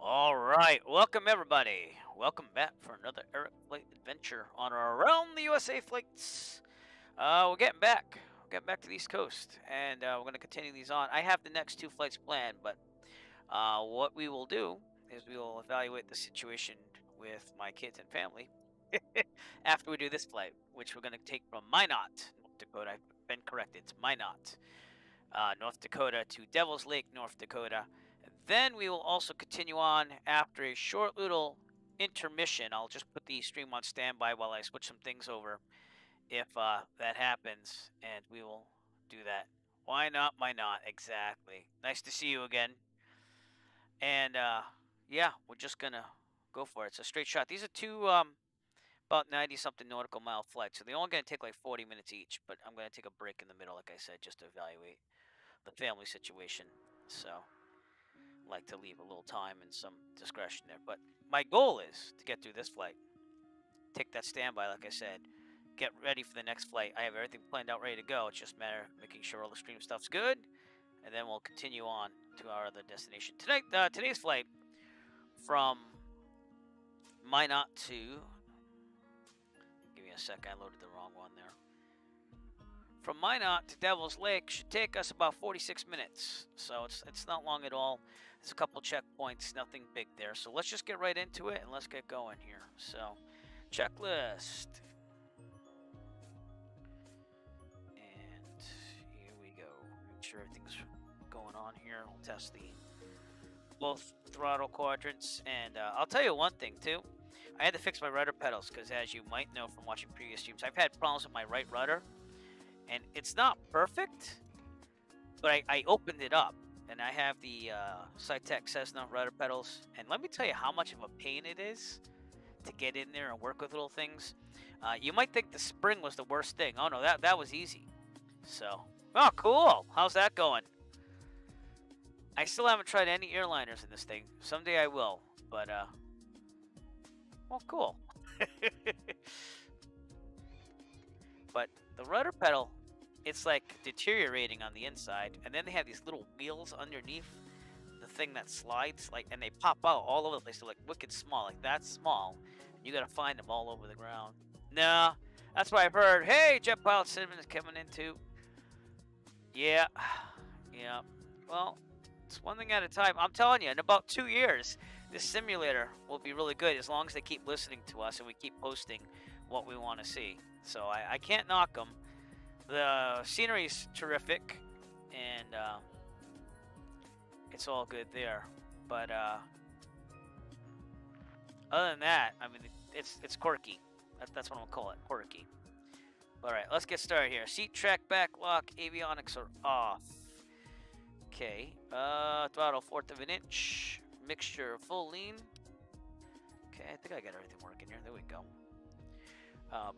All right, welcome everybody. Welcome back for another Eric Flight adventure on our Around the USA flights. We're getting back. We're getting back to the East Coast, and we're going to continue these on. I have the next two flights planned, but what we will do is we will evaluate the situation with my kids and family after we do this flight, which we're going to take from Minot, North Dakota. I've been corrected. It's Minot, North Dakota to Devils Lake, North Dakota. Then we will also continue on after a short little intermission. I'll just put the stream on standby while I switch some things over if that happens, and we will do that. Why not? Why not? Exactly. Nice to see you again. And yeah, we're just gonna go for it. It's a straight shot. These are two about 90-something nautical mile flights, so they're only gonna take like 40 minutes each. But I'm gonna take a break in the middle, like I said, just to evaluate the family situation. So like to leave a little time and some discretion there. But my goal is to get through this flight, take that standby, like I said, get ready for the next flight. I have everything planned out, ready to go. It's just a matter of making sure all the stream stuff's good, and then we'll continue on to our other destination. Today's flight from Minot to, give me a sec, I loaded the wrong one there. From Minot to Devils Lake should take us about 46 minutes, so it's not long at all. There's a couple checkpoints, nothing big there. So let's just get right into it and let's get going here. So, checklist. And here we go. Make sure everything's going on here. We'll test the both throttle quadrants. And I'll tell you one thing, too. I had to fix my rudder pedals because, as you might know from watching previous streams, I've had problems with my right rudder. And it's not perfect, but I opened it up, and I have the Cytec Cessna rudder pedals. And let me tell you how much of a pain it is to get in there and work with little things. You might think the spring was the worst thing. Oh, no, that was easy. So, oh, cool. How's that going? I still haven't tried any airliners in this thing. Someday I will, but, well, cool. But the rudder pedal, it's like deteriorating on the inside, and then they have these little wheels underneath the thing that slides, like, and they pop out all over the place. They're like wicked small, like that small. And you gotta find them all over the ground. Nah, that's what I've heard. Hey, Jet Pilot Cinnamon is coming in too. Yeah, yeah. Well, it's one thing at a time. I'm telling you, in about 2 years, this simulator will be really good as long as they keep listening to us and we keep posting what we want to see. So I can't knock them. The scenery's terrific, and it's all good there. But other than that, I mean, it's quirky. That's what I'm gonna call it, quirky. All right, let's get started here. Seat track, back lock, avionics are off. Okay, throttle 1/4 of an inch, mixture full lean. Okay, I think I got everything working here. There we go.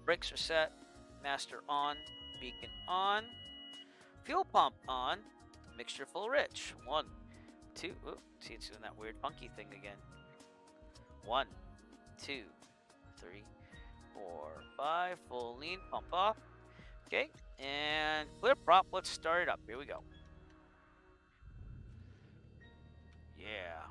Brakes are set, master on, beacon on, fuel pump on, mixture full rich. 1, 2, oops, see it's doing that weird funky thing again. 1, 2, 3, 4, 5, full lean, pump off. Okay, and clear prop, let's start it up. Here we go. Yeah.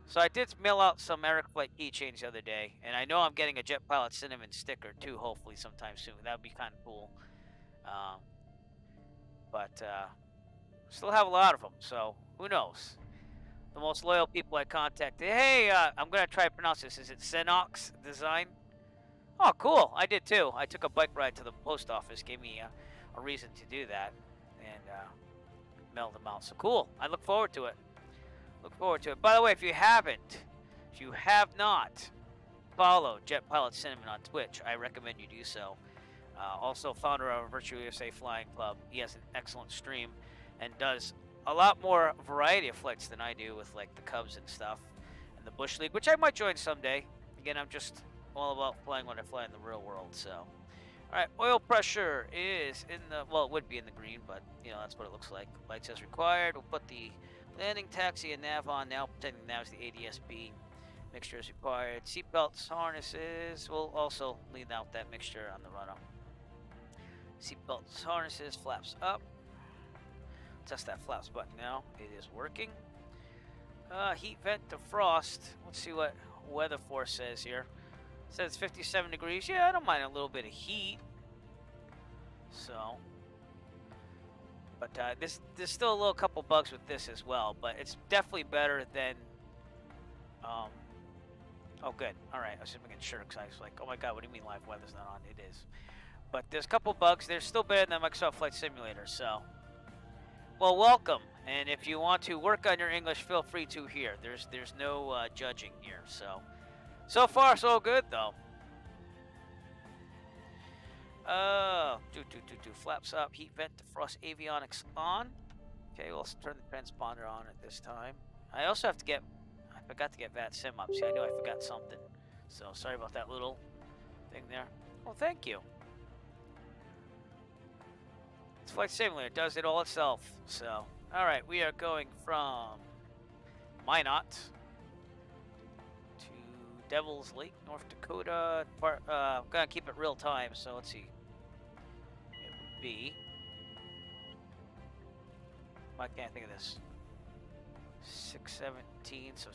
So I did mail out some Eric Flight keychains the other day, and I know I'm getting a Jet Pilot Cinnamon sticker too, hopefully sometime soon. That would be kind of cool. But still have a lot of them, so who knows? The most loyal people I contacted. Hey, I'm going to try to pronounce this. Is it Xenox Design? Oh, cool. I did too. I took a bike ride to the post office. Gave me a reason to do that, and mailed them out. So cool. I look forward to it. Look forward to it. By the way, if you have not followed Jet Pilot Cinnamon on Twitch, I recommend you do so. Also, founder of Virtual USA Flying Club. He has an excellent stream and does a lot more variety of flights than I do with like the Cubs and stuff and the Bush League, which I might join someday. Again, I'm just all about flying when I fly in the real world. So, all right, oil pressure is in the, well, it would be in the green, but you know that's what it looks like. Lights as required. We'll put the landing, taxi, and nav on now. Pretending nav is the ADS-B. Mixture is required. Seatbelts, harnesses. We'll also leave out that mixture on the run-up. Seatbelts, harnesses, flaps up. Test that flaps button now. It is working. Heat vent to frost. Let's see what weather force says here. It says 57 degrees. Yeah, I don't mind a little bit of heat. So, but there's still a little couple bugs with this as well. But it's definitely better than. Oh, good. All right. I was just making sure because I was like, oh my God, what do you mean live weather's not on? It is. But there's a couple bugs. They're still better than Microsoft Flight Simulator. So, well, welcome. And if you want to work on your English, feel free to here. There's no judging here. So far so good though. Flaps up, heat vent, defrost avionics on. Okay, we'll turn the transponder on at this time. I also have to get. I forgot to get VAT Sim up. See, I knew I forgot something. So sorry about that little thing there. Well, thank you. It's Flight Simulator. It does it all itself. So, all right, we are going from Minot to Devils Lake, North Dakota. I'm gonna keep it real time. So let's see. It would be. Why can't I think of this? 6:17. So.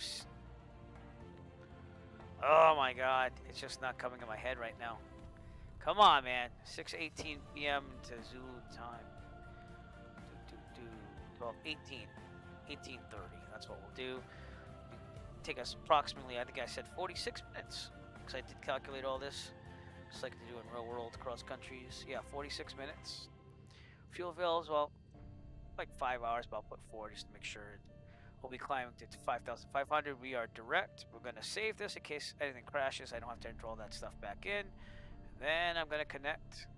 Oh my God! It's just not coming in my head right now. Come on, man. 6:18 p.m. to Zulu time. 12, 18:30. That's what we'll do. Take us approximately, I think I said 46 minutes. Because I did calculate all this. Just like to do in real world cross countries. Yeah, 46 minutes. Fuel avails, well, like 5 hours, but I'll put 4 just to make sure. We'll be climbing to 5,500. We are direct. We're going to save this in case anything crashes. I don't have to enter all that stuff back in. Then I'm going to connect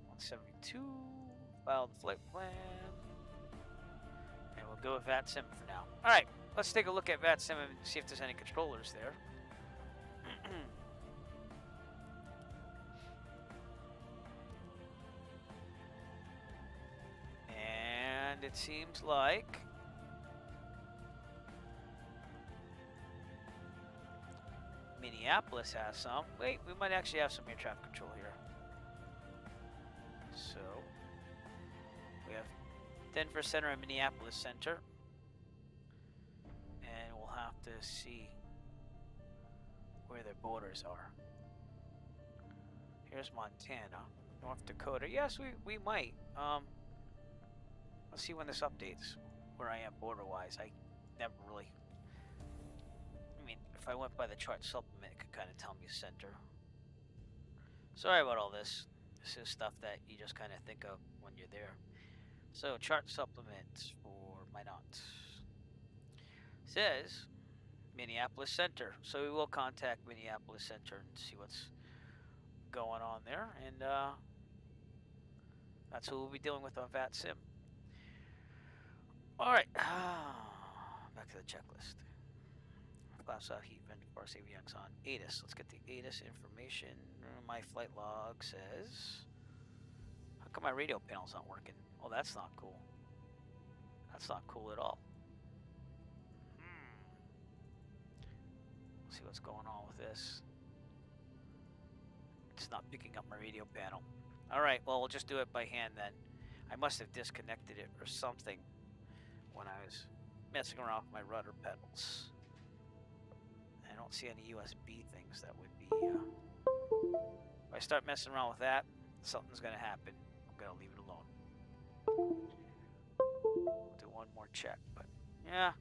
172, file the flight plan, and we'll go with VAT Sim for now. All right, let's take a look at VAT Sim and see if there's any controllers there. And it seems like Minneapolis has some. Wait, we might actually have some air traffic control here. So, we have Denver Center and Minneapolis Center. And we'll have to see where their borders are. Here's Montana, North Dakota. Yes, we might. Let's see when this updates where I am border-wise. I never really... I mean, if I went by the chart supplement, it could kind of tell me center. Sorry about all this. This is stuff that you just kind of think of when you're there. So, chart supplement for Minot. Says Minneapolis Center. So we will contact Minneapolis Center and see what's going on there. And that's who we'll be dealing with on VAT Sim. Alright. Back to the checklist. Flaps off, heat vent, force avionics on. ATIS. Let's get the ATIS information. My flight log says... How come my radio panel's not working? Oh, that's not cool. That's not cool at all. Let's see what's going on with this. It's not picking up my radio panel. Alright, well, we'll just do it by hand then. I must have disconnected it or something when I was messing around with my rudder pedals. I don't see any USB things that would be... if I start messing around with that, something's going to happen. I'm going to leave it alone. We'll do one more check, but yeah,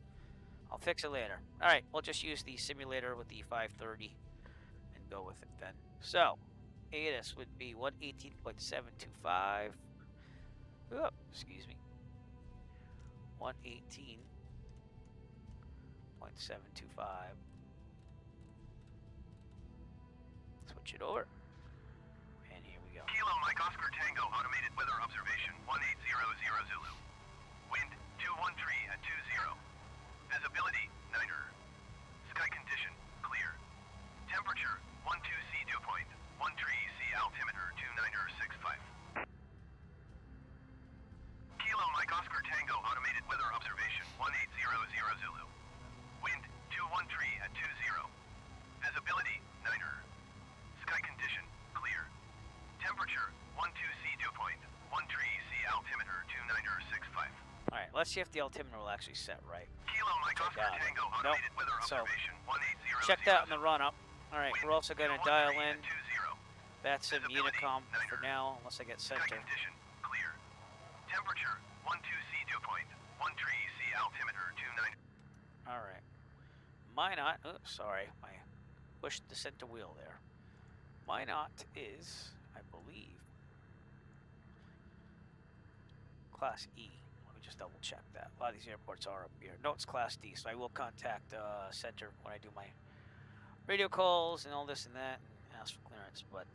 I'll fix it later. Alright, we'll just use the simulator with the 530 and go with it then. So, ATIS would be 118.725. Oh, excuse me. 118.725. Switch it over. And here we go. Kilo Mike Oscar Tango automated weather observation 1800 Zulu. Wind 213 at 20. Visibility 9er. Sky condition clear. Temperature 12C dew point. 13C altimeter 29er65. Kilo Mike Oscar Tango automated weather observation 1800 Zulu. Wind 213 at 20. Visibility 9er. Sky condition clear. Temperature 12C dew point. 13C altimeter 29er65. Alright, let's see if the altimeter will actually set right. Kilo Mike Oscar got it. Tango, Nope. automated weather So, observation 18000. check that in the run-up. All right, we're also going to dial in 20. that's in Visibility, Unicom for 9er. now, unless I get Sky center. condition, clear. Temperature, 12C dew point. 13 C altimeter, 29. All right. Minot, oh, sorry, I pushed the center wheel there. Minot is, I believe, Class E. Let me just double check that. A lot of these airports are up here. No, it's Class D, so I will contact center when I do my radio calls and all this and that and ask for clearance. But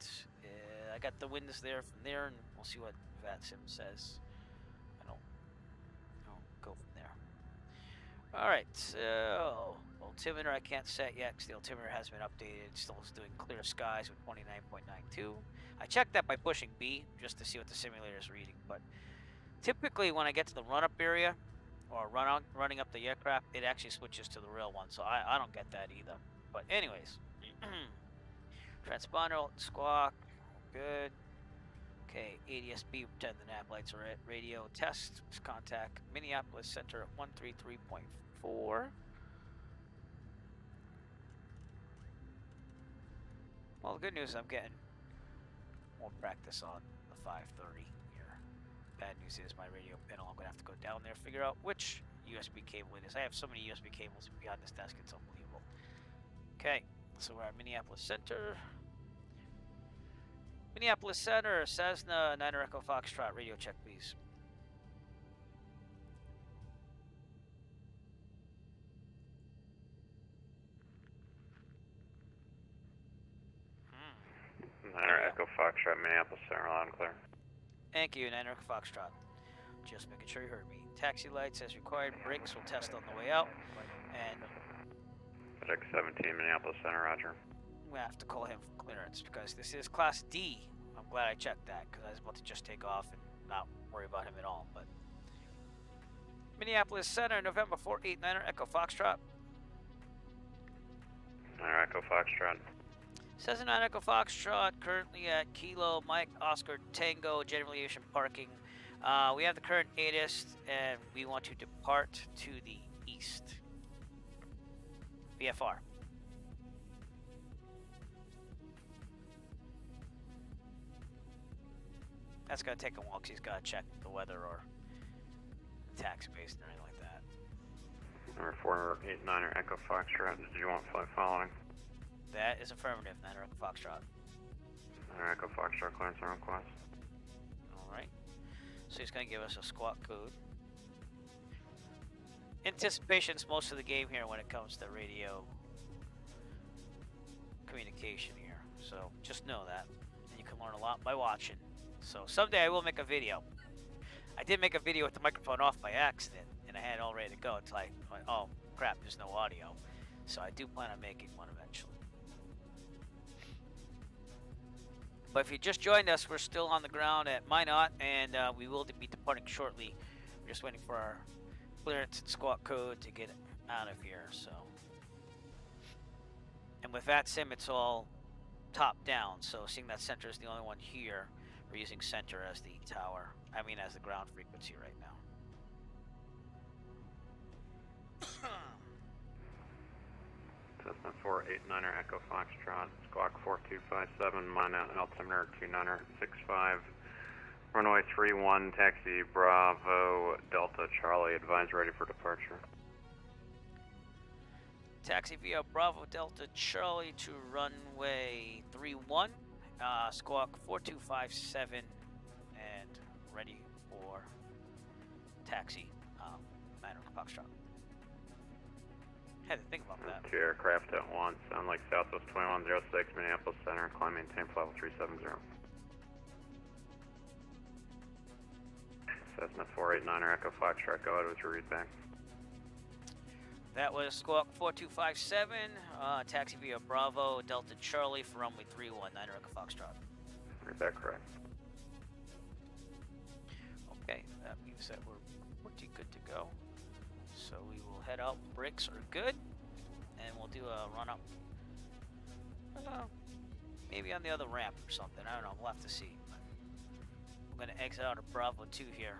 I got the windows there from there, and we'll see what VATSIM says. I'll go from there. All right, so altimeter I can't set yet because the altimeter hasn't been updated. It still is doing clear skies with 29.92. I checked that by pushing B just to see what the simulator is reading, but typically when I get to the run-up area or running up the aircraft, it actually switches to the real one, so I don't get that either. But anyways, transponder, squawk, good. Okay, ADSB, pretend the nav lights are at radio test, contact Minneapolis Center at 133.4. Well, the good news is I'm getting more practice on the 530 here. Bad news is my radio panel, I'm going to have to go down there, figure out which USB cable it is. I have so many USB cables behind this desk, it's unbelievable. Okay, so we're at Minneapolis Center. Minneapolis Center, Cessna 9er Echo Foxtrot, radio check please. Niner Echo Foxtrot, Minneapolis Center, loud and clear. Thank you, 9er Echo Foxtrot. Just making sure you heard me. Taxi lights as required, brakes will test on the way out, and FedEx 17, Minneapolis Center, roger. I'm gonna have to call him for clearance because this is Class D. I'm glad I checked that because I was about to just take off and not worry about him at all. But Minneapolis Center, November 489er Echo Foxtrot. Niner Echo Foxtrot. Says 9 Echo Foxtrot, currently at Kilo Mike Oscar Tango General Aviation Parking. We have the current ATIS and we want to depart to the east. VFR. That's gonna take a while because he's gotta check the weather or the tax base and anything like that. Number 489er Echo Foxtrot, did you want flight following? That is affirmative, 9 Echo Foxtrot. Niner Echo Foxtrot, clearance on request. Alright. So he's gonna give us a squawk code. Anticipation's most of the game here when it comes to radio communication here. So just know that. And you can learn a lot by watching. So someday I will make a video. I did make a video with the microphone off by accident, and I had it all ready to go until I went, oh crap, there's no audio. So I do plan on making one eventually. But if you just joined us, we're still on the ground at Minot, and we will be departing shortly. We're just waiting for our clearance and squawk code to get out of here. So, and with VATSIM, it's all top down. So seeing that center is the only one here, we're using center as the tower. I mean, as the ground frequency right now. Cessna 489er Echo Foxtrot, squawk 4257, Minot altimeter 2965, runway 31, taxi Bravo Delta Charlie, advise ready for departure. Taxi via Bravo Delta Charlie to runway 31, squawk 4257, and ready for taxi, 9 Echo Foxtrot. Had to think about that. Two aircraft at once, sound like Southwest 2106, Minneapolis Center, climb maintain level 370. Cessna 489er Echo Foxtrot, go ahead with your read back. That was squawk 4257, taxi via Bravo Delta Charlie for runway 31, 9 Echo Foxtrot. Read that correct. Okay, that means that we're pretty good to go. So we will head out, brakes are good, and we'll do a run up. Maybe on the other ramp or something, I don't know, we'll have to see. I'm gonna exit out of Bravo 2 here.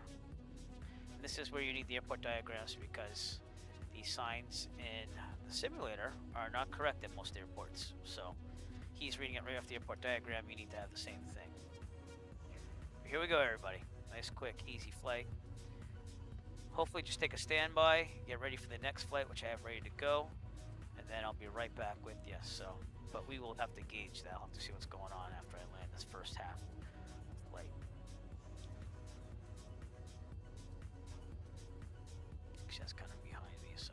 And this is where you need the airport diagrams because the signs in the simulator are not correct at most airports. So he's reading it right off the airport diagram. You need to have the same thing. Here we go, everybody. Nice, quick, easy flight. Hopefully just take a standby, get ready for the next flight, which I have ready to go, and then I'll be right back with you. So, but we will have to gauge that. I'll have to see what's going on after I land this first half flight. That's kind of behind me, so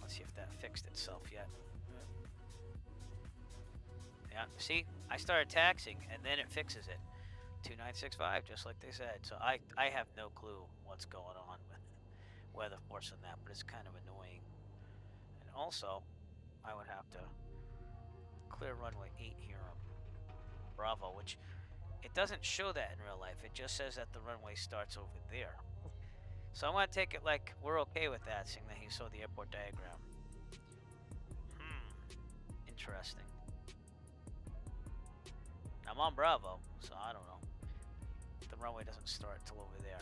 let's see if that fixed itself yet. Yeah, see, I started taxiing and then it fixes it. 2965, just like they said. So I have no clue what's going on with weather force and that, but it's kind of annoying. And also, I would have to clear runway 8 here on Bravo, which it doesn't show that in real life. It just says that the runway starts over there. So I'm going to take it like we're okay with that, seeing that he saw the airport diagram. Interesting. I'm on Bravo, so I don't know. The runway doesn't start till over there.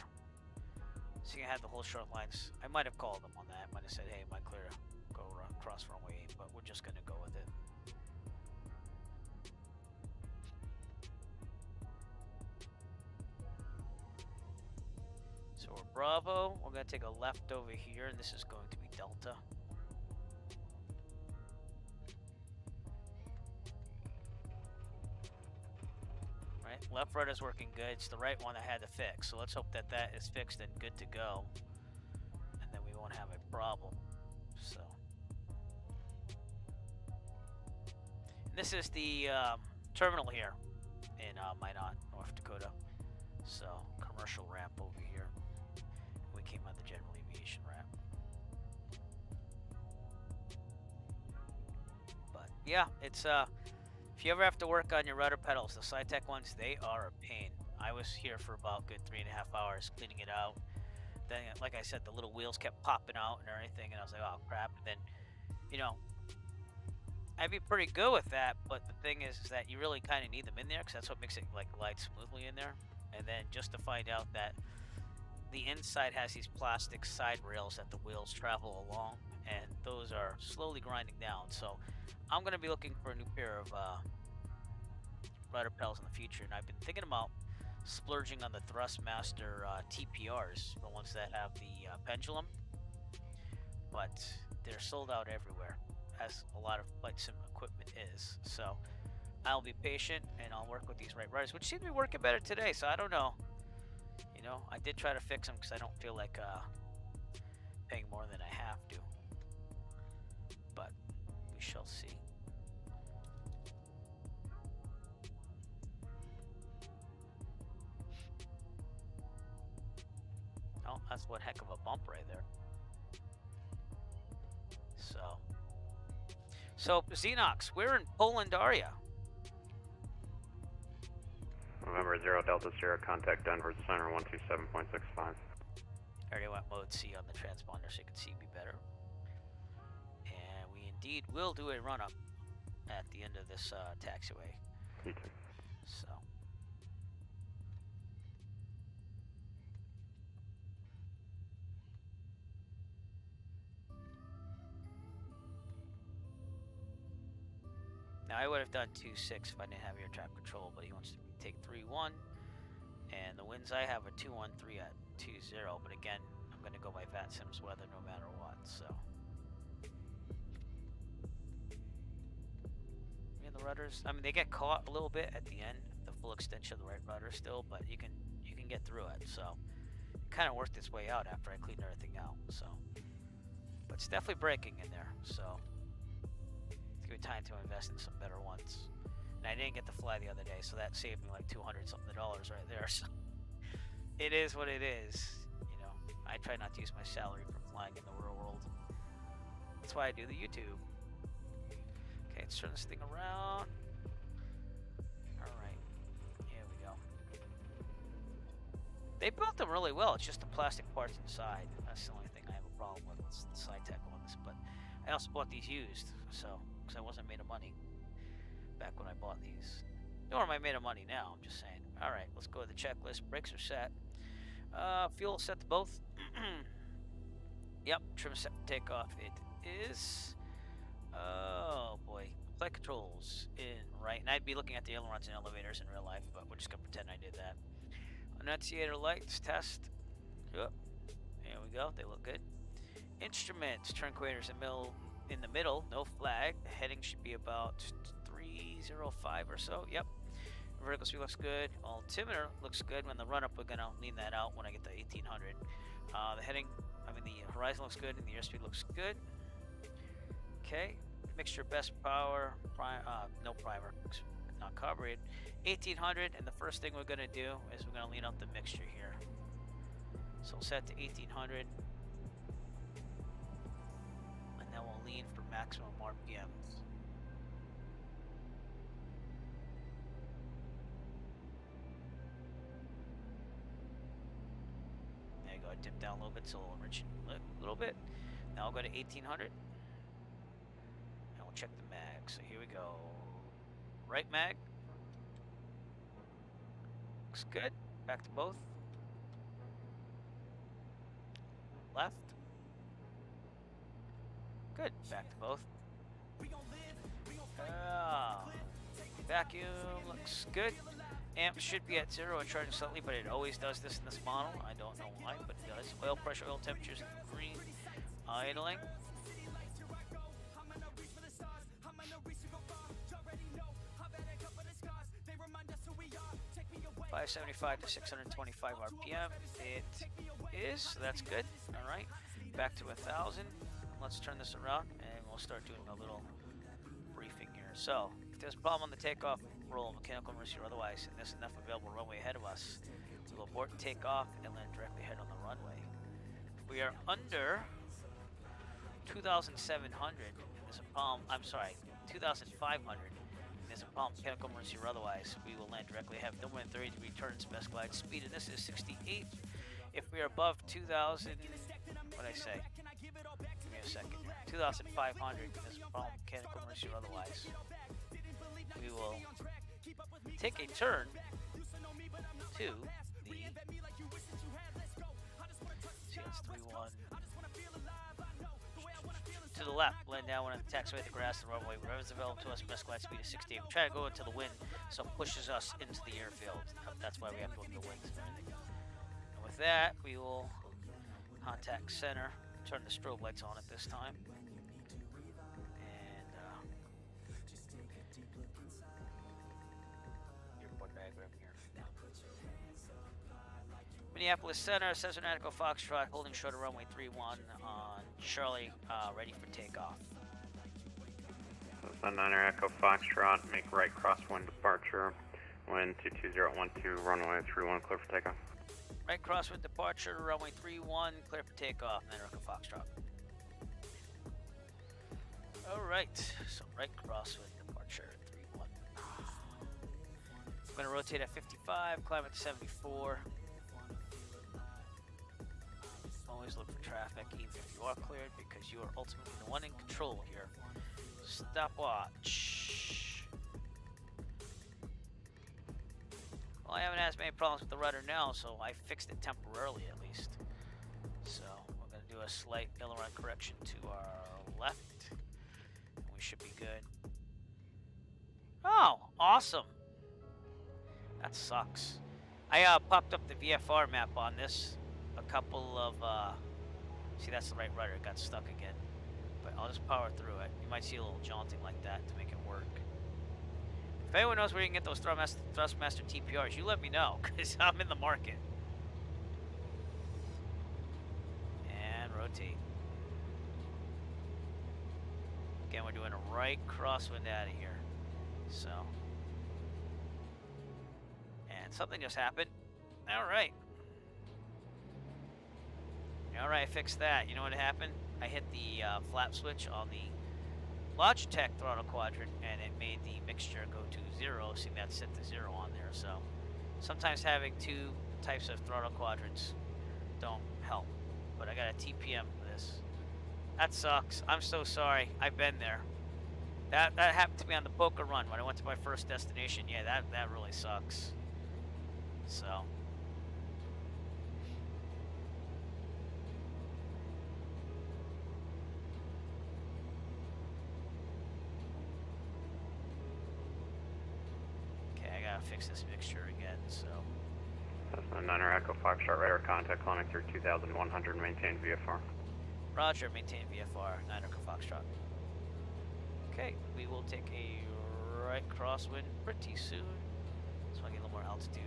So you can have the whole short lines. I might have called them on that. I might have said, hey, am I clear to go across runway 8, but we're just going to go with it. So we're Bravo. We're going to take a left over here, and this is going to be Delta. Left rudder's working good. It's the right one I had to fix. So let's hope that that is fixed and good to go. And then we won't have a problem. So. And this is the terminal here in Minot, North Dakota. So, commercial ramp over here. We came on the general aviation ramp. But yeah, it's if you ever have to work on your rudder pedals, the SciTech ones, they are a pain. I was here for about good 3.5 hours cleaning it out. Then, like I said, the little wheels kept popping out and everything, and I was like, oh crap. And then, you know, I'd be pretty good with that, but the thing is that you really kind of need them in there, because that's what makes it like glide smoothly in there. And then just to find out that the inside has these plastic side rails that the wheels travel along, and those are slowly grinding down. So I'm going to be looking for a new pair of rudder pedals in the future, and I've been thinking about splurging on the Thrustmaster TPRs, the ones that have the pendulum, but they're sold out everywhere, as a lot of flight sim equipment is. So I'll be patient, and I'll work with these right rudders, which seem to be working better today, so I don't know. You know, I did try to fix them because I don't feel like paying more than I have to, but we shall see. Oh, that's one heck of a bump right there. So Xenox, we're in Polandaria. November 0 Delta Sierra, contact Denver Center 127.65. I already went mode C on the transponder so you can see me better. And we indeed will do a run-up at the end of this taxiway. You too. So. Now I would have done 2.6 if I didn't have air traffic control, but he wants to take 3.1, and the winds I have are 213 at 20. But again, I'm going to go by VATSIM's weather no matter what. So, yeah, the rudders. I mean, they get caught a little bit at the end, the full extension of the right rudder still, but you can get through it. So, it kind of worked its way out after I cleaned everything out. So, but it's definitely breaking in there. So. Time to invest in some better ones, and I didn't get to fly the other day, so that saved me like $200 something right there. So it is what it is, you know. I try not to use my salary for flying in the real world. That's why I do the YouTube. Okay, let's turn this thing around. All right, here we go. They built them really well. It's just the plastic parts inside. That's the only thing I have a problem with. It's the SciTech ones, but I also bought these used, so. I wasn't made of money back when I bought these. Nor am I made of money now, I'm just saying. Alright, let's go to the checklist. Brakes are set. Fuel set to both. Yep, trim set for takeoff. It is. Oh boy, flight controls in right, and I'd be looking at the ailerons and elevators in real life, but we're just gonna pretend I did that. Annunciator lights test. Yep. There we go. They look good. Instruments, turnquators in the middle, no flag. Heading should be about 305 or so. Yep. Vertical speed looks good. Altimeter looks good. When the run up, we're gonna lean that out when I get to 1800. The heading, the horizon looks good, and the airspeed looks good. Okay. Mixture best power, no primer, not carbureted. 1800, and the first thing we're gonna do is we're gonna lean up the mixture here. So we'll set to 1800, and then we'll lean for maximum RPMs. There you go. I dip down a little bit, so we'll enrich it a little bit. Now I'll go to 1800, and we'll check the mag. So here we go. Right mag. Looks good. Back to both. Left. Good. Back to both. Vacuum looks good. Amp should be at 0 and charging slightly, but it always does this in this model. I don't know why, but it does. Oil pressure, oil temperatures, green. Idling. 575 to 625 RPM. It is, so that's good. All right, back to 1,000. Let's turn this around and we'll start doing a little briefing here. So, if there's a problem on the takeoff, roll, mechanical emergency or otherwise, and there's enough available runway ahead of us, we'll abort and take off and land directly ahead on the runway. If we are under 2,700, there's a problem. I'm sorry, 2,500. There's a problem, mechanical emergency or otherwise, we will land directly ahead. No more than 30-degree turns, best glide speed, and this is 68. If we are above 2,000, what did I say? Give me a second. 2,500, there's a problem, mechanical emergency or otherwise. We will take a turn to the, see, that's 3-1. To the left, land down when it taxiway the grass and runway. Whatever's available to us, best glide speed is 68. We try to go into the wind, so it pushes us into the airfield. That's why we have to look at the winds and everything. And with that, we will contact center. Turn the strobe lights on at this time. And airport diagram here. Minneapolis Center, Cessna Echo Foxtrot, holding short of runway 31 on Charlie, ready for takeoff. Cessna 9er Echo Foxtrot, make right crosswind departure, wind 22012, runway 31, clear for takeoff. Right crosswind departure, runway 31, clear for takeoff, 9er Echo Foxtrot. Alright, so right crosswind departure, 31. I'm going to rotate at 55, climb at 74. Always look for traffic, even if you are cleared, because you are ultimately the one in control here. Stopwatch. Well, I haven't had as many problems with the rudder now, so I fixed it temporarily at least. So we're going to do a slight aileron correction to our left. And we should be good. Oh, awesome. That sucks. I popped up the VFR map on this. A couple of, see, that's the right rudder, it got stuck again. But I'll just power through it. You might see a little jaunting like that to make it work. If anyone knows where you can get those Thrustmaster TPRs, you let me know, because I'm in the market. And rotate. Again, we're doing a right crosswind out of here. So. And something just happened. Alright. Alright, I fixed that. You know what happened? I hit the flap switch on the Logitech throttle quadrant, and it made the mixture go to 0, seeing that set to 0 on there. So sometimes having two types of throttle quadrants don't help. But I got a TPM for this. That sucks. I'm so sorry. I've been there. That happened to me on the Boca Run when I went to my first destination. Yeah, that really sucks. So to fix this mixture again, so. Cessna 9er Echo Foxtrot radar contact climbing through 2,100, maintain VFR. Roger, maintain VFR, 9er Echo Foxtrot. Okay, we will take a right crosswind pretty soon, so I get a little more altitude.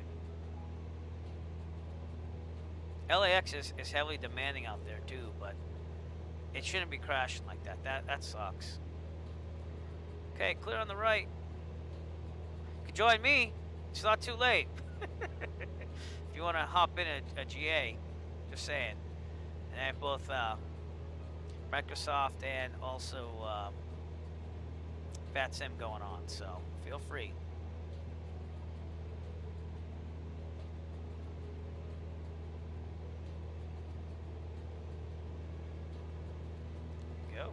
LAX is heavily demanding out there too, but it shouldn't be crashing like that. That sucks. Okay, clear on the right. You can join me. It's not too late. If you want to hop in a GA, just saying. And I have both Microsoft and also VATSIM going on, so feel free. Go.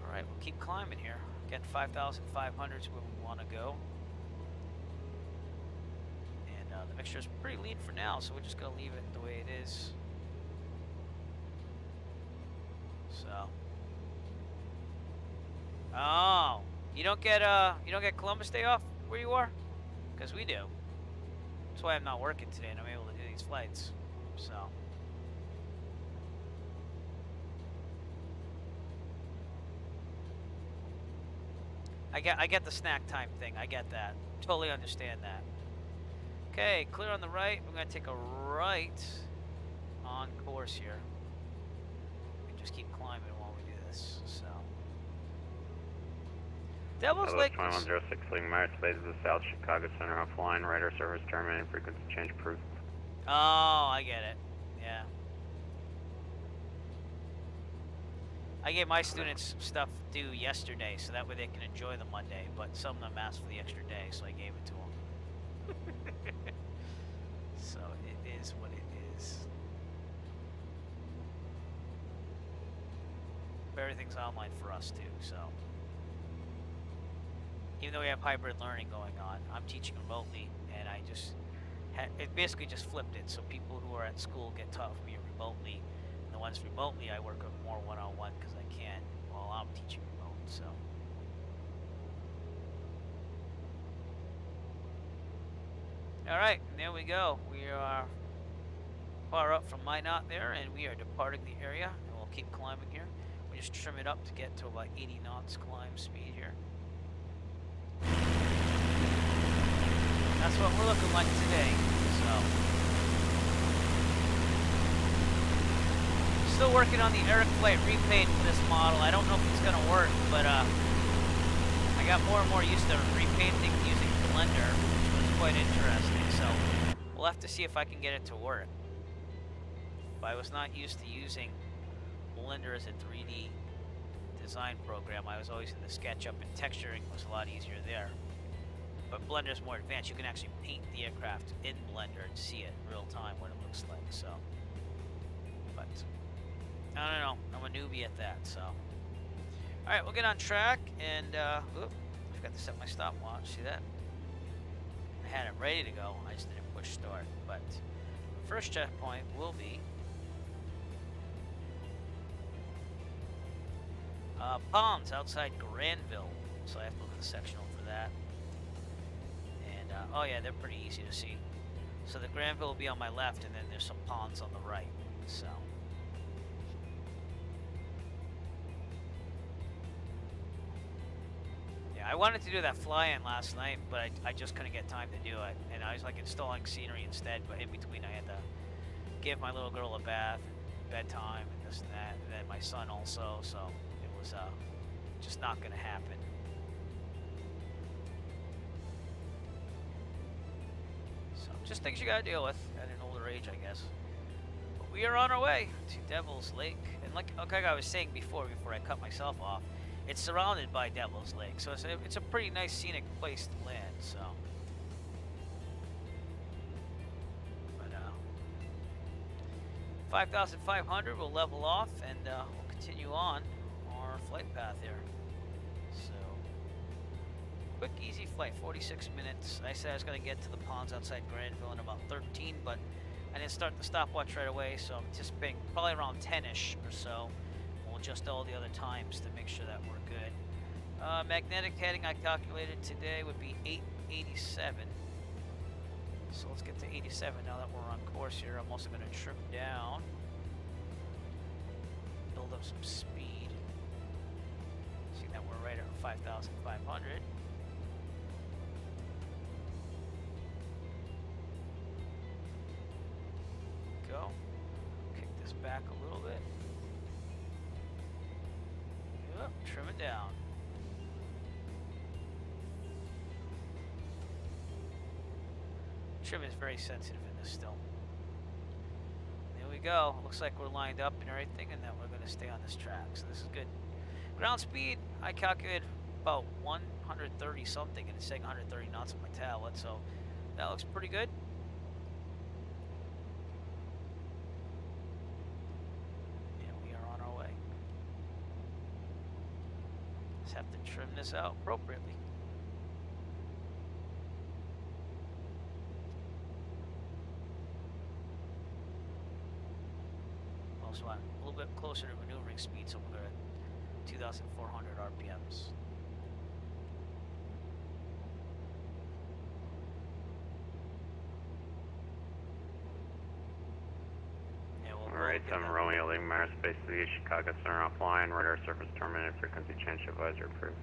All right, we'll keep climbing here. Again, 5,500 is where we want to go. And the mixture is pretty lean for now, so we're just going to leave it the way it is. So. Oh, you don't get Columbus Day off where you are? Because we do. That's why I'm not working today and I'm able to do these flights. So. I get the snack time thing. I get that. Totally understand that. Okay, clear on the right. We're gonna take a right on course here. And just keep climbing while we do this. So. Devils Lake. 2106 Lima, space of the South Chicago Center offline. Radar service terminating. Frequency change approved. Oh, I get it. Yeah. I gave my students stuff due yesterday, so that way they can enjoy the Monday. But some of them asked for the extra day, so I gave it to them. So it is what it is. But everything's online for us too, so. Even though we have hybrid learning going on, I'm teaching remotely, and I just it basically just flipped it. So people who are at school get taught from me remotely, and the ones remotely I work with more one-on-one because I can while I'm teaching remote. So. All right, and there we go. We are far up from Minot there, and we are departing the area, and we'll keep climbing here. We just trim it up to get to about 80 knots climb speed here. That's what we're looking like today, so. Still working on the Eric Flight repaint for this model. I don't know if it's gonna work, but I got more and more used to repainting using Blender, which was quite interesting, so we'll have to see if I can get it to work. But I was not used to using Blender as a 3D design program. I was always in the SketchUp, and texturing was a lot easier there. But Blender is more advanced. You can actually paint the aircraft in Blender and see it in real time what it looks like. So, but I don't know. I'm a newbie at that. So, all right, we'll get on track. And I forgot to set my stopwatch. See that? I had it ready to go. I just didn't push start. But the first checkpoint will be ponds outside Granville. So I have to look at the sectional for that. Oh yeah, they're pretty easy to see. So the Granville will be on my left, and then there's some ponds on the right. So. Yeah, I wanted to do that fly-in last night, but I just couldn't get time to do it. And I was like installing scenery instead, but in between I had to give my little girl a bath, and bedtime, and this and that, and then my son also, so it was just not going to happen. Just things you gotta deal with at an older age, I guess. But we are on our way to Devils Lake, and like I was saying before I cut myself off, it's surrounded by Devils Lake, so it's a pretty nice scenic place to land. So, but 5,500, we'll level off, and we'll continue on our flight path here. So. Quick, easy flight, 46 minutes. I said I was going to get to the ponds outside Granville in about 13, but I didn't start the stopwatch right away, so I'm anticipating probably around 10-ish or so. We'll adjust all the other times to make sure that we're good. Magnetic heading I calculated today would be 887. So let's get to 87 now that we're on course here. I'm also going to trim down, build up some speed. See that we're right at 5,500. Go. Kick this back a little bit. Yep, trim it down. Trim is very sensitive in this still. There we go. Looks like we're lined up and everything, and that we're going to stay on this track. So this is good. Ground speed, I calculated about 130 something, and it's saying 130 knots on my tablet, so that looks pretty good. And we are on our way. Just have to trim this out appropriately. Also a little bit closer to maneuvering speed, so we're at 2,400 RPMs. Yeah, we'll Alright, 7 Romeo Lake Mare Space to the Chicago Center offline, radar surface terminated, frequency change advisor approved.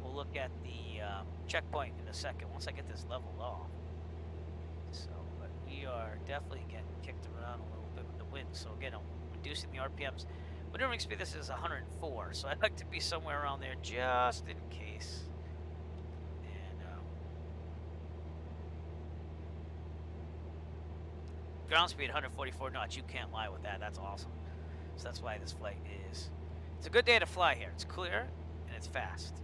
We'll look at the checkpoint in a second once I get this leveled off. So, but we are definitely getting kicked around a little bit with the wind. So again, I'm reducing the RPMs. Maneuvering speed, this is 104, so I'd like to be somewhere around there just in case. And ground speed 144 knots. You can't lie with that. That's awesome. So that's why this flight is. It's a good day to fly here. It's clear and it's fast.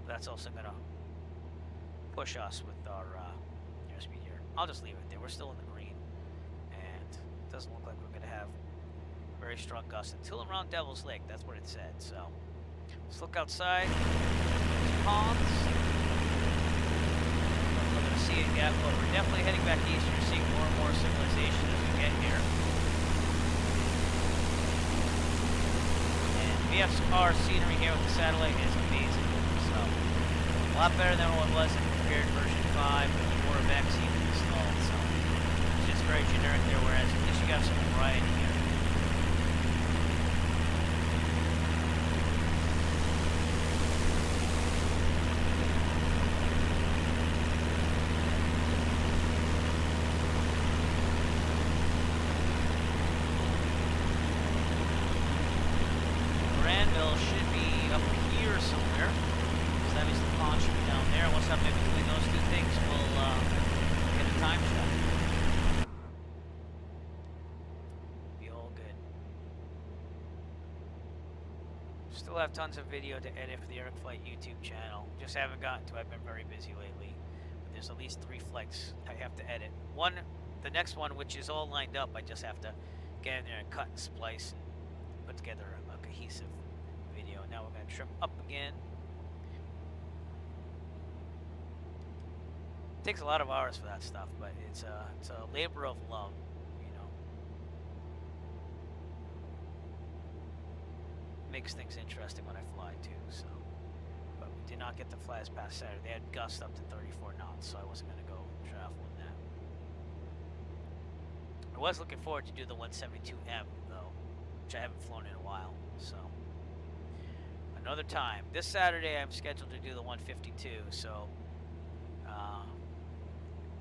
That's also going to push us with our airspeed here. I'll just leave it there. We're still in the green, and it doesn't look like we're going to have very strong gusts until around Devils Lake. That's what it said. So let's look outside. There's ponds. I'm not going to see it yet, but we're definitely heading back east. You're seeing more and more civilization as we get here. And VFR scenery here with the satellite is amazing. So a lot better than what it was in prepared version 5 before a vaccine was installed. So it's just very generic there, whereas at least you got some variety here. Still have tons of video to edit for the Eric Flight YouTube channel. Just haven't gotten to it. I've been very busy lately. But there's at least 3 flights I have to edit. The next one, which is all lined up, I just have to get in there and cut and splice and put together a cohesive video. Now we're going to trim up again. It takes a lot of hours for that stuff, but it's a labor of love. Makes things interesting when I fly too. So, but we did not get to fly this past Saturday. They had gusts up to 34 knots, so I wasn't going to go travel in that. I was looking forward to do the 172M though, which I haven't flown in a while. So another time. This Saturday I'm scheduled to do the 152. So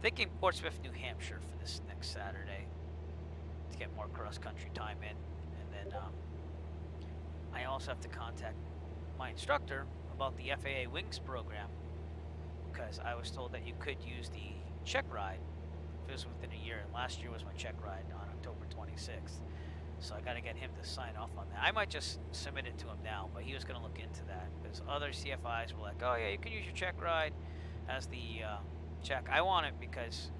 thinking Portsmouth, New Hampshire for this next Saturday to get more cross-country time in, and then. I also have to contact my instructor about the FAA Wings program, because I was told that you could use the check ride if it was within a year, and last year was my check ride on October 26th. So I got to get him to sign off on that. I might just submit it to him now, but he was going to look into that, because other CFIs were like, oh yeah, you can use your check ride as the check. I want it because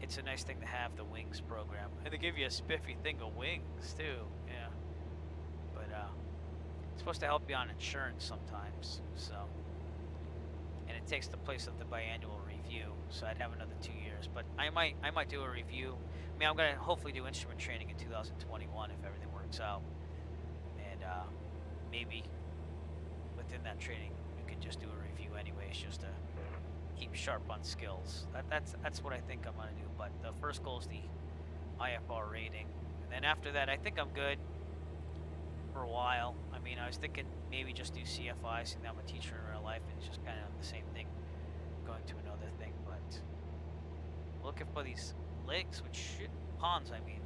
it's a nice thing to have, the Wings program, and they give you a spiffy thing of wings too. Yeah, but it's supposed to help you on insurance sometimes, so, and it takes the place of the biannual review, so I'd have another 2 years, but I might do a review. I mean, I'm going to hopefully do instrument training in 2021 if everything works out, and maybe within in that training, you can just do a review anyways, just to keep sharp on skills. That's what I think I'm gonna do. But the first goal is the IFR rating, and then after that, I think I'm good for a while. I mean, I was thinking maybe just do CFI, seeing that I'm a teacher in real life, and it's just kind of the same thing, going to another thing. But looking for these lakes, which should ponds. I mean,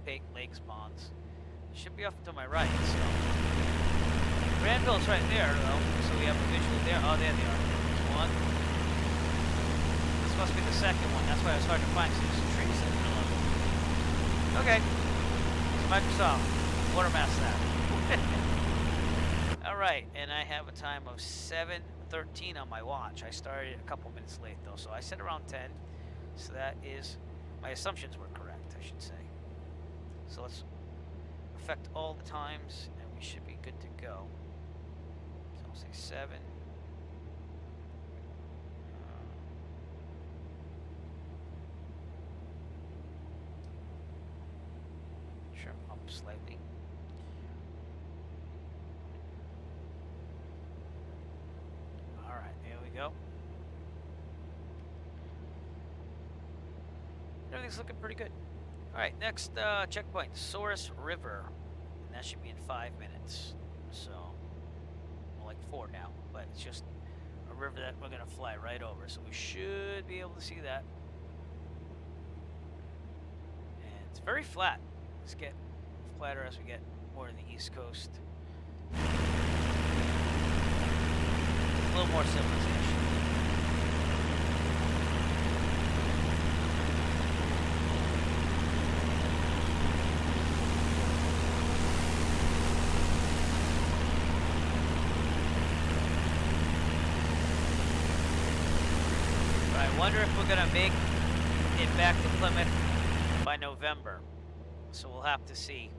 fake lakes, ponds. Should be off to my right. So Granville's right there, though. So we have a visual there. Oh, there they are. There's one. This must be the second one. That's why it was hard to find. So there's some trees in the middle of it. Okay. It's Microsoft. Watermass that. All right, and I have a time of 7:13 on my watch. I started a couple minutes late, though, so I said around 10. So that is, my assumptions were correct, I should say. So let's affect all the times, and we should be good to go. So I'll say 7. Sure, up slightly. All right, here we go. Everything's looking pretty good. All right, next checkpoint, Source River, and that should be in 5 minutes. So, well, like 4 now, but it's just a river that we're gonna fly right over, so we should be able to see that. And it's very flat. Let's get flatter as we get more to the East Coast. A little more civilization. I wonder if we're going to make it back to Plymouth by November. So we'll have to see.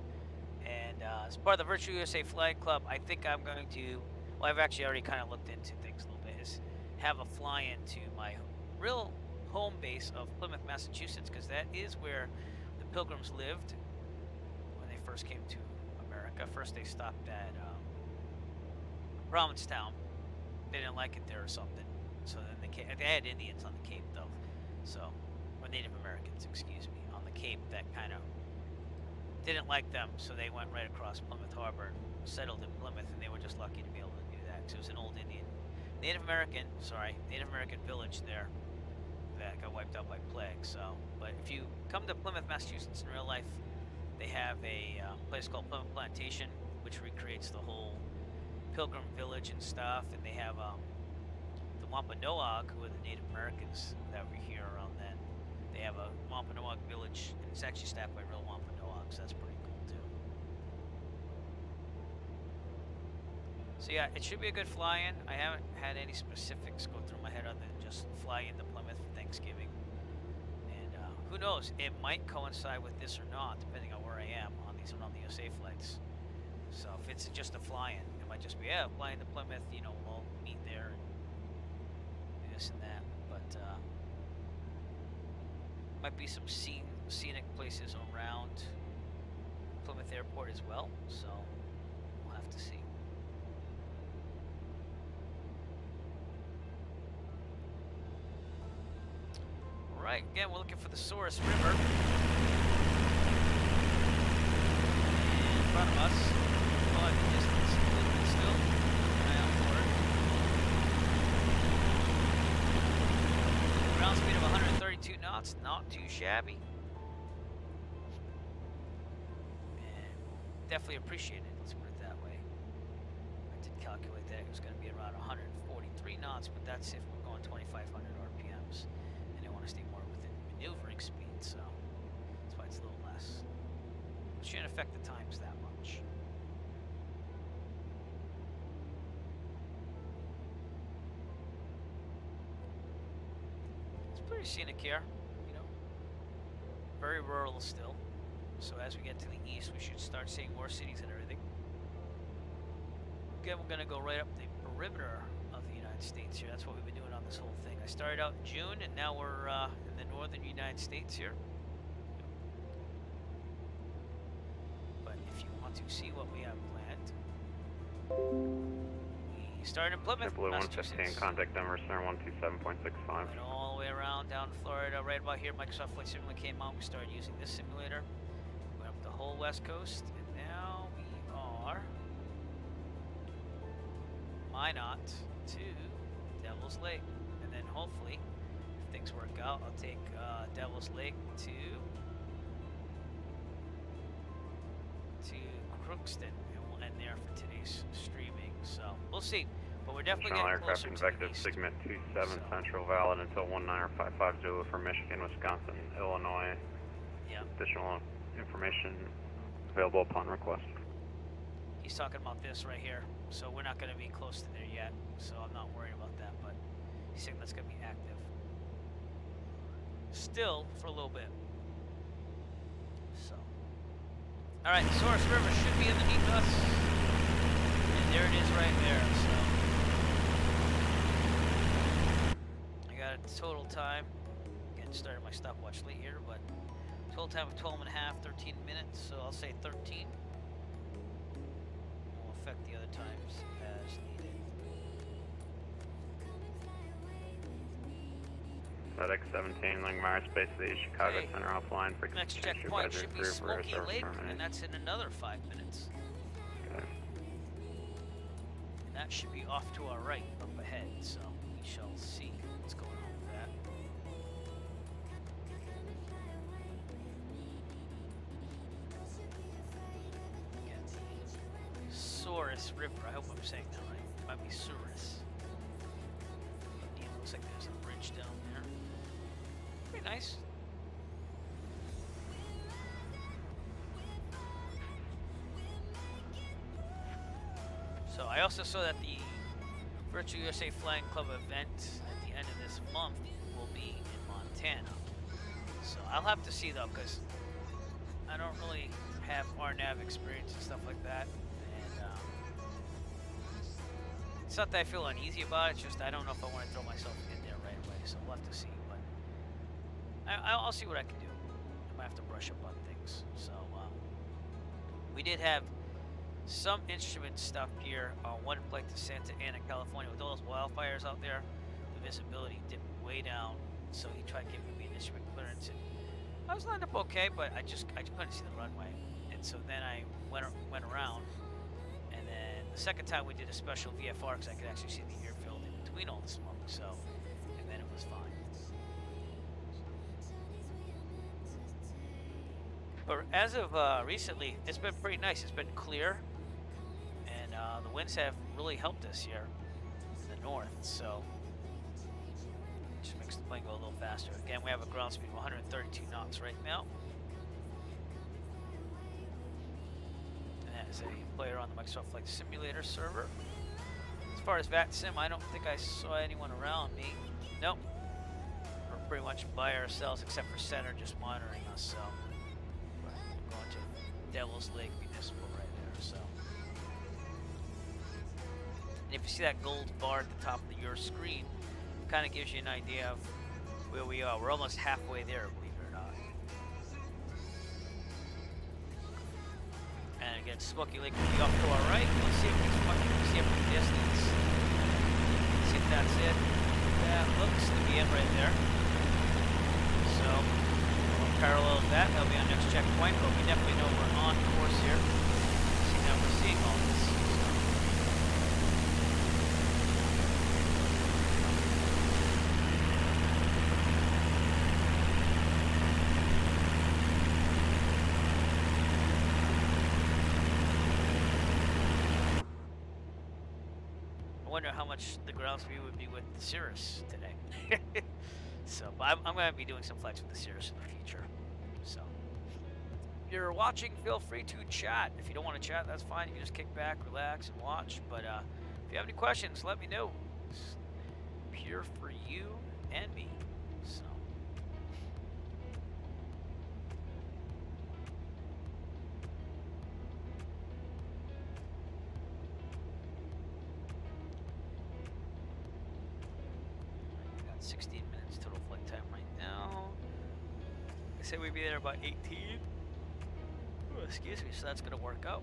And as part of the Virtual USA Flag Club, I think I'm going to, well, I've actually already kind of looked into things a little bit, is have a fly-in to my real home base of Plymouth, Massachusetts, because that is where the Pilgrims lived when they first came to America. First they stopped at Provincetown. They didn't like it there or something. So then they had Indians on the Cape, though. So, or Native Americans, excuse me, on the Cape that kind of didn't like them. So they went right across Plymouth Harbor and settled in Plymouth, and they were just lucky to be able to do that. So it was an old Native American village there that got wiped out by plague. So, but if you come to Plymouth, Massachusetts in real life, they have a place called Plymouth Plantation, which recreates the whole Pilgrim village and stuff, and they have the Wampanoag, who are the Native Americans that were here around then. They have a Wampanoag village, and it's actually staffed by real Wampanoags. So that's pretty cool too. So yeah, it should be a good fly-in. I haven't had any specifics go through my head other than just fly into Plymouth for Thanksgiving. And who knows? It might coincide with this or not, depending on where I am on these around the USA flights. So if it's just a fly-in, it might just be, yeah, fly into Plymouth, you know, we'll meet there and do this and that. But might be some scenic places around Plymouth Airport as well, so we'll have to see. Alright, again, we're looking for the Source River. And in front of us, well, in the distance, a little bit still. Keep an eye out for it. Ground speed of 132 knots, not too shabby. And definitely appreciate it, let's put it that way. I did calculate that it was going to be around 143 knots, but that's if we're going 2,500 RPMs. And I want to stay more within maneuvering speed, so that's why it's a little less. It shouldn't affect the times that much. It's pretty scenic here, you know. Very rural still. So as we get to the east, we should start seeing more cities and everything. Again, we're going to go right up the perimeter of the United States here. That's what we've been doing on this whole thing. I started out in June, and now we're in the northern United States here. But if you want to see what we have planned, we You started in Plymouth, JetBlue 115, Massachusetts. contact Denver Center 127.65. Went all the way around down to Florida. Right about here, Microsoft Flight Simulator came out. We started using this simulator. Went up the whole West Coast, and now we are Minot to Devils Lake. And then hopefully, if things work out, I'll take Devils Lake to Crookston, and we'll end there for today's streaming. So we'll see, but we're definitely National getting aircraft closer to invective the east. segment 27 Central, valid until 1955 Zulu for Michigan, Wisconsin, Illinois. Yeah. Additional information available upon request. He's talking about this right here, so we're not going to be close to there yet, so I'm not worried about that, but he's saying that's going to be active still for a little bit. So, all right, Source River should be underneath us, and there it is right there. So I got a total time, again, started my stopwatch late here, but total time of 12 and a half, 13 minutes, so I'll say 13. We'll affect the other times as needed. FedEx 17, Langmeyer Space City, Chicago Okay. Center offline. Next Frequency checkpoint supervisor should be approved for Smoky service Lake, termination. and that's in another 5 minutes. Okay. And that should be off to our right, up ahead, so we shall see what's going on with that. Again, Saurus River, I hope I'm saying that right. It might be Saurus. It looks like there's a bridge down there. Pretty nice. So I also saw that the Virtual USA Flying Club event at the end of this month will be in Montana. So I'll have to see though, because I don't really have RNAV experience and stuff like that. And it's not that I feel uneasy about it, it's just I don't know if I want to throw myself in there right away. So we'll have to see. But I'll see what I can do. I might have to brush up on things. So we did have some instrument stuff here on one flight to Santa Ana, California. With all those wildfires out there, the visibility dipped way down. So he tried giving me an instrument clearance, and I was lined up okay, but I couldn't see the runway. And so then I went around, and then the second time we did a special VFR because I could actually see the airfield in between all the smoke. So, and then it was fine. But as of recently, it's been pretty nice. It's been clear, and the winds have really helped us here in the north, so it just makes the plane go a little faster. Again, we have a ground speed of 132 knots right now. And that is a player on the Microsoft Flight Simulator server. As far as VATSIM, I don't think I saw anyone around me. Nope. We're pretty much by ourselves except for Center just monitoring us, so. Going to Devils Lake Municipal right there, so. And if you see that gold bar at the top of your screen, it kind of gives you an idea of where we are. We're almost halfway there, believe it or not. And again, Smoky Lake will be off to our right. Let's see if we can see it from the distance. See if that's it. That looks to be it right there. So, parallel that, that'll be our next checkpoint, but we definitely know we're on course here. See now we're seeing all this. I wonder how much the ground speed would be with the Cirrus today. So, but I'm going to be doing some flights with the Cirrus in the future. So, if you're watching, feel free to chat. If you don't want to chat, that's fine. You can just kick back, relax, and watch. But if you have any questions, let me know. It's pure for you and me. So. I got 16 minutes total flight time right now. I say we'd be there about 18. Ooh, excuse me, so that's going to work out.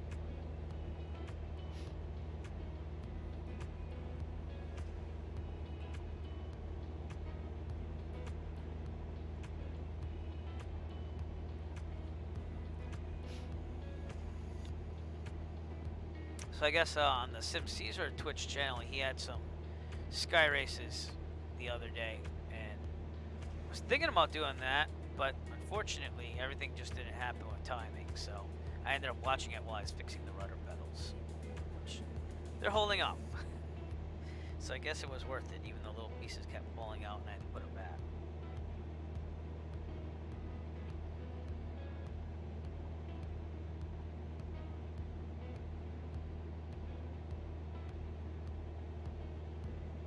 So I guess on the Sim Caesar Twitch channel, he had some sky races the other day, and I was thinking about doing that, but unfortunately everything just didn't happen with timing, so I ended up watching it while I was fixing the rudder pedals, which they're holding up. So I guess it was worth it, even though little pieces kept falling out and I had to put them back.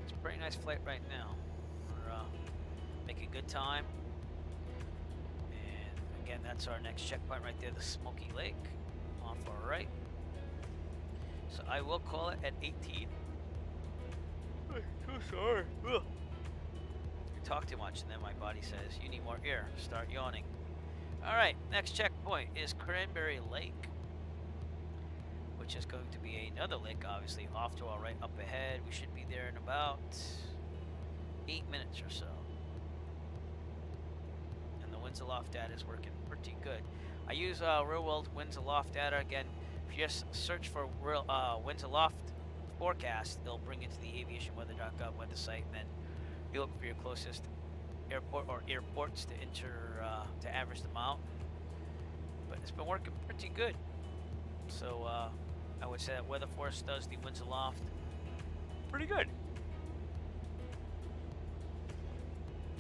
It's a pretty nice flight right now. We're making good time. And again, that's our next checkpoint right there, the Smoky Lake, off our right. So I will call it at 18. I'm so sorry. Ugh. I talk too much, and then my body says, you need more air. Start yawning. Alright, next checkpoint is Cranberry Lake, which is going to be another lake, obviously, off to our right up ahead. We should be there in about 8 minutes or so. And the winds aloft data is working pretty good. I use real world winds aloft data. Again, if you just search for real winds aloft forecast, they'll bring you to the aviationweather.gov weather site, and then you look for your closest airport or airports to enter to average them out. But it's been working pretty good. So I would say that Weather Force does the winds aloft pretty good.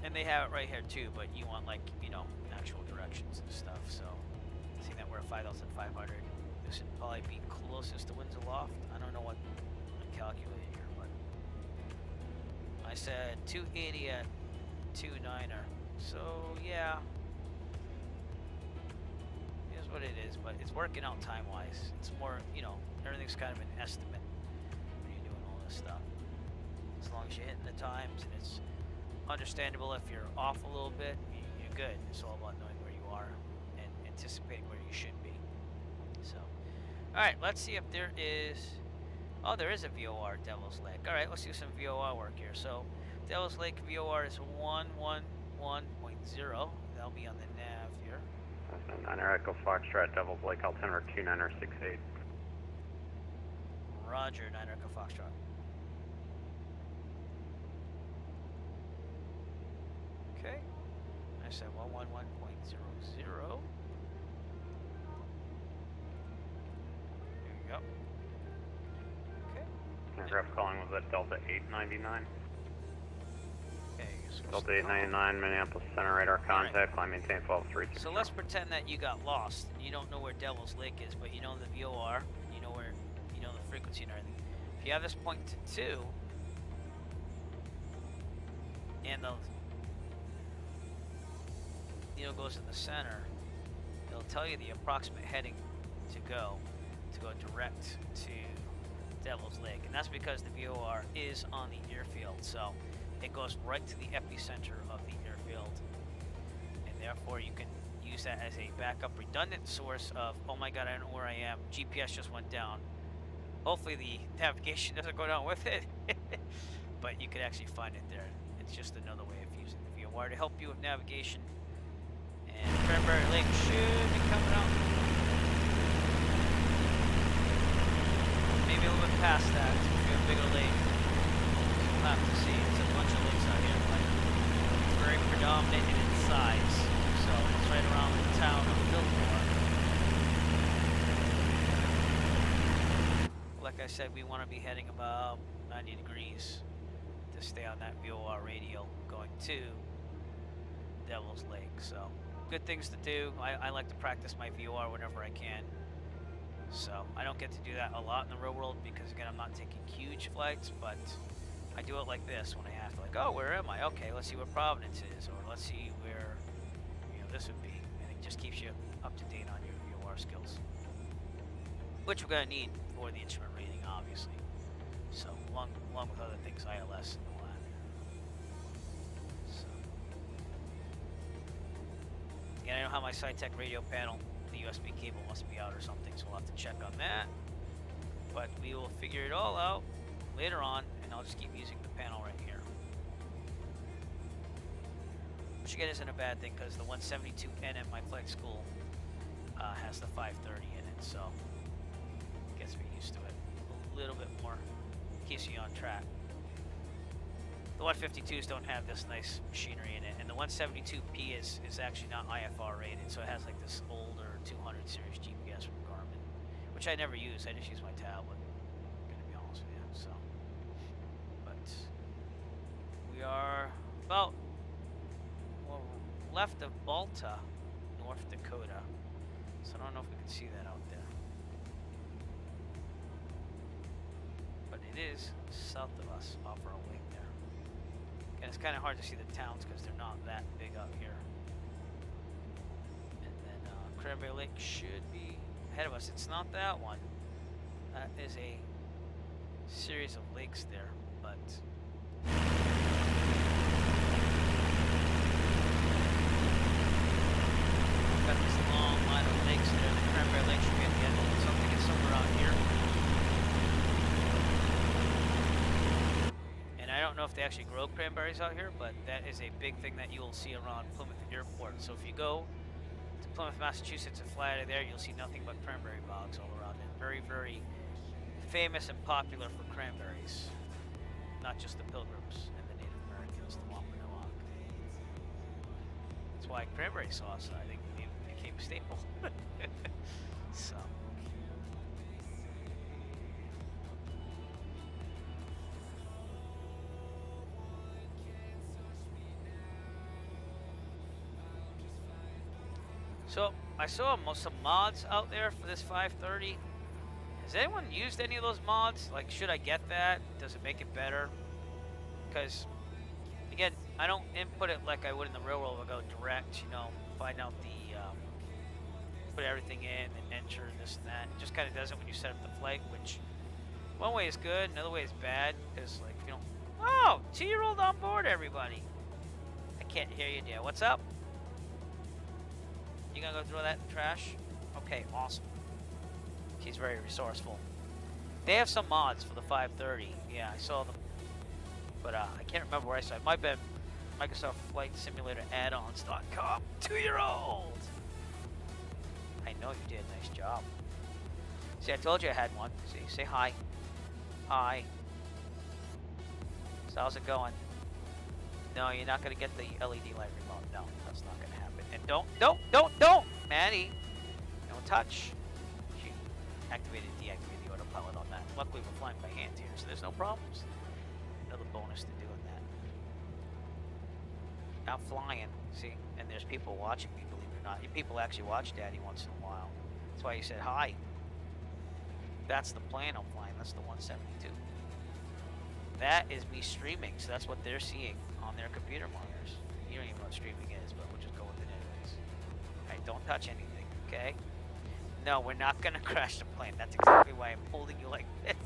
And they have it right here too, but you want, like, you know, actual directions and stuff. So seeing that we're at 5,500, this would probably be closest to winds aloft. I don't know what I calculated here, but I said 280 at 2.9er. So yeah, here's what it is, but it's working out time-wise. It's more, you know, everything's kind of an estimate when you're doing all this stuff. As long as you're hitting the times and it's understandable if you're off a little bit, you're good. It's all about knowing where you are and anticipating where you should be. So, all right, let's see if there is. Oh, there is a VOR at Devils Lake. All right, let's do some VOR work here. So, Devils Lake VOR is 111.0. That'll be on the nav here. 9er Echo Foxtrot, Devils Lake, altimeter 29er68. Roger, 9er Echo Foxtrot. Okay. I said 111.00. There you go. Okay. Aircraft calling was at Delta 899. Okay, so Delta 899, Minneapolis Center radar contact, climb maintain 12.3. So let's pretend that you got lost and you don't know where Devil's Lake is, but you know the VOR, you know where, you know the frequency and everything. If you have this point to 2, and the needle goes in the center, it'll tell you the approximate heading to go direct to Devil's Lake, and that's because the VOR is on the airfield, so it goes right to the epicenter of the airfield, and therefore you can use that as a backup redundant source of, oh my god, I don't know where I am, GPS just went down. Hopefully the navigation doesn't go down with it, but you could actually find it there. It's just another way of using the VOR to help you with navigation. And Cranberry Lake should be coming out. Maybe a little bit past that. It's going to be a bigger lake. We'll have to see. It's a bunch of lakes out here, but it's very predominant in its size. So it's right around the town of Biltmore. Like I said, we want to be heading about 90 degrees to stay on that VOR radial going to Devil's Lake. So good things to do. I like to practice my VOR whenever I can. So I don't get to do that a lot in the real world because, again, I'm not taking huge flights, but I do it like this when I have to, like, oh, where am I? Okay, let's see what Providence is, or let's see where, you know, this would be. And it just keeps you up to date on your VOR skills, which we're going to need for the instrument rating, obviously. So along with other things, ILS and all that. So again, I don't have my SciTech radio panel. The USB cable must be out or something, so we'll have to check on that. But we will figure it all out later on, and I'll just keep using the panel right here. Which again isn't a bad thing because the 172N at my flight school has the 530 in it, so it gets me used to it. keeps you on track. The 152s don't have this nice machinery in it, and the 172P is actually not IFR rated, so it has like this older 200 series GPS from Garmin, which I never use. I just use my tablet. I'm gonna be honest with you. So, but we are about left of Balta, North Dakota. So I don't know if we can see that out there, but it is south of us, off our wing there. And it's kind of hard to see the towns because they're not that big out here. And then Cranberry Lake should be ahead of us. It's not that one. That is a series of lakes there, but got this long line of lakes there. The Cranberry Lake should be at the end of it. So I think it's somewhere out here. I don't know if they actually grow cranberries out here, but that is a big thing that you will see around Plymouth Airport. So if you go to Plymouth, Massachusetts and fly out of there, you'll see nothing but cranberry bogs all around it. Very, very famous and popular for cranberries. Not just the Pilgrims and the Native Americans, the Wampanoag. That's why cranberry sauce, I think, became a staple. So. So I saw some mods out there for this 530. Has anyone used any of those mods? Like, should I get that? Does it make it better? Because, again, I don't input it like I would in the real world. I go direct, you know, find out the, put everything in and enter this and that. It just kind of does it when you set up the flight, which one way is good, another way is bad. Because, like, you know, oh, 2-year-old on board, everybody. I can't hear you, dear. What's up? You gonna go throw that in the trash? Okay, awesome. He's very resourceful. They have some mods for the 530. Yeah, I saw them. But I can't remember where I saw it. Might have been Microsoft Flight Simulator add-ons.com. 2-year-old! I know you did. Nice job. See, I told you I had one. See, say hi. Hi. So how's it going? No, you're not gonna get the LED light remote. No, that's not gonna happen. And don't, Maddie, don't touch. She activated, deactivated the autopilot on that. Luckily, we're flying by hand here, so there's no problems. Another bonus to doing that. Now flying, see, and there's people watching me, believe it or not. People actually watch Daddy once in a while. That's why you said hi. That's the plane I'm flying. That's the 172. That is me streaming, so that's what they're seeing on their computer monitors. You don't even know what streaming is, but we'll just go with it anyways. Alright, don't touch anything, okay? No, we're not gonna crash the plane. That's exactly why I'm holding you like this.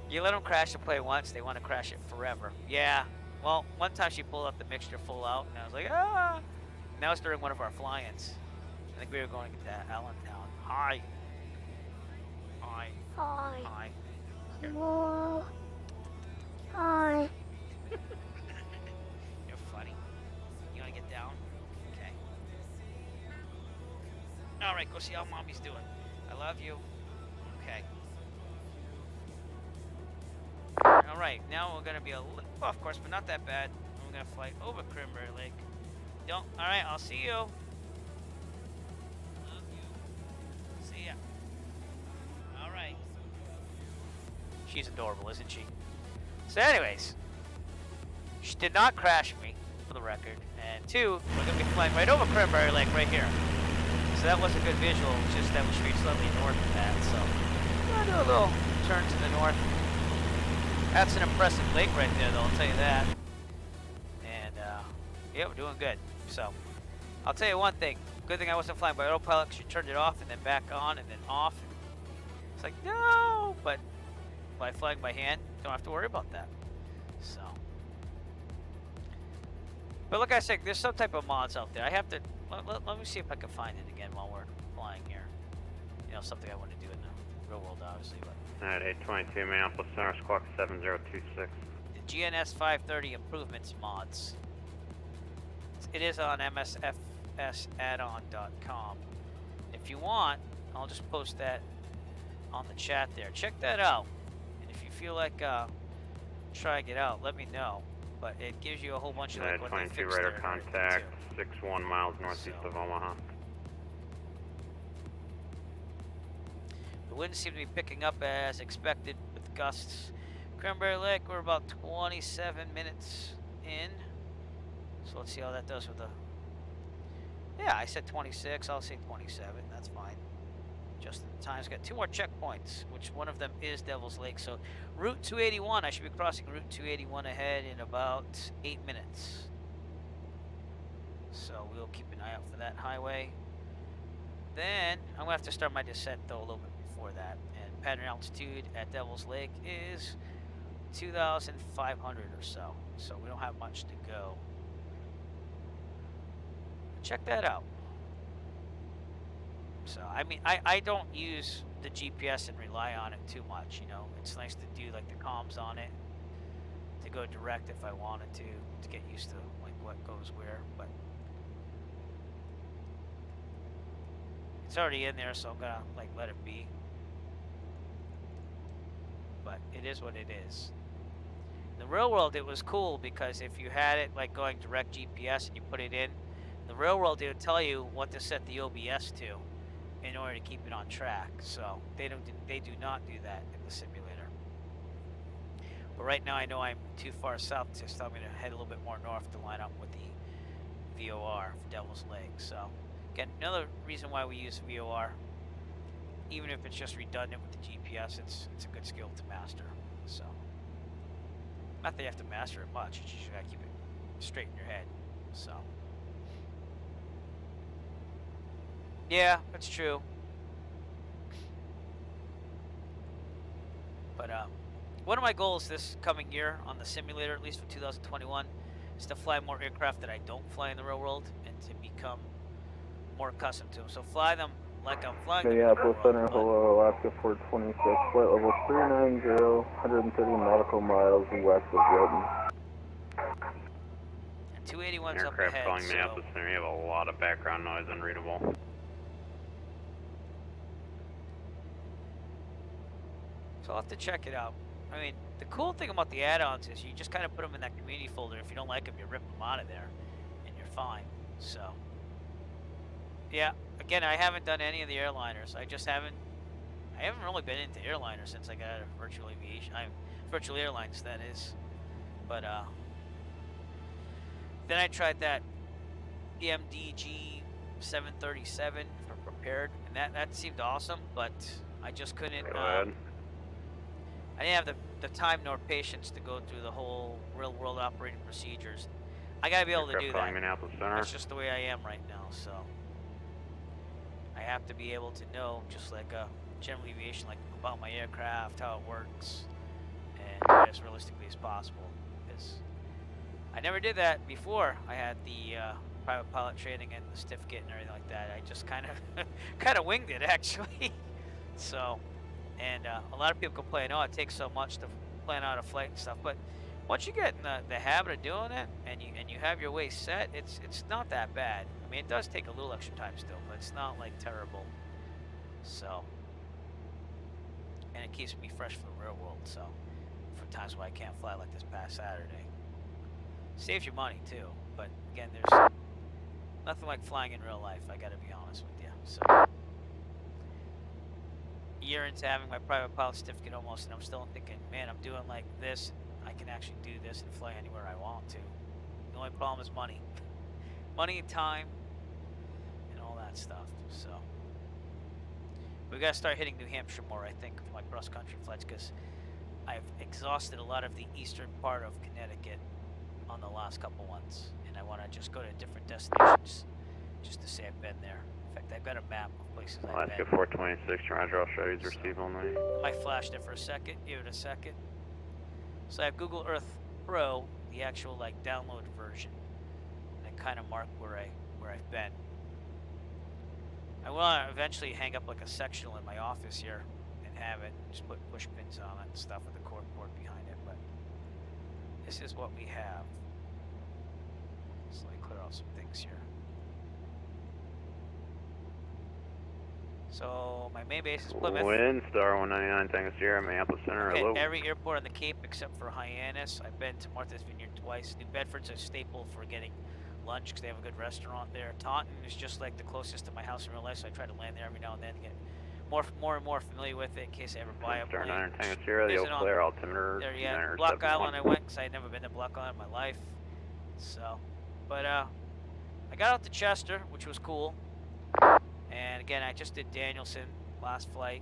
You let them crash the plane once, they want to crash it forever. Yeah, well, one time she pulled up the mixture full out, and I was like, ah! And that was during one of our fly-ins. I think we were going to get that Allentown. Hi. Hi. Hi. Hi. Hello. Hi. You're funny. You want to get down? Okay. All right, go see how Mommy's doing. I love you. Okay. All right, now we're going to be a little off course, but not that bad. We're going to fly over Cranberry Lake. Don't. All right, I'll see you. Love you. See ya. All right. She's adorable, isn't she? So anyways, she did not crash me, for the record. And 2, we're going to be flying right over Cranberry Lake right here. So that was a good visual, just that we should be slightly north of that. So I'm going to do a little turn to the north. That's an impressive lake right there, though, I'll tell you that. And, yeah, we're doing good. So, I'll tell you one thing. Good thing I wasn't flying by autopilot, because you turned it off and then back on and then off. It's like, no! But by flying by hand, don't have to worry about that. So. But like I said, there's some type of mods out there. I have to, let me see if I can find it again while we're flying here. You know, something I want to do in the real world, obviously. But. Alright, 822 Minneapolis Center, squawk 7026. The GNS 530 improvements mods. It is on msfsaddon.com. If you want, I'll just post that on on the chat there. Check that out. And if you feel like trying it out, let me know. But it gives you a whole bunch of like what they 22 fixed radar there and everything, contact, too. 61 miles northeast So. of Omaha. The winds seem to be picking up as expected with gusts. Cranberry Lake, we're about 27 minutes in. So let's see how that does with the... Yeah, I said 26. I'll say 27. That's fine. Just in time. It's got 2 more checkpoints, which one of them is Devils Lake. So Route 281, I should be crossing Route 281 ahead in about 8 minutes. So we'll keep an eye out for that highway. Then I'm going to have to start my descent, though, a little bit before that. And pattern altitude at Devils Lake is 2,500 or so. So we don't have much to go. Check that out. So, I mean, I don't use the GPS and rely on it too much, you know. It's nice to do, like, the comms on it, to go direct if I wanted to get used to, like, what goes where, but it's already in there, so I'm gonna, like, let it be. But it is what it is. In the real world, it was cool, because if you had it, like, going direct GPS and you put it in, the real world, it would tell you what to set the OBS to in order to keep it on track. So they do not do that in the simulator. But right now I know I'm too far south, so I'm going to head a little bit more north to line up with the VOR for Devils Lake. So again, another reason why we use VOR, even if it's just redundant with the GPS, it's a good skill to master. So not that you have to master it much, you just gotta keep it straight in your head. So yeah, that's true. But one of my goals this coming year on the simulator, at least for 2021, is to fly more aircraft that I don't fly in the real world and to become more accustomed to them. So fly them like I'm flying them in the real Minneapolis world. Center, hello, Alaska 426, flight level 390, 130 nautical miles west of Wilton. And 281's up Aircraft ahead, calling so Minneapolis Center, you have a lot of background noise, unreadable. So I'll have to check it out. I mean, the cool thing about the add-ons is you just kind of put them in that community folder. If you don't like them, you rip them out of there, and you're fine. So, yeah. Again, I haven't done any of the airliners. I haven't really been into airliners since I got out of virtual aviation. Virtual airlines, that is. But then I tried that EMDG 737 for prepared, and that seemed awesome. But I just couldn't. I didn't have the time nor patience to go through the whole real-world operating procedures. I gotta be able to do that. That's just the way I am right now. So I have to be able to know, just like general aviation, like about my aircraft, how it works, and do it as realistically as possible. Because I never did that before. I had the private pilot training and the certificate and everything like that. I just kind of winged it, actually. So. And a lot of people complain, oh, it takes so much to plan out a flight and stuff. But once you get in the habit of doing it, and you have your way set, it's not that bad. I mean, it does take a little extra time still, but it's not like terrible. So, and it keeps me fresh for the real world. So, for times when I can't fly, like this past Saturday, saves your money too. But again, there's nothing like flying in real life. I got to be honest with you. So. Year into having my private pilot certificate almost, and I'm still thinking, man, I'm doing like this, and I can actually do this and fly anywhere I want to. The only problem is money. Money and time, and all that stuff. So, we got to start hitting New Hampshire more, I think, for my cross-country flights, because I've exhausted a lot of the eastern part of Connecticut on the last couple ones, and I want to just go to different destinations just to say I've been there. In fact, I've got a map of places I've been. Alaska 426, Roger, all show you receive only. I flashed it for a second, give it a second. So I have Google Earth Pro, the actual like download version, and I kind of mark where I've been. I want to eventually hang up like a sectional in my office here and have it, just put push pins on it and stuff with the cork board behind it, but this is what we have. So let me clear out some things here. So my main base is Plymouth. Wind Star 199 Tango Sierra, Minneapolis Center. Okay, Hello. every airport on the Cape except for Hyannis. I've been to Martha's Vineyard twice. New Bedford's a staple for getting lunch because they have a good restaurant there. Taunton is just like the closest to my house in real life, so I try to land there every now and then to get more and more familiar with it in case I ever buy a Star plane. 9 Tango Sierra, the Eau Claire altimeter. There, yeah. Block Island I went because I had never been to Block Island in my life. So, but I got out to Chester, which was cool. And again, I just did Danielson last flight.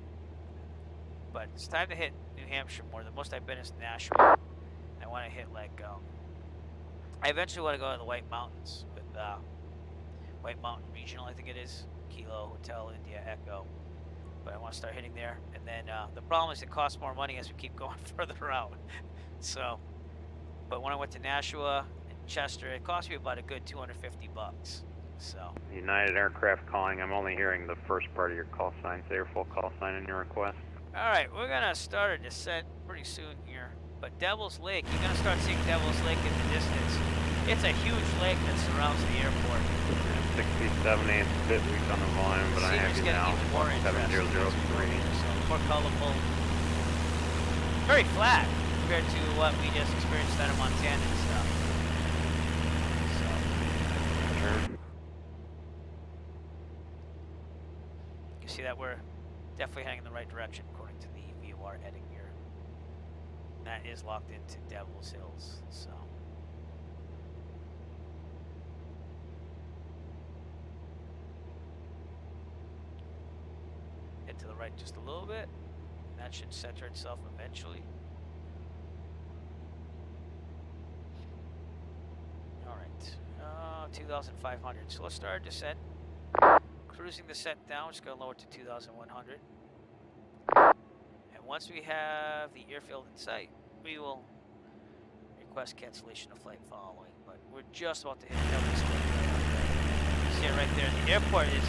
But it's time to hit New Hampshire more. The most I've been is Nashua. I want to hit like, I eventually want to go to the White Mountains with White Mountain Regional, I think it is. Kilo Hotel India Echo. But I want to start hitting there. And then the problem is it costs more money as we keep going further out. So, but when I went to Nashua and Chester, it cost me about a good $250. So. United Aircraft calling. I'm only hearing the first part of your call sign. Say your full call sign in your request. Alright, we're going to start a descent pretty soon here. But Devils Lake, you're going to start seeing Devils Lake in the distance. It's a huge lake that surrounds the airport. 67.8 bit weak on the volume, but I have you now. 7003. So more colorful. Very flat compared to what we just experienced out of Montana and stuff. So. Sure. You see that we're definitely heading in the right direction according to the VOR heading here. That is locked into Devil's Hills, so. Head to the right just a little bit. And that should center itself eventually. Alright, 2,500. So let's start our descent. Cruising descent down, we're just going to lower to 2,100. And once we have the airfield in sight, we will request cancellation of flight following. But we're just about to hit Devil's Lake right out there. You see it right there. The airport is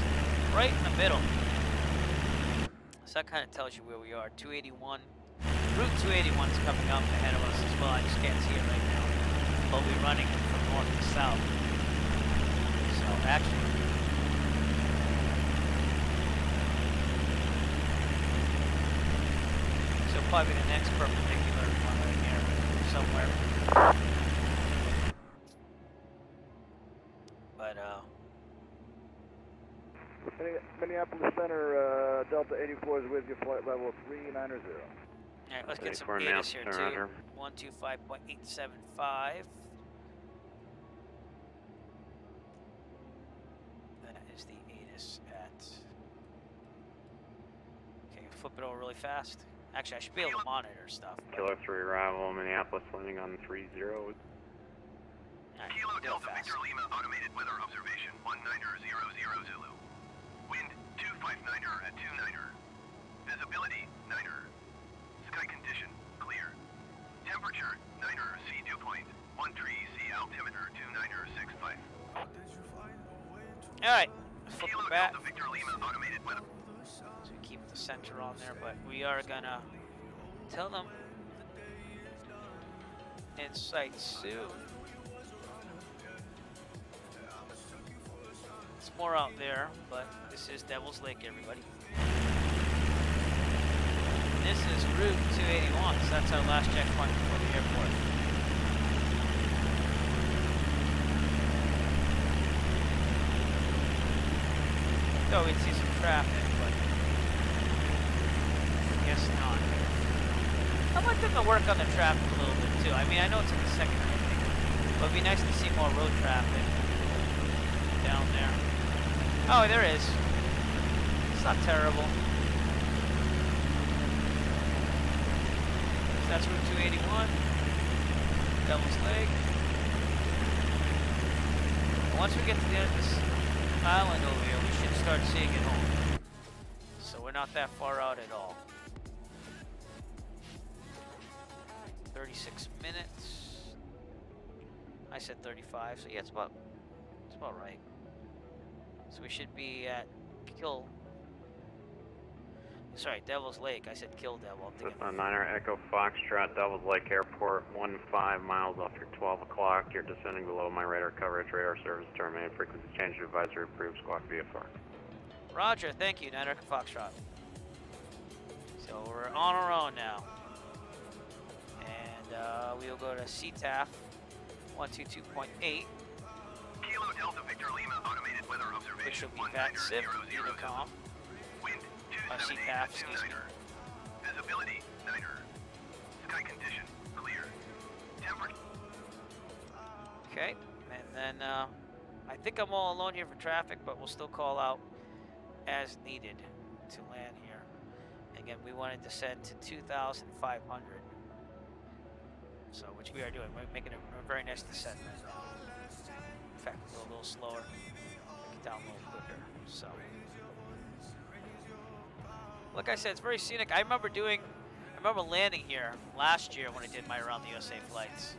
right in the middle. So that kind of tells you where we are. 281. Route 281 is coming up ahead of us as well. I just can't see it right now. But we're running from north to south. So actually, probably the next perpendicular one right here somewhere. But Minneapolis Center, Delta 84 is with you, flight level 390. Alright, let's get some data here too. 125.875. That is the ATIS at. Okay, flip it over really fast. Actually, I should be able to monitor stuff. Kilo 3 arrival, Minneapolis landing on 30. Kilo Delta Victor Lima automated weather observation 19000 Zulu. Wind 259er at 29er. Visibility 9er. Sky condition clear. Temperature 9er C dew point. 1 tree C altimeter 29er 65. Alright, let's flip Kilo it back. Delta Victor Lima automated weather. So we keep the center on there, but we are gonna tell them in sight soon. It's more out there, but this is Devil's Lake, everybody. This is Route 281, so that's our last checkpoint before the airport. So we'd see some traffic, but I guess not. I'd like them to work on the traffic a little bit too. I mean, I know it's in the second inning, but it'd be nice to see more road traffic down there. Oh, there is. It's not terrible. So that's Route 281, Devil's Lake. And once we get to the end of this island over here, we should start seeing it home. So we're not that far out at all. 36 minutes. I said 35, so yeah, it's about right. So we should be at Devil's Lake. I said Kill Devil. I'm thinking. 9er Echo Foxtrot, Devil's Lake Airport, 15 miles off your 12 o'clock. You're descending below my radar coverage. Radar service terminated. Frequency change advisory approved. Squawk VFR. Roger, thank you, Niner Foxtrot. So we're on our own now. And we'll go to CTAF 122.8. Kilo Delta Victor Lima automated weather observation. Which will be that SIP Unicom. Wind CTAF, 278 excuse me. Niner. Visibility Niner. Sky condition clear. Temperature. Okay, and then I think I'm all alone here for traffic, but we'll still call out as needed to land here. Again, we want to descend to 2,500. So, which we are doing. We're making a very nice descent right now. In fact, we'll go a little slower, make it down a little quicker. So, like I said, it's very scenic. I remember landing here last year when I did my Around the USA flights.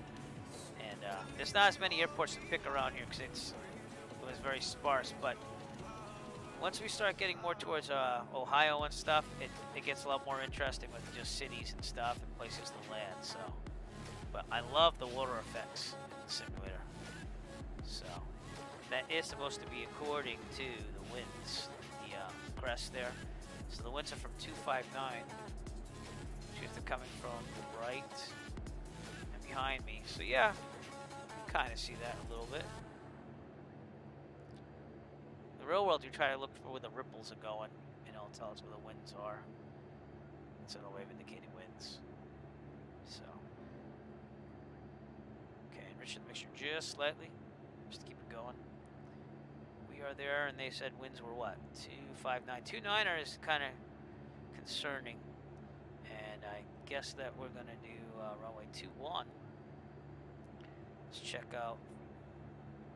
And there's not as many airports to pick around here because it was very sparse. But once we start getting more towards Ohio and stuff, it gets a lot more interesting with just cities and stuff and places to land. So, but I love the water effects in the simulator. So that is supposed to be according to the winds, the crest there. So the winds are from 259. Shift are coming from the right and behind me. So yeah, kind of see that a little bit. The real world, you try to look for where the ripples are going, and it'll tell us where the winds are. It's a wave indicating winds. So, okay, enrich the mixture just slightly, just to keep it going. We are there, and they said winds were what? 259. 29er is kind of concerning, and I guess that we're gonna do runway 21. Let's check out.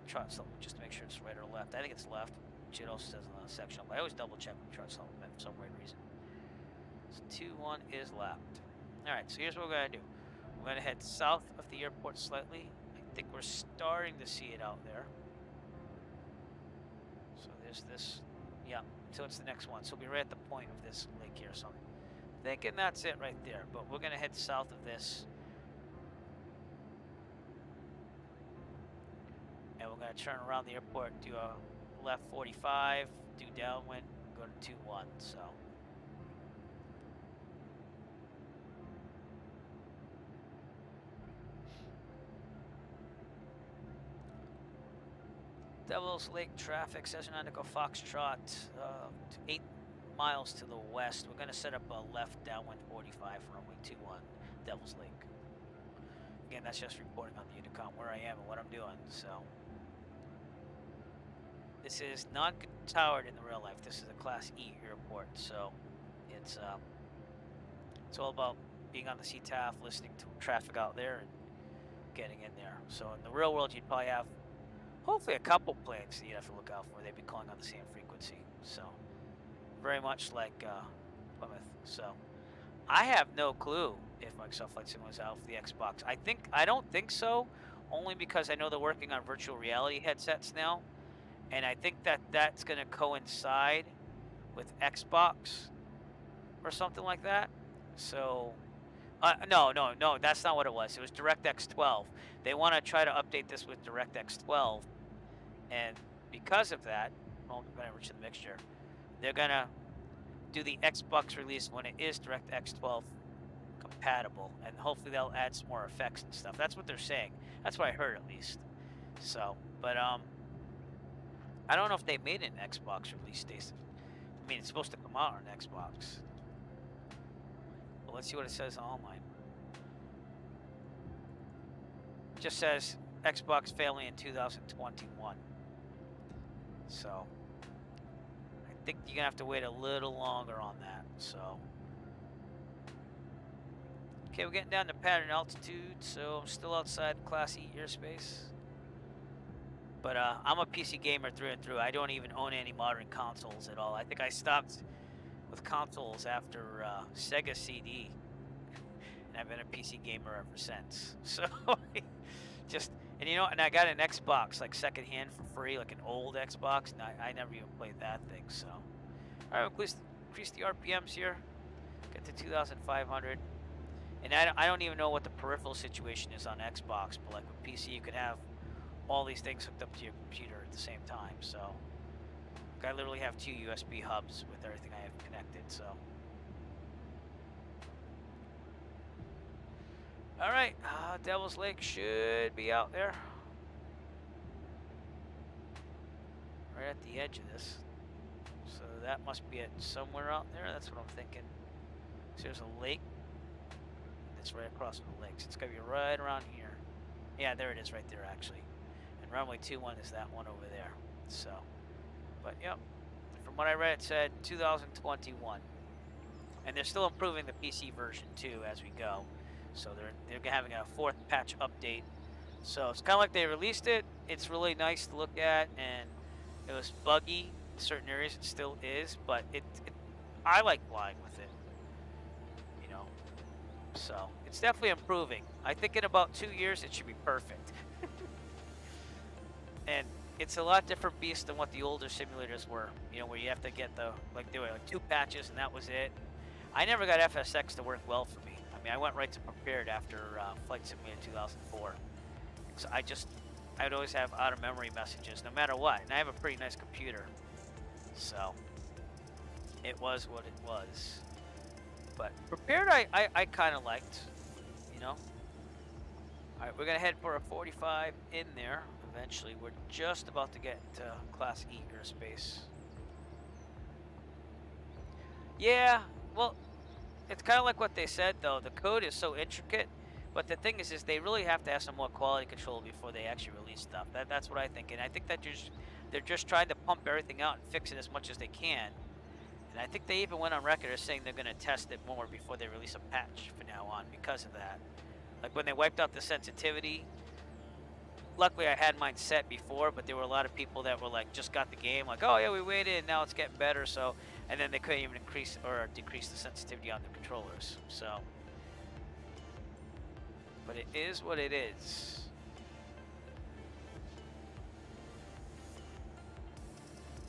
Try something just to make sure it's right or left. I think it's left. It also says on the section. I always double check when chart something for some weird reason. So 21 is left. Alright, so here's what we're gonna do. We're gonna head south of the airport slightly. I think we're starting to see it out there. So there's this, yeah, so it's the next one. So we'll be right at the point of this lake here. So I'm thinking that's it right there. But we're gonna head south of this. And we're gonna turn around the airport, do a left 45, do downwind, go to 21, so. Devils Lake traffic, Cessna Indigo Foxtrot, 8 miles to the west. We're gonna set up a left downwind 45 for runway 21, Devils Lake. Again, that's just reporting on the Unicom where I am and what I'm doing, so. This is not towered in the real life. This is a Class E airport, so it's all about being on the CTAF, listening to traffic out there, and getting in there. So in the real world, you'd probably have hopefully a couple planes that you'd have to look out for. They'd be calling on the same frequency. So very much like Plymouth. So I have no clue if Microsoft Flight Sim was out for the Xbox. I don't think so, only because I know they're working on virtual reality headsets now. And I think that that's going to coincide with Xbox or something like that. So, no, that's not what it was. It was DirectX 12. They want to try to update this with DirectX 12. And because of that, well, I'm going to enrich the mixture. They're going to do the Xbox release when it is DirectX 12 compatible. And hopefully they'll add some more effects and stuff. That's what they're saying. That's what I heard, at least. So, but, I don't know if they made an Xbox release date. I mean, it's supposed to come out on Xbox. Well, let's see what it says online. It just says Xbox family in 2021. So, I think you're going to have to wait a little longer on that. So, okay, we're getting down to pattern altitude. So, I'm still outside Class E airspace. But I'm a PC gamer through and through. I don't even own any modern consoles at all. I think I stopped with consoles after Sega CD. And I've been a PC gamer ever since. So, and you know, and I got an Xbox, like secondhand for free, like an old Xbox. And I never even played that thing, so. All right, we'll increase the RPMs here. Get to 2,500. And I don't even know what the peripheral situation is on Xbox, but like with PC, you can have all these things hooked up to your computer at the same time. So I literally have 2 USB hubs with everything I have connected, so. All right, Devils Lake should be out there. Right at the edge of this. So that must be it somewhere out there. That's what I'm thinking. So there's a lake. It's right across from the lakes. It's going to be right around here. Yeah, there it is right there, actually. And runway 21 is that one over there. So, but yep. From what I read, it said 2021. And they're still improving the PC version, too, as we go. So they're having a 4th patch update. So it's kind of like they released it. It's really nice to look at, and it was buggy in certain areas. It still is, but I like flying with it, you know. So it's definitely improving. I think in about 2 years it should be perfect. And it's a lot different beast than what the older simulators were, you know, where you have to get there were like 2 patches and that was it. I never got FSX to work well for me. I mean, I went right to prepared after Flight Simulator 2004. So I'd always have out of memory messages no matter what. And I have a pretty nice computer. So it was what it was. But prepared I kind of liked, you know. All right, we're going to head for a 45 in there eventually. We're just about to get to Class E airspace. Yeah, well, it's kind of like what they said, though. The code is so intricate. But the thing is they really have to have some more quality control before they actually release stuff. That's what I think. And I think that they're just trying to pump everything out and fix it as much as they can. And I think they even went on record as saying they're going to test it more before they release a patch from now on because of that. Like when they wiped out the sensitivity, luckily I had mine set before, but there were a lot of people that were like, just got the game, like, oh yeah, we waited and now it's getting better. So, and then they couldn't even increase or decrease the sensitivity on the controllers. So, but it is what it is.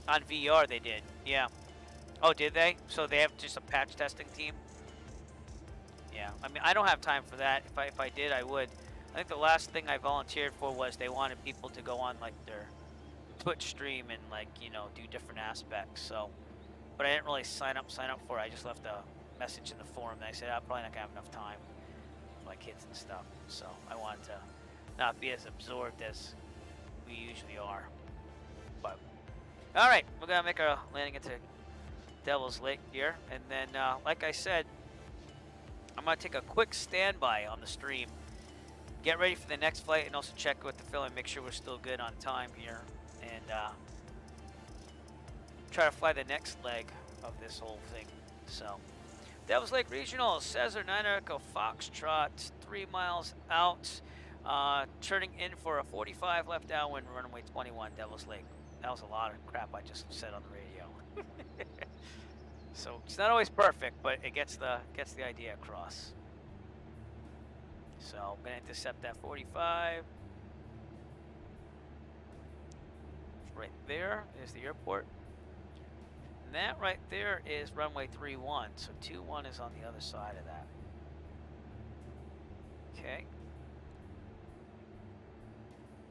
On VR they did, yeah. Oh, did they? So they have just a patch testing team? Yeah, I mean, I don't have time for that. If I did, I would. I think the last thing I volunteered for was they wanted people to go on like their Twitch stream and like, you know, do different aspects. So, but I didn't really sign up for it. I just left a message in the forum that I said I'm probably not gonna have enough time for my kids and stuff. So I wanted to not be as absorbed as we usually are. But all right, we're gonna make our landing into Devils Lake here, and then like I said, I'm gonna take a quick standby on the stream, get ready for the next flight, and also check with the fill and make sure we're still good on time here, and try to fly the next leg of this whole thing. So, Devils Lake Regional, Cesar 9 Echo Foxtrot, 3 miles out, turning in for a 45 left downwind, runway 21, Devils Lake. That was a lot of crap I just said on the radio. So it's not always perfect, but it gets the idea across. So I'm gonna intercept that 45. Right there is the airport. And that right there is runway 31. So 21 is on the other side of that. Okay.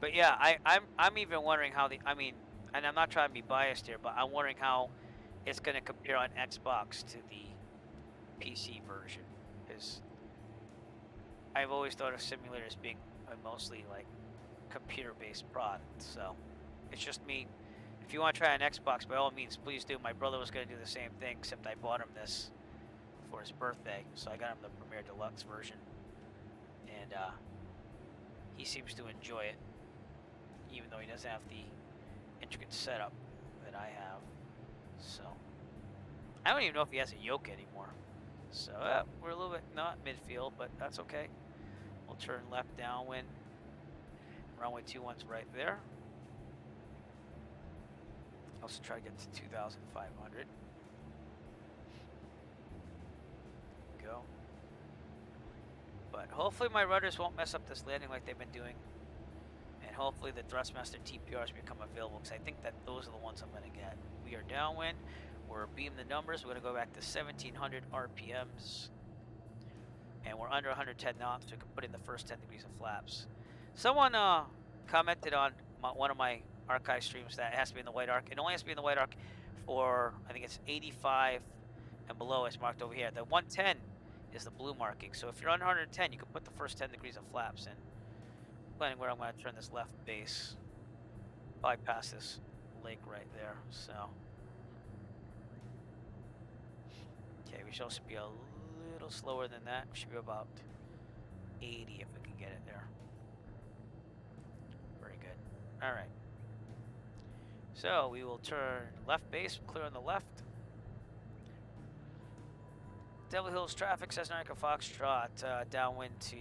But yeah, I'm even wondering how and I'm not trying to be biased here, but I'm wondering how it's going to compare on Xbox to the PC version, because I've always thought of simulators being a mostly like computer-based product. So it's just me. If you want to try an Xbox, by all means, please do. My brother was going to do the same thing, except I bought him this for his birthday, so I got him the Premier Deluxe version, and he seems to enjoy it, even though he doesn't have the intricate setup that I have. So I don't even know if he has a yoke anymore. So we're a little bit not midfield, but that's okay. We'll turn left downwind. Runway 21's right there. Also try to get to 2,500. Go. But hopefully my rudders won't mess up this landing like they've been doing. And hopefully the Thrustmaster TPRs become available, because I think that those are the ones I'm going to get. We are downwind. We're beam the numbers. We're going to go back to 1,700 RPMs. And we're under 110 knots, so we can put in the first 10 degrees of flaps. Someone commented on one of my archive streams that it has to be in the white arc. It only has to be in the white arc for, I think it's 85 and below is marked over here. The 110 is the blue marking. So if you're under 110, you can put the first 10 degrees of flaps in. Planning where I'm going to turn this left base. Bypass this lake right there. So, okay, we should also be a little slower than that. We should be about 80 if we can get it there. Very good. All right. So we will turn left base, clear on the left. Devil Hills traffic, Cessna Echo Foxtrot, downwind to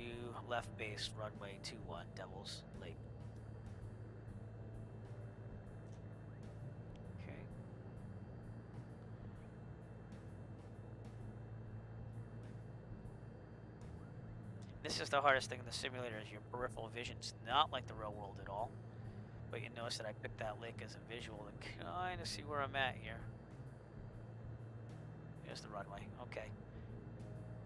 left base, runway 21, Devils Lake. Okay. This is the hardest thing in the simulator is your peripheral vision's not like the real world at all. But you notice that I picked that lake as a visual to kind of see where I'm at here. Here's the runway, okay.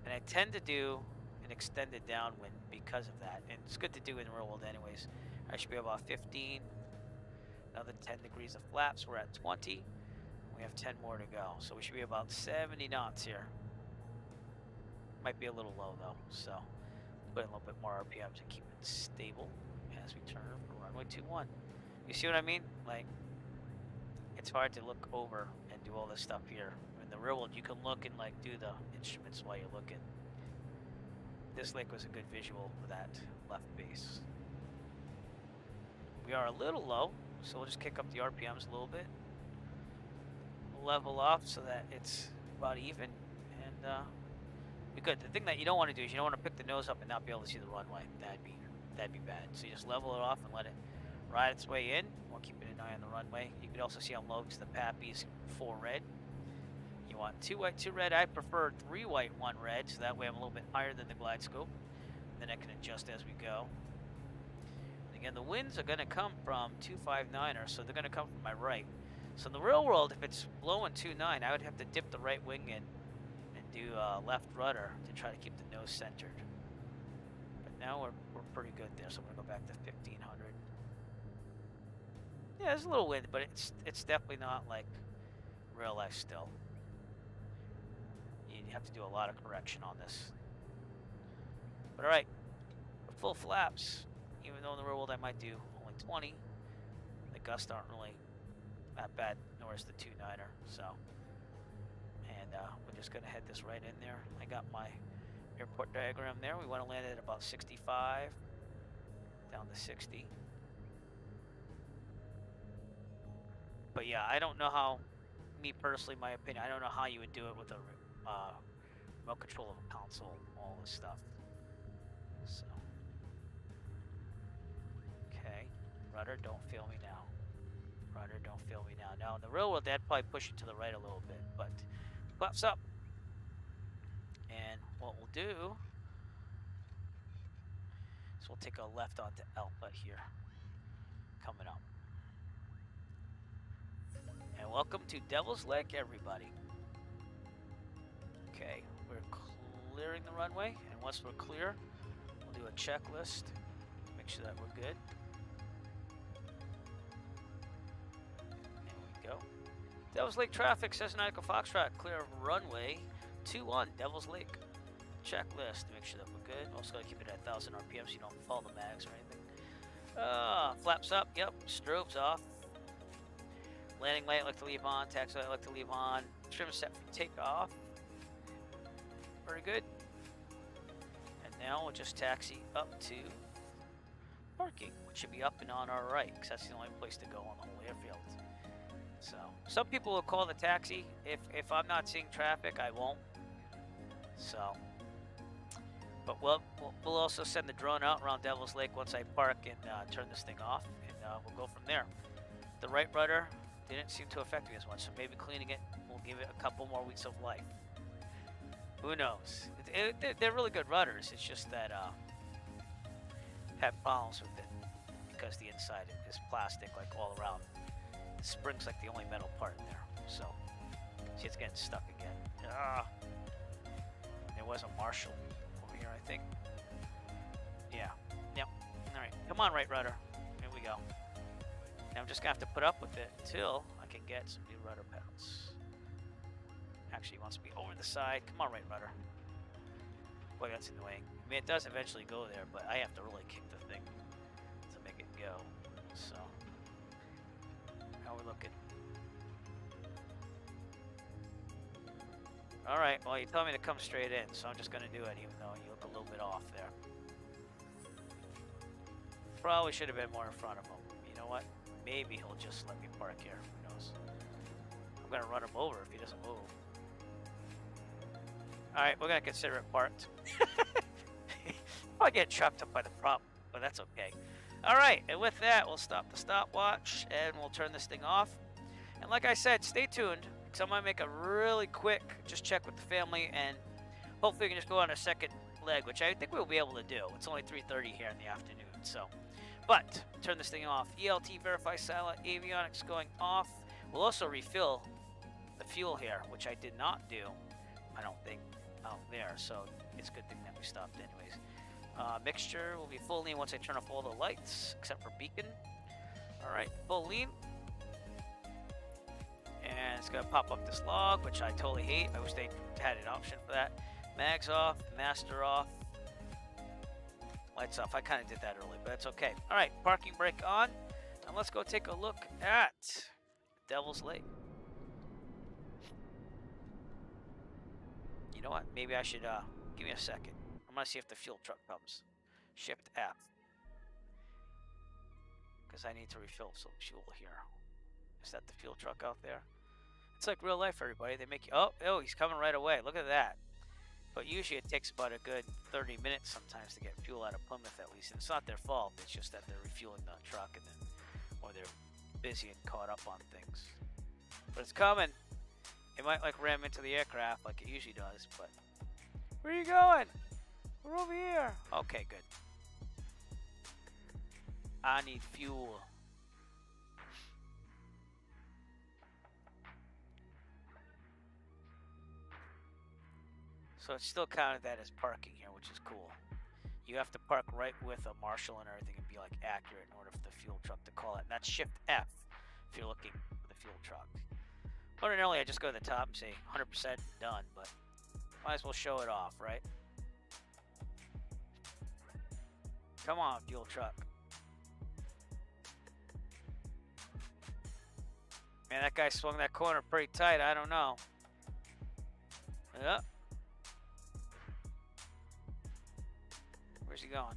And I tend to do an extended downwind because of that. And it's good to do in the real world anyways. I should be about 15. Another 10 degrees of flaps. We're at 20. We have 10 more to go. So we should be about 70 knots here. Might be a little low though. So put in a little bit more RPMs and keep it stable as we turn for runway 21. You see what I mean? Like, it's hard to look over and do all this stuff here. In the real world, you can look and like do the instruments while you're looking. This lake was a good visual for that left base. We are a little low, so we'll just kick up the RPMs a little bit. Level off so that it's about even, and be good. The thing that you don't want to do is you don't want to pick the nose up and not be able to see the runway. That'd be bad. So you just level it off and let it ride its way in. We're keeping an eye on the runway. You can also see I'm low because the pappy's 4 red. You want 2 white, 2 red. I prefer 3 white, 1 red, so that way I'm a little bit higher than the glide scope. Then I can adjust as we go. And again, the winds are going to come from 259er, so they're going to come from my right. So in the real world, if it's blowing 29, I would have to dip the right wing in and do left rudder to try to keep the nose centered. But now we're pretty good there, so I'm going to go back to 1500. Yeah, there's a little wind, but it's definitely not like real life still. You have to do a lot of correction on this. But alright, full flaps. Even though in the real world I might do only 20, the gusts aren't really that bad, nor is the 29er. So, and we're just going to head this right in there. I got my airport diagram there. We want to land at about 65, down to 60. But yeah, I don't know how, me personally, my opinion, I don't know how you would do it with a remote control of a console, all this stuff. So, okay, rudder, don't fail me now. Rudder, don't fail me now. Now, in the real world, that'd probably push it to the right a little bit, but flaps up. And what we'll do is we'll take a left onto Alpha here, coming up. And welcome to Devils Lake, everybody. Okay, we're clearing the runway, and once we're clear, we'll do a checklist to make sure that we're good. There we go. Devils Lake traffic, Cessna Echo Foxtrot, clear of runway 21, Devils Lake. Checklist to make sure that we're good. Also gotta keep it at 1000 RPM so you don't fall the mags or anything. Flaps up, yep, strobes off. Landing light I like to leave on, taxi light I like to leave on. Trim set for takeoff. Very good. And now we'll just taxi up to parking, which should be up and on our right, because that's the only place to go on the whole airfield. So, some people will call the taxi. If I'm not seeing traffic, I won't. So, but we'll also send the drone out around Devils Lake once I park and turn this thing off, and we'll go from there. The right rudder didn't seem to affect me as much, so maybe cleaning it will give it a couple more weeks of life. Who knows? They're really good rudders. It's just that have problems with it because the inside is plastic, like all around. The spring's like the only metal part in there. So, see, it's getting stuck again. There was a Marshall over here, I think. Yeah. Yep. All right. Come on, right rudder. Here we go. And I'm just going to have to put up with it until I can get some new rudder pedals. Actually, he wants me over the side. Come on, right rudder. Boy, that's annoying. I mean, it does eventually go there, but I have to really kick the thing to make it go. So, how we looking? Alright, well, you told me to come straight in, so I'm just going to do it, even though you look a little bit off there. Probably should have been more in front of him. You know what? Maybe he'll just let me park here. Who knows? I'm going to run him over if he doesn't move. Alright, we're going to consider it parked. I'll get chopped up by the prop, but that's okay. Alright, and with that, we'll stop the stopwatch, and we'll turn this thing off. And like I said, stay tuned, because I'm going to make a really quick, just check with the family, and hopefully we can just go on a second leg, which I think we'll be able to do. It's only 3:30 here in the afternoon, so. But, turn this thing off. ELT, verify silent, avionics going off. We'll also refill the fuel here, which I did not do, I don't think, out there, so it's a good thing that we stopped anyways. Mixture will be full lean once I turn off all the lights, except for beacon. Alright, full lean. And it's going to pop up this log, which I totally hate. I wish they had an option for that. Mags off, master off, lights off. I kind of did that early, but that's okay. Alright, parking brake on. And let's go take a look at Devils Lake. You know what? Maybe I should, give me a second. I'm going to see if the fuel truck comes. Shift F. Because I need to refill some fuel here. Is that the fuel truck out there? It's like real life, everybody. They make you... Oh, he's coming right away. Look at that. But usually it takes about a good 30 minutes sometimes to get fuel out of Plymouth, at least. And it's not their fault. It's just that they're refueling the truck and then... Or they're busy and caught up on things. But it's coming. It might, like, ram into the aircraft like it usually does, but... Where are you going? We're over here. Okay, good. I need fuel. So it's still counted that as parking here, which is cool. You have to park right with a marshal and everything and be like accurate in order for the fuel truck to call it. And that's Shift F if you're looking for the fuel truck. Ordinarily, I just go to the top and say 100% done, but might as well show it off, right? Come on, fuel truck. Man, that guy swung that corner pretty tight. I don't know. Yep. Where's he going?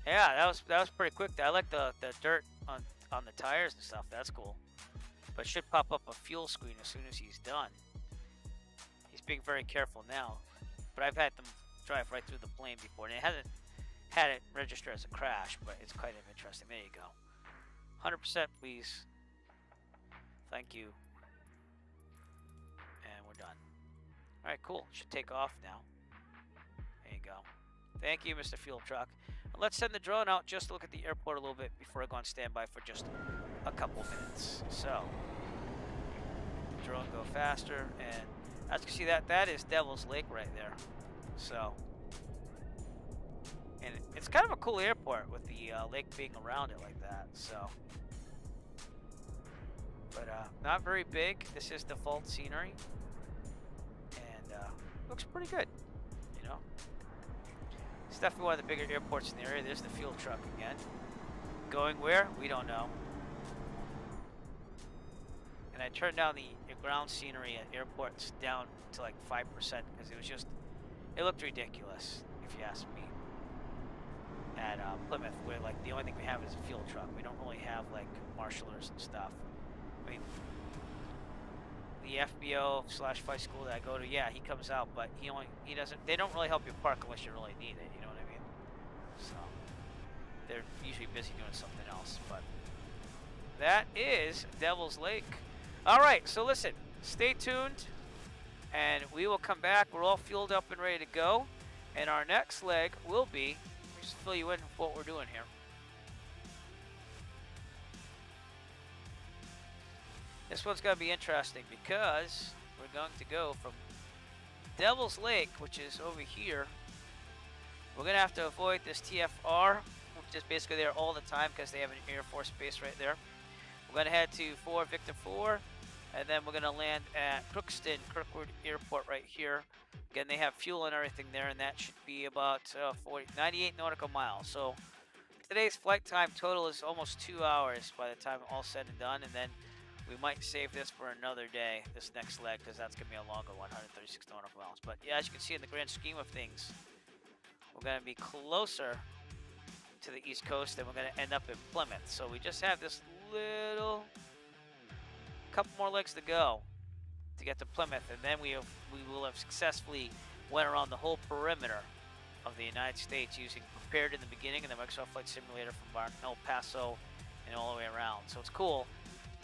Yeah, that was pretty quick. I like the dirt on the tires and stuff. That's cool. But it should pop up a fuel screen as soon as he's done. He's being very careful now. But I've had them drive right through the plane before, and it hasn't had it register as a crash, but it's kind of interesting. There you go. 100% please. Thank you. And we're done. Alright, cool. Should take off now. There you go. Thank you, Mr. Fuel Truck. Let's send the drone out just to look at the airport a little bit before I go on standby for just a couple minutes. So, drone go faster, and as you can see, that is Devils Lake right there. So, and it's kind of a cool airport with the lake being around it like that. So, but not very big. This is default scenery, and looks pretty good, you know. It's definitely one of the bigger airports in the area. There's the fuel truck again. Going where? We don't know. And I turned down the ground scenery at airports down to like 5% because it looked ridiculous, if you ask me. At Plymouth, where like the only thing we have is a fuel truck. We don't really have like marshalers and stuff. I mean, the FBO/flight school that I go to, yeah, he comes out, but he doesn't. They don't really help you park unless you really need it. You know what I mean? So they're usually busy doing something else. But that is Devils Lake. All right, so listen, stay tuned, and we will come back. We're all fueled up and ready to go, and our next leg will be. Let me just fill you in with what we're doing here. This one's going to be interesting because we're going to go from Devils Lake, which is over here. We're going to have to avoid this TFR, which is basically there all the time because they have an Air Force base right there. We're going to head to 4 Victor 4, and then we're going to land at Crookston, Kirkwood Airport right here. Again, they have fuel and everything there, and that should be about 98 nautical miles. So today's flight time total is almost 2 hours by the time all said and done, and then we might save this for another day, this next leg, because that's going to be a longer 136 nautical miles. But yeah, as you can see in the grand scheme of things, we're going to be closer to the East Coast, and we're going to end up in Plymouth. So we just have this little couple more legs to go to get to Plymouth, and then we will have successfully went around the whole perimeter of the United States using Prepared in the beginning and the Microsoft Flight Simulator from El Paso and all the way around. So it's cool.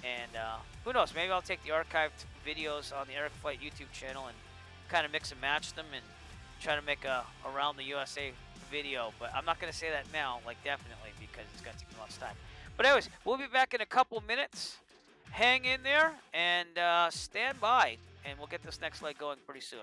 And who knows, maybe I'll take the archived videos on the Eric Flight YouTube channel and kind of mix and match them and try to make a around the USA video. But I'm not going to say that now, like definitely, because it's going to take me lots of time. But anyways, we'll be back in a couple minutes. Hang in there and stand by, and we'll get this next leg going pretty soon.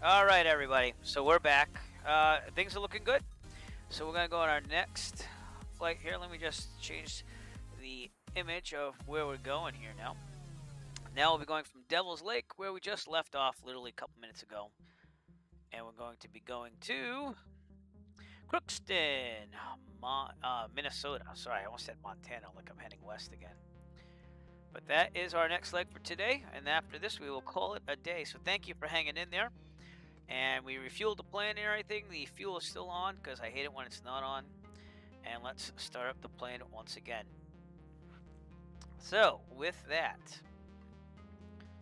All right, everybody. So we're back. Things are looking good. So we're going to go on our next flight here. Let me just change the image of where we're going here now. Now we'll be going from Devils Lake, where we just left off literally a couple minutes ago. And we're going to be going to Crookston, Minnesota. Sorry, I almost said Montana, like I'm heading west again. But that is our next leg for today, and after this we will call it a day. So thank you for hanging in there. And we refueled the plane and everything. The fuel is still on because I hate it when it's not on. And let's start up the plane once again. So with that,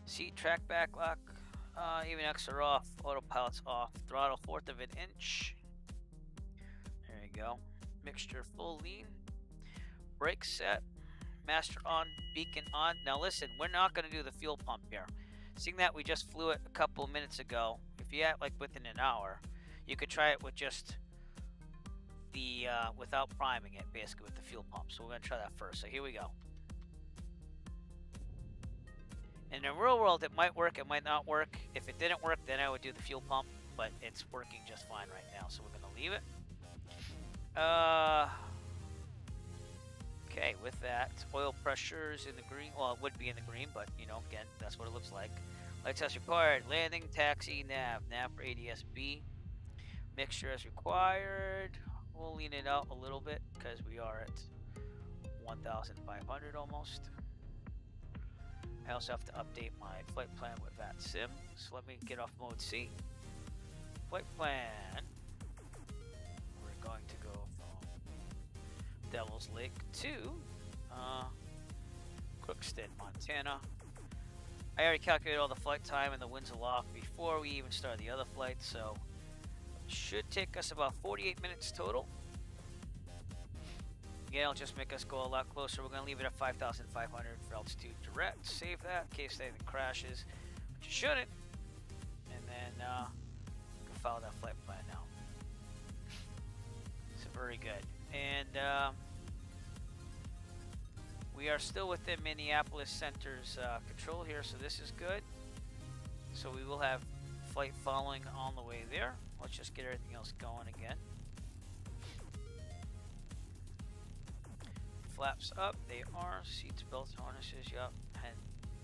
seat track back lock, even X are off, autopilot's off, throttle 1/4 of an inch. There you go. Mixture full lean. Brake set. Master on, beacon on. Now listen, we're not going to do the fuel pump here. Seeing that we just flew it a couple minutes ago, if you had like within an hour, you could try it with just the, without priming it, basically with the fuel pump. So we're going to try that first. So here we go. In the real world, it might work, it might not work. If it didn't work, then I would do the fuel pump, but it's working just fine right now. So we're going to leave it. Okay, with that, oil pressure's in the green. Well, it would be in the green, but, you know, again, that's what it looks like. Lights as required. Landing, taxi, nav. Nav for ADS-B. Mixture as required. We'll lean it out a little bit because we are at 1,500 almost. I also have to update my flight plan with that sim. So let me get off mode C. Flight plan. We're going to go from Devils Lake to Crookston, Montana. I already calculated all the flight time and the winds aloft before we even started the other flight, so it should take us about 48 minutes total. Again, it'll just make us go a lot closer. We're going to leave it at 5,500 for altitude direct. Save that in case anything crashes, which it shouldn't. And then follow that flight plan now. So very good. And we are still within Minneapolis Center's control here, so this is good. So we will have flight following on the way there. Let's just get everything else going again. Flaps up, they are. Seats, belts, harnesses, yup. And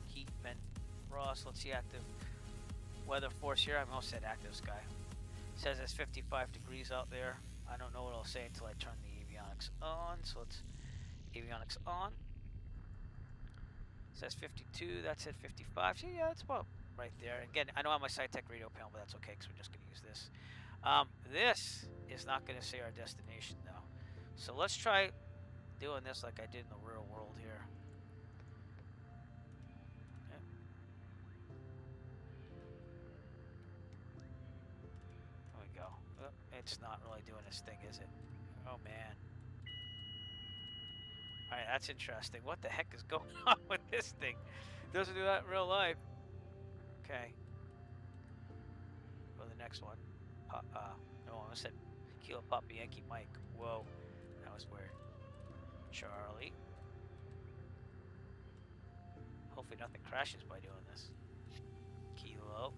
heat, vent, frost. Let's see active weather force here. I almost said active sky. It says it's 55 degrees out there. I don't know what it'll say until I turn the avionics on. So let's avionics on. It says 52, that's at 55. So yeah, it's about right there. Again, I don't have my SciTech radio panel, but that's okay because we're just going to use this. This is not going to say our destination though. So let's try doing this like I did in the real world here. Okay. There we go. Oh, it's not really doing its thing, is it? Oh man. Alright, that's interesting. What the heck is going on with this thing? It doesn't do that in real life. Okay. Go to the next one. No, I said Kilo Papa Yankee Mike. Whoa. That was weird. Charlie. Hopefully nothing crashes by doing this. Kilo.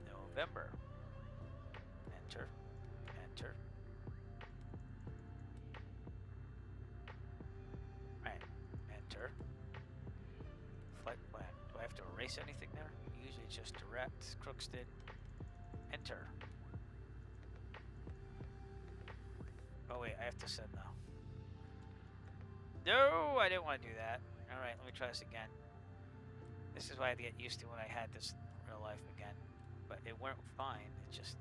November. Enter. Enter. Alright. Enter. Flight plan. Do I have to erase anything there? Usually it's just direct. Crookston. Enter. Oh wait, I have to send now. No, I didn't want to do that. Alright, let me try this again. This is what I had to get used to when I had this in real life again. But it went fine. It's just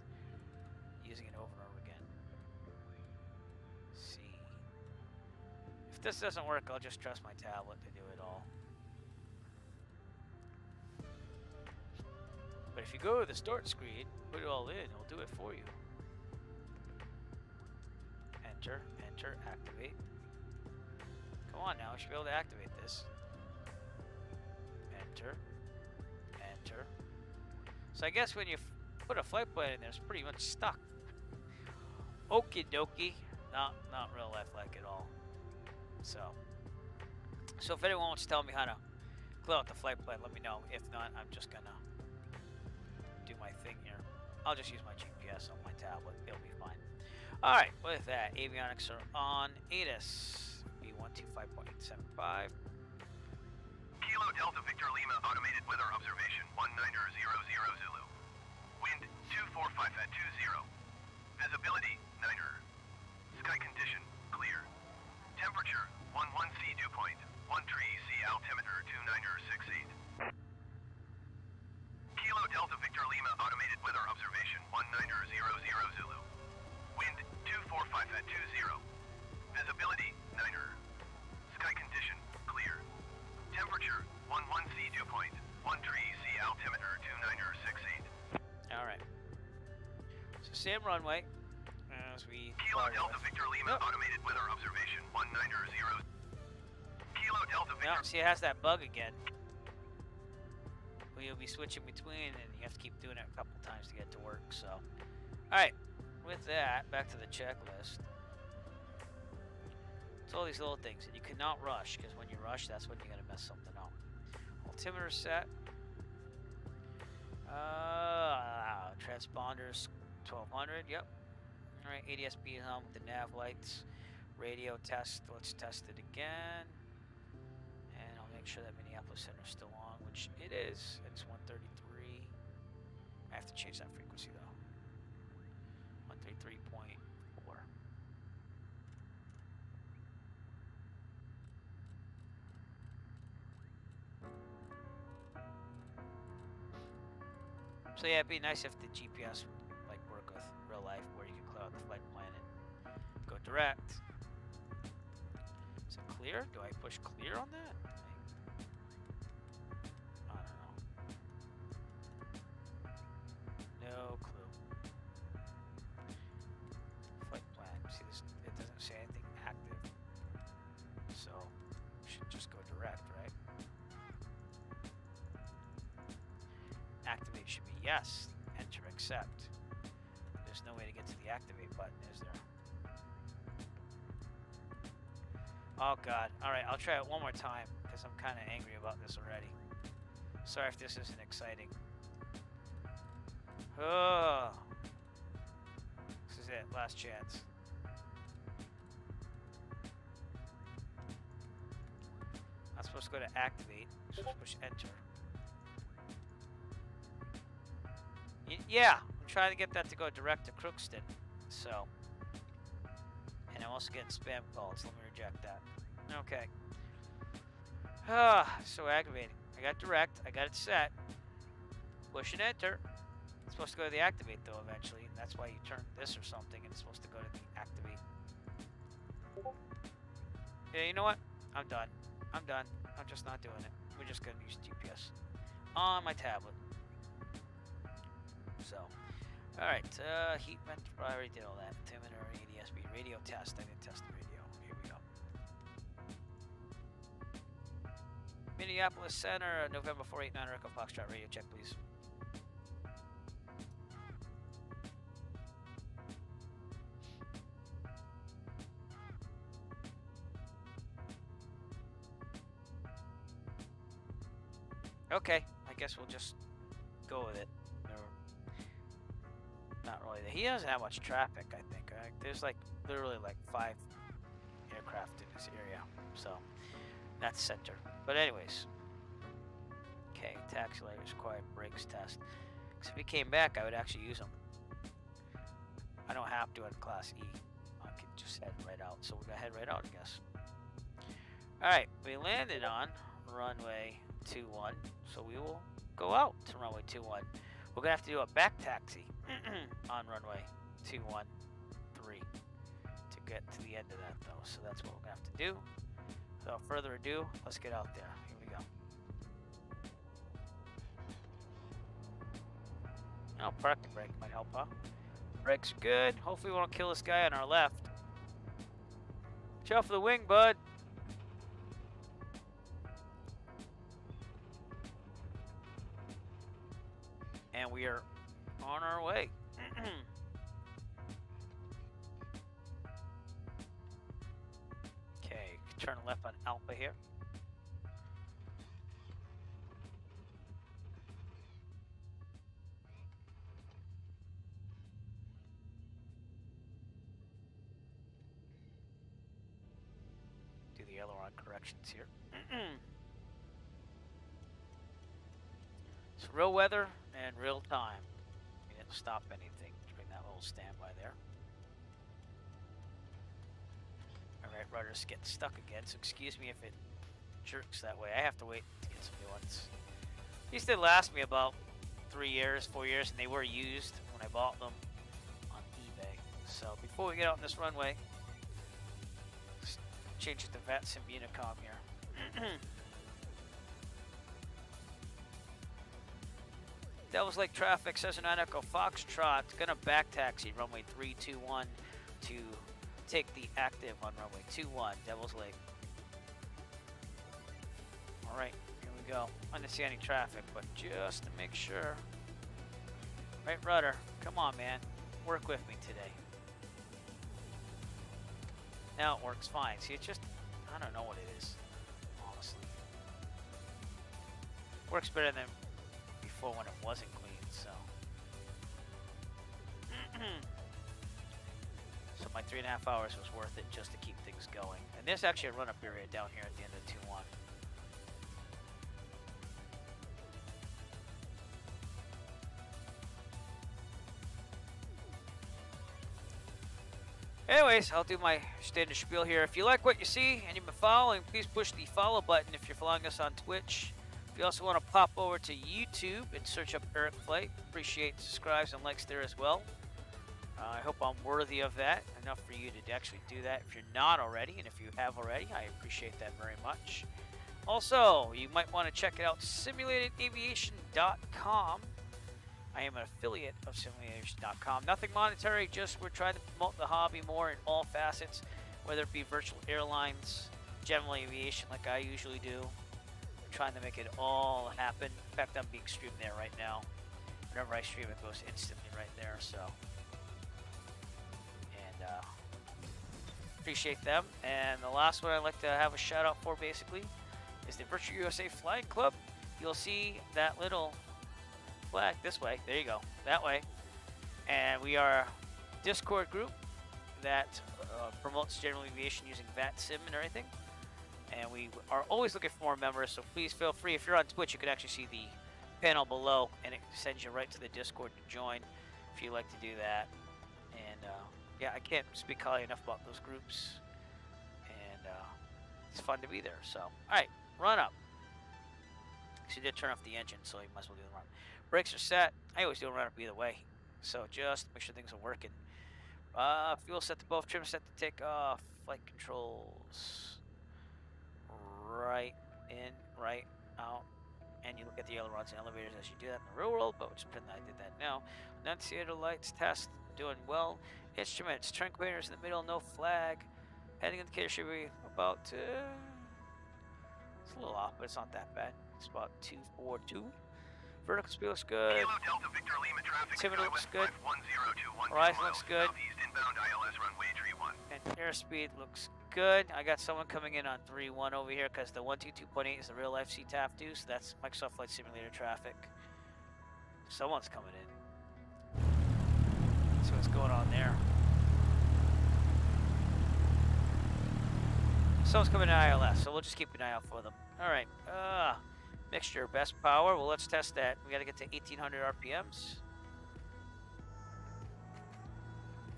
using it over and over again. See. If this doesn't work, I'll just trust my tablet to do it all. But if you go to the start screen, put it all in, it'll do it for you. Enter, enter, activate. Come on now, I should be able to activate this. Enter, enter. So I guess when you put a flight plan in there, it's pretty much stuck. Okie dokie. Not real life like at all. So if anyone wants to tell me how to clear out the flight plan, let me know. If not, I'm just gonna do my thing here. I'll just use my GPS on my tablet. It'll be fine. Alright, with that, avionics are on. ATIS B125.875. Kilo Delta Victor Lima automated weather observation 1900 Zulu. Wind 245 at 20. Visibility 9er. Sky condition clear. Temperature 11 C dew point. 1 tree C altimeter 29er 68. Kilo Delta Victor Lima automated weather observation 19er 00 Zulu. Wind 245 at 20. Visibility 9er. Sky condition clear. Temperature 11 C dew point. 1 tree C altimeter 29er 68. Alright. So same runway as we Kilo started Delta with. Victor Lima automated weather observation 19er 0. Kilo Delta Victor. No, see, it has that bug again. Where you'll be switching between, and you have to keep doing it a couple times to get to work. So, all right. With that, back to the checklist. It's all these little things, and you cannot rush, because when you rush, that's when you're gonna mess something up. Altimeter set. Transponders 1200. Yep. All right. ADS-B is on with the nav lights. Radio test. Let's test it again. And I'll make sure that Minneapolis Center is still on, which it is. It's 133. I have to change that frequency though. 133.4. So yeah, it'd be nice if the GPS would like work with real life, where you can clear out the flight plan and go direct. Is it clear? Do I push clear on that? I don't know. No clue. Flight plan. See this? It doesn't say anything active. So should just go direct, right? Activate should be yes. Enter accept. There's no way to get to the activate button, is there? Oh god. Alright, I'll try it one more time because I'm kind of angry about this already. Sorry if this isn't exciting. Oh. This is it. Last chance. I'm supposed to go to activate. I'm supposed to push enter. Yeah, I'm trying to get that to go direct to Crookston. So. And I'm also getting spam calls. Let me reject that. Okay. So aggravating. I got direct. I got it set. Push and enter. It's supposed to go to the activate though eventually. And that's why you turn this or something. And it's supposed to go to the activate. Yeah, you know what? I'm done. I'm done. I'm just not doing it. We're just going to use GPS on my tablet. So. Alright, heat vent, I already did all that. Altimeter, ADS-B, radio test. I didn't test the radio. Here we go. Minneapolis Center, November 489, Echo Foxtrot radio check, please. Okay, I guess we'll just go with it. Not really. He doesn't have much traffic, I think. There's like literally like 5 aircraft in this area, so that's center. But anyways, okay. Taxi light required brakes test. Because if he came back, I would actually use him. I don't have to at Class E. I could just head right out. So we're gonna head right out, I guess. All right, we landed on runway 21, so we will go out to runway 21. We're gonna have to do a back taxi on runway 213 to get to the end of that though. So that's what we're gonna have to do. Without further ado, let's get out there. Here we go. Oh, parking brake might help, huh? Brakes are good. Hopefully we won't kill this guy on our left. Watch out for the wing, bud. And we are on our way. Okay, turn left on Alpha here. Do the aileron corrections here. It's real weather and real time. going to stop anything during that little standby there. Alright, rudder's getting stuck again, so excuse me if it jerks that way. I have to wait to get some new ones. These did last me about 3 years, 4 years, and they were used when I bought them on eBay. So before we get out on this runway, let's change it to VATSIM Unicom here. Devils Lake traffic, says 9 Echo Foxtrot, gonna back taxi runway 321 to take the active on runway 21, Devils Lake. Alright, here we go. I didn't see any traffic, but just to make sure. Right rudder, come on man, work with me today. Now it works fine. See, it's just, I don't know what it is, honestly. Works better than before when it wasn't clean, so. So my 3.5 hours was worth it just to keep things going. And there's actually a run-up area down here at the end of 2-1. Anyways, I'll do my standard spiel here. If you like what you see and you've been following, please push the follow button if you're following us on Twitch. If you also want to pop over to YouTube and search up Eric Flight, appreciate subscribes and likes there as well. I hope I'm worthy of that, enough for you to actually do that if you're not already, and if you have already, I appreciate that very much. Also, you might want to check out simulatadaviation.com. I am an affiliate of simulatadaviation.com. Nothing monetary, just we're trying to promote the hobby more in all facets, whether it be virtual airlines, general aviation like I usually do. We're trying to make it all happen. In fact, I'm being streamed there right now. Whenever I stream, it goes instantly right there, so. Appreciate them. And the last one I'd like to have a shout out for basically is the Virtual USA Flying Club. You'll see that little flag this way. There you go, that way. And we are a Discord group that promotes general aviation using VATSIM and everything. And we are always looking for more members, so please feel free. If you're on Twitch, you can actually see the panel below, and it sends you right to the Discord to join if you'd like to do that. And yeah, I can't speak highly enough about those groups, and it's fun to be there. So, all right, run up. So you did turn off the engine, so you might as well do the run. Brakes are set. I always do a run up either way, so just make sure things are working. Fuel set to both, trim set to take off, flight controls. Right in, right out, and you look at the ailerons and elevators as you do that in the real world, but we'll just pretend that I did that now. Annunciator lights test, doing well. Instruments, trincquators in the middle, no flag. Heading indicator should be about, it's a little off, but it's not that bad. It's about 242. Vertical speed looks good. Kilo Delta Victor Lima traffic. Altimeter looks good. 51021 Horizon looks good. Southeast inbound ILS runway 31. And airspeed looks good. I got someone coming in on 3-1 over here because the 122.8 is the real life CTAF due, so that's Microsoft Flight Simulator traffic. Someone's coming in. See what's going on there. Someone's coming in ILS, so we'll just keep an eye out for them. Alright, mixture, best power. Well, let's test that. We gotta get to 1800 RPMs.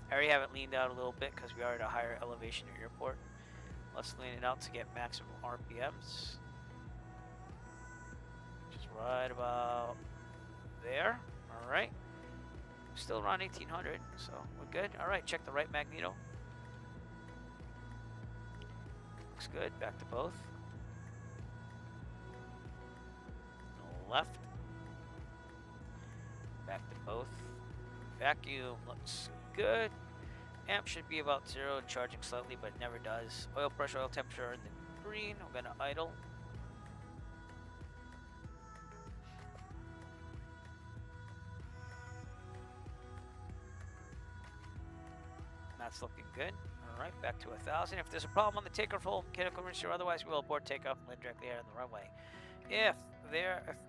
I already have it leaned out a little bit because we are at a higher elevation at airport. Let's lean it out to get maximum RPMs. Just right about there. Alright. Still around 1800, so we're good. Alright, check the right magneto. Looks good. Back to both. Left. Back to both. Vacuum looks good. Amp should be about 0 and charging slightly, but it never does. Oil pressure, oil temperature in the green. I'm gonna idle. That's looking good. Alright, back to 1,000. If there's a problem on the takeoff hold, mechanical emergency or otherwise, we will abort takeoff and land directly out on the runway. If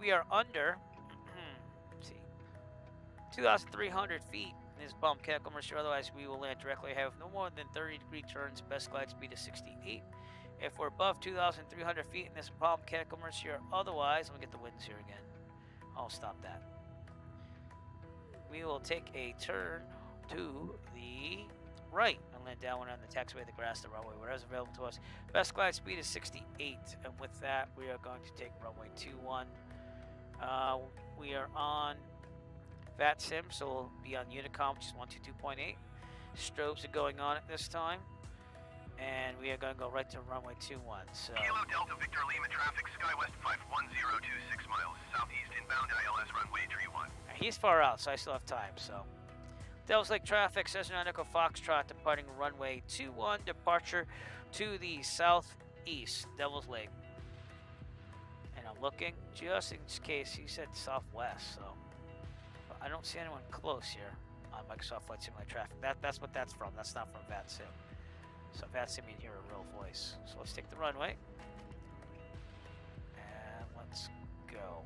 we are under, let's see, 2,300 feet, and there's a problem, mechanical emergency or otherwise, we will land directly. Have no more than 30-degree turns. Best glide speed is 68. If we're above 2,300 feet and there's a problem, mechanical emergency or otherwise, let me get the winds here again. I'll stop that. we will take a turn to the right and land downwind on the taxiway, the grass, the runway, whatever's available to us. Best glide speed is 68, and with that, we are going to take runway 21. We are on VATSIM, so we'll be on Unicom, which is 122.8. Strobes are going on at this time, and we are going to go right to runway 21. So. Kilo Delta Victor Lima traffic, SkyWest 51026 miles, southeast inbound ILS runway 31. He's far out, so I still have time, so. Devils Lake traffic, Cessna Echo Foxtrot departing runway 21, departure to the southeast, Devils Lake. And I'm looking just in case he said southwest, so. But I don't see anyone close here on Microsoft Flight Simulator traffic. That's what that's from. That's not from VATSIM. So VATSIM, you hear a real voice. So let's take the runway. And let's go.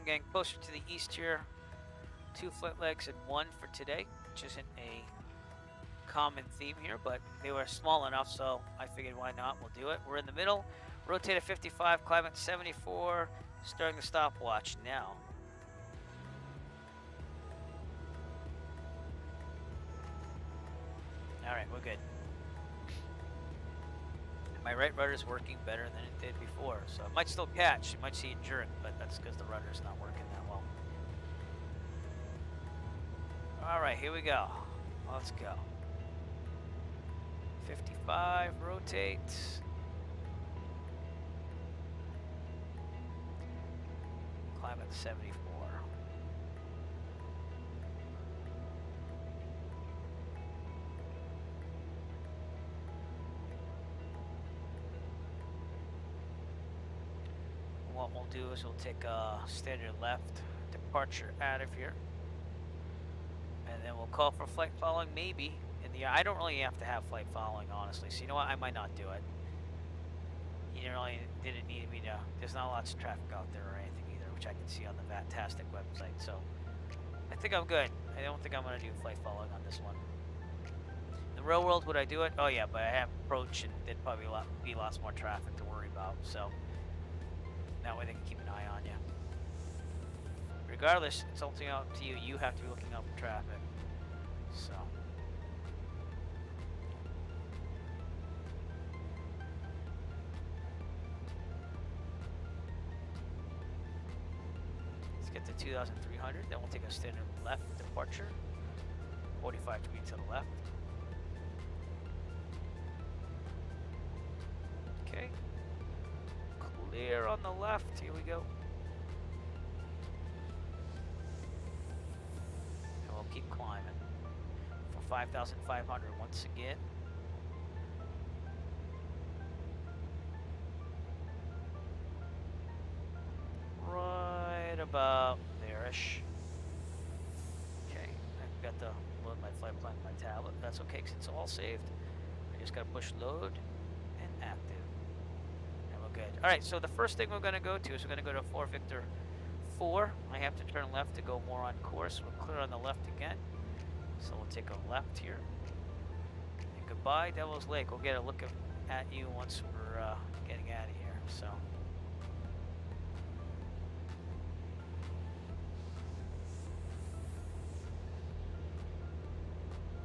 Getting closer to the east here. 2 flight legs and 1 for today, which isn't a common theme here, but they were small enough, so I figured why not, we'll do it. We're in the middle, rotate at 55, climb at 74, starting the stopwatch now. Alright, we're good. My right rudder is working better than it did before, so it might still catch. You might see it jerk, but that's because the rudder's not working that well. Alright, here we go. Let's go. 55, rotate. Climb at 74. What we'll do is we'll take a standard left departure out of here, and then we'll call for flight following, maybe in the. I don't really have to have flight following, honestly. So you know what? I might not do it. You didn't need me to. There's not lots of traffic out there or anything either, which I can see on the Vatastic website. So I think I'm good. I don't think I'm going to do flight following on this one. The real world, would I do it? Oh yeah, but I have approach, and there'd probably be lots more traffic to worry about. So. That way they can keep an eye on you. Regardless, it's ultimately up to you. You have to be looking out for traffic. So. Let's get to 2,300. Then we'll take a standard left departure. 45 degrees to the left. Okay. Clear on the left, here we go. And we'll keep climbing for 5,500 once again. Right about there-ish. Okay, I've got to load my flight plan on my tablet. That's okay, because it's all saved. I just got to push load and active. Good. All right, so the first thing we're going to go to is we're going to go to 4 Victor 4. I have to turn left to go more on course. We're clear on the left again. So we'll take a left here. And goodbye, Devils Lake. We'll get a look at you once we're getting out of here. So.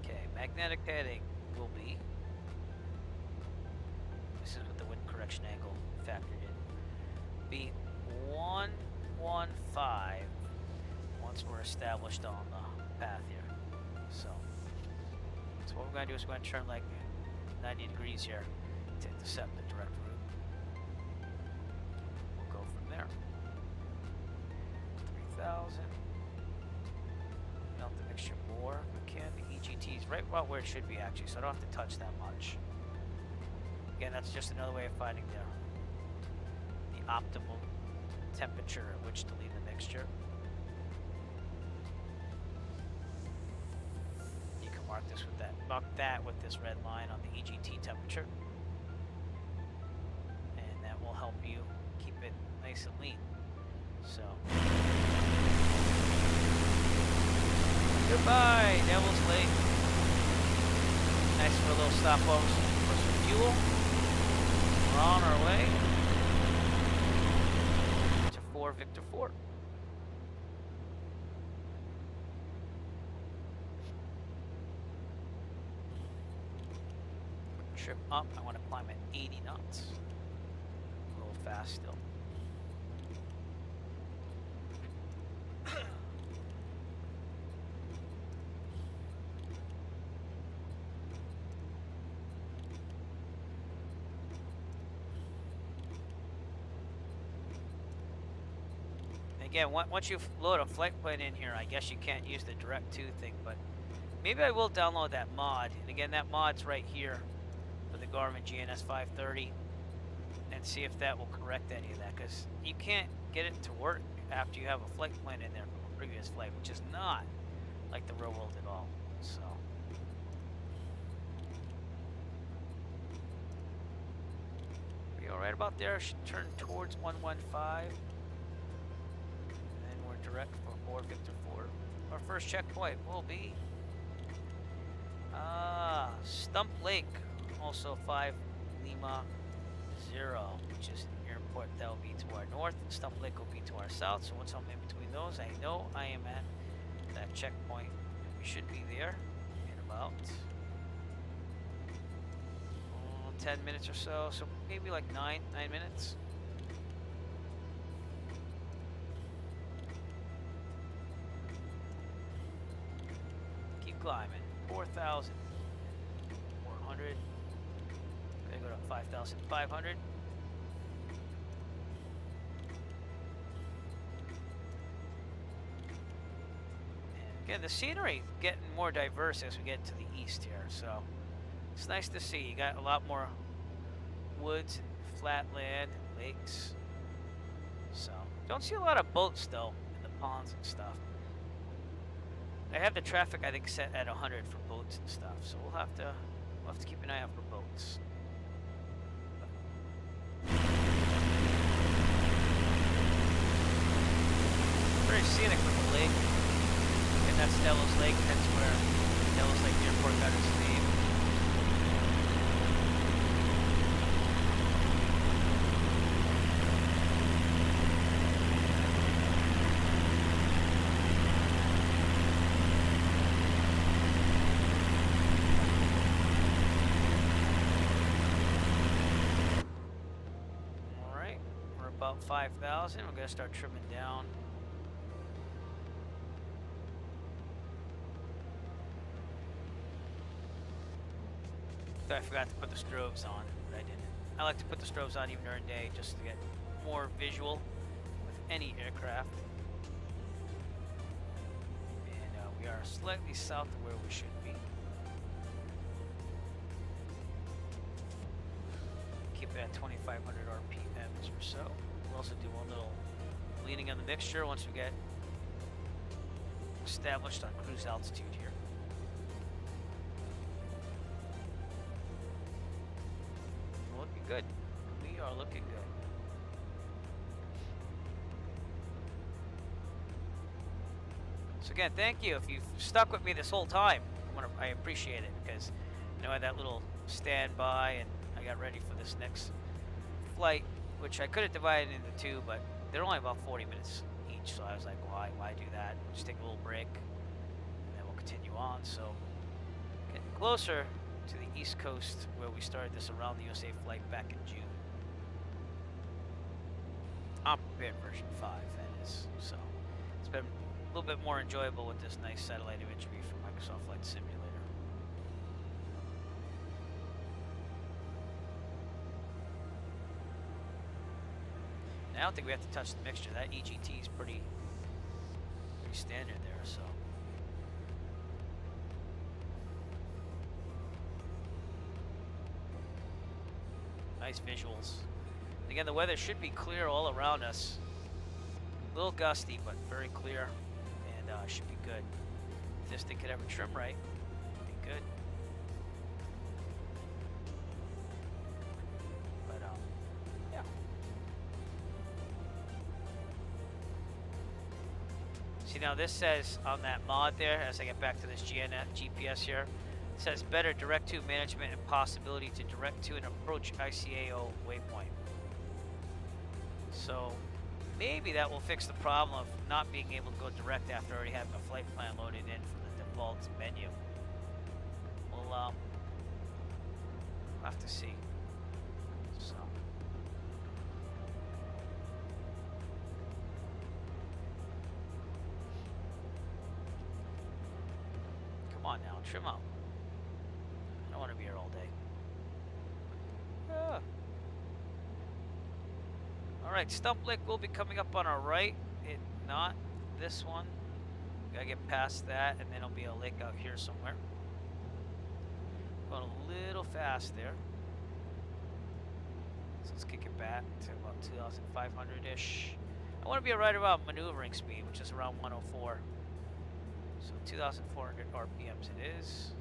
Okay, magnetic heading will be. This is with the wind correction angle factored in. Be 115 once we're established on the path here. So what we're going to do is we're going to turn like 90 degrees here to intercept the direct route. We'll go from there. 3,000. Melt the mixture more if we can. The EGT is right about where it should be actually, so I don't have to touch that much. Again, that's just another way of finding the optimal temperature at which to leave the mixture. You can mark that with this red line on the EGT temperature, and that will help you keep it nice and lean. So, goodbye, Devils Lake. Nice for a little stopover for some fuel. We're on our way. 4 Victor 4. Trip up, I want to climb at 80 knots. A little fast still. Again, once you load a flight plan in here, I guess you can't use the direct to thing, but maybe I will download that mod. And again, that mod's right here for the Garmin GNS 530, and see if that will correct any of that, because you can't get it to work after you have a flight plan in there from a previous flight, which is not like the real world at all. So we all right about there? Should turn towards 115. Direct for 4 Victor 4. Our first checkpoint will be Stump Lake, also 5 Lima 0, which is an airport that will be to our north. Stump Lake will be to our south. So once I'm in between those, I know I am at that checkpoint, and we should be there in about 10 minutes or so. So maybe like 9 minutes. Climbing 4,400. Gonna go to 5,500. Again, the scenery getting more diverse as we get to the east here, so it's nice to see. You got a lot more woods and flat land and lakes. So don't see a lot of boats though in the ponds and stuff. I have the traffic, I think, set at 100 for boats and stuff, so we'll have to keep an eye out for boats. Very scenic little lake, and that's Devil's Lake. That's where Devil's Lake Airport got its name. About 5,000. We're going to start trimming down. I forgot to put the strobes on, but I didn't. I like to put the strobes on even during the day just to get more visual with any aircraft. And we are slightly south of where we should be. Keep it at 2,500 RPMs or so. We'll also do one little leaning on the mixture once we get established on cruise altitude here. We're looking good. We are looking good. So again, thank you if you've stuck with me this whole time. I appreciate it, because you know I had that little standby and I got ready for this next flight, which I could have divided into two, but they're only about 40 minutes each, so I was like, why do that? Just take a little break, and then we'll continue on. So, getting closer to the East Coast, where we started this Around the USA flight back in June. Unprepared version 5, that is. So, it's been a little bit more enjoyable with this nice satellite imagery from Microsoft Flight Simulator. I don't think we have to touch the mixture. That EGT is pretty standard there, so. Nice visuals. Again, the weather should be clear all around us. A little gusty, but very clear, and should be good. If this thing could ever trim right, it'd be good. Yeah. See, now this says on that mod there, as I get back to this GPS here, it says better direct to management and possibility to direct to and approach ICAO waypoint. So maybe that will fix the problem of not being able to go direct after already having a flight plan loaded in from the default menu. We'll have to see. So. Come on now, trim up. I don't want to be here all day. Ah. Alright, Stump Lake will be coming up on our right. It not this one. Gotta get past that, and then it'll be a lake out here somewhere. Going a little fast there. So let's kick it back to about 2,500-ish. I want to be right about maneuvering speed, which is around 104. So 2,400 RPMs it is.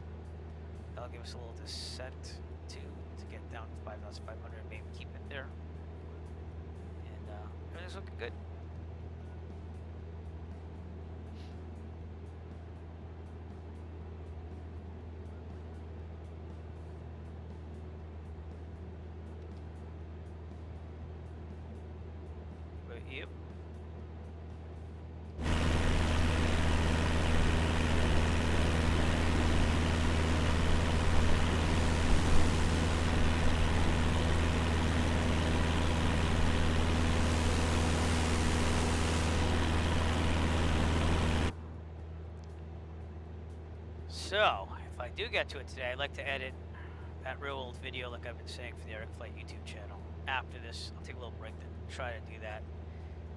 That'll give us a little descent too, to get down to 5,500, maybe keep it there. And everything's looking good. But yep. So, if I do get to it today, I'd like to edit that real old video like I've been saying for the Eric Flight YouTube channel. After this, I'll take a little break to try to do that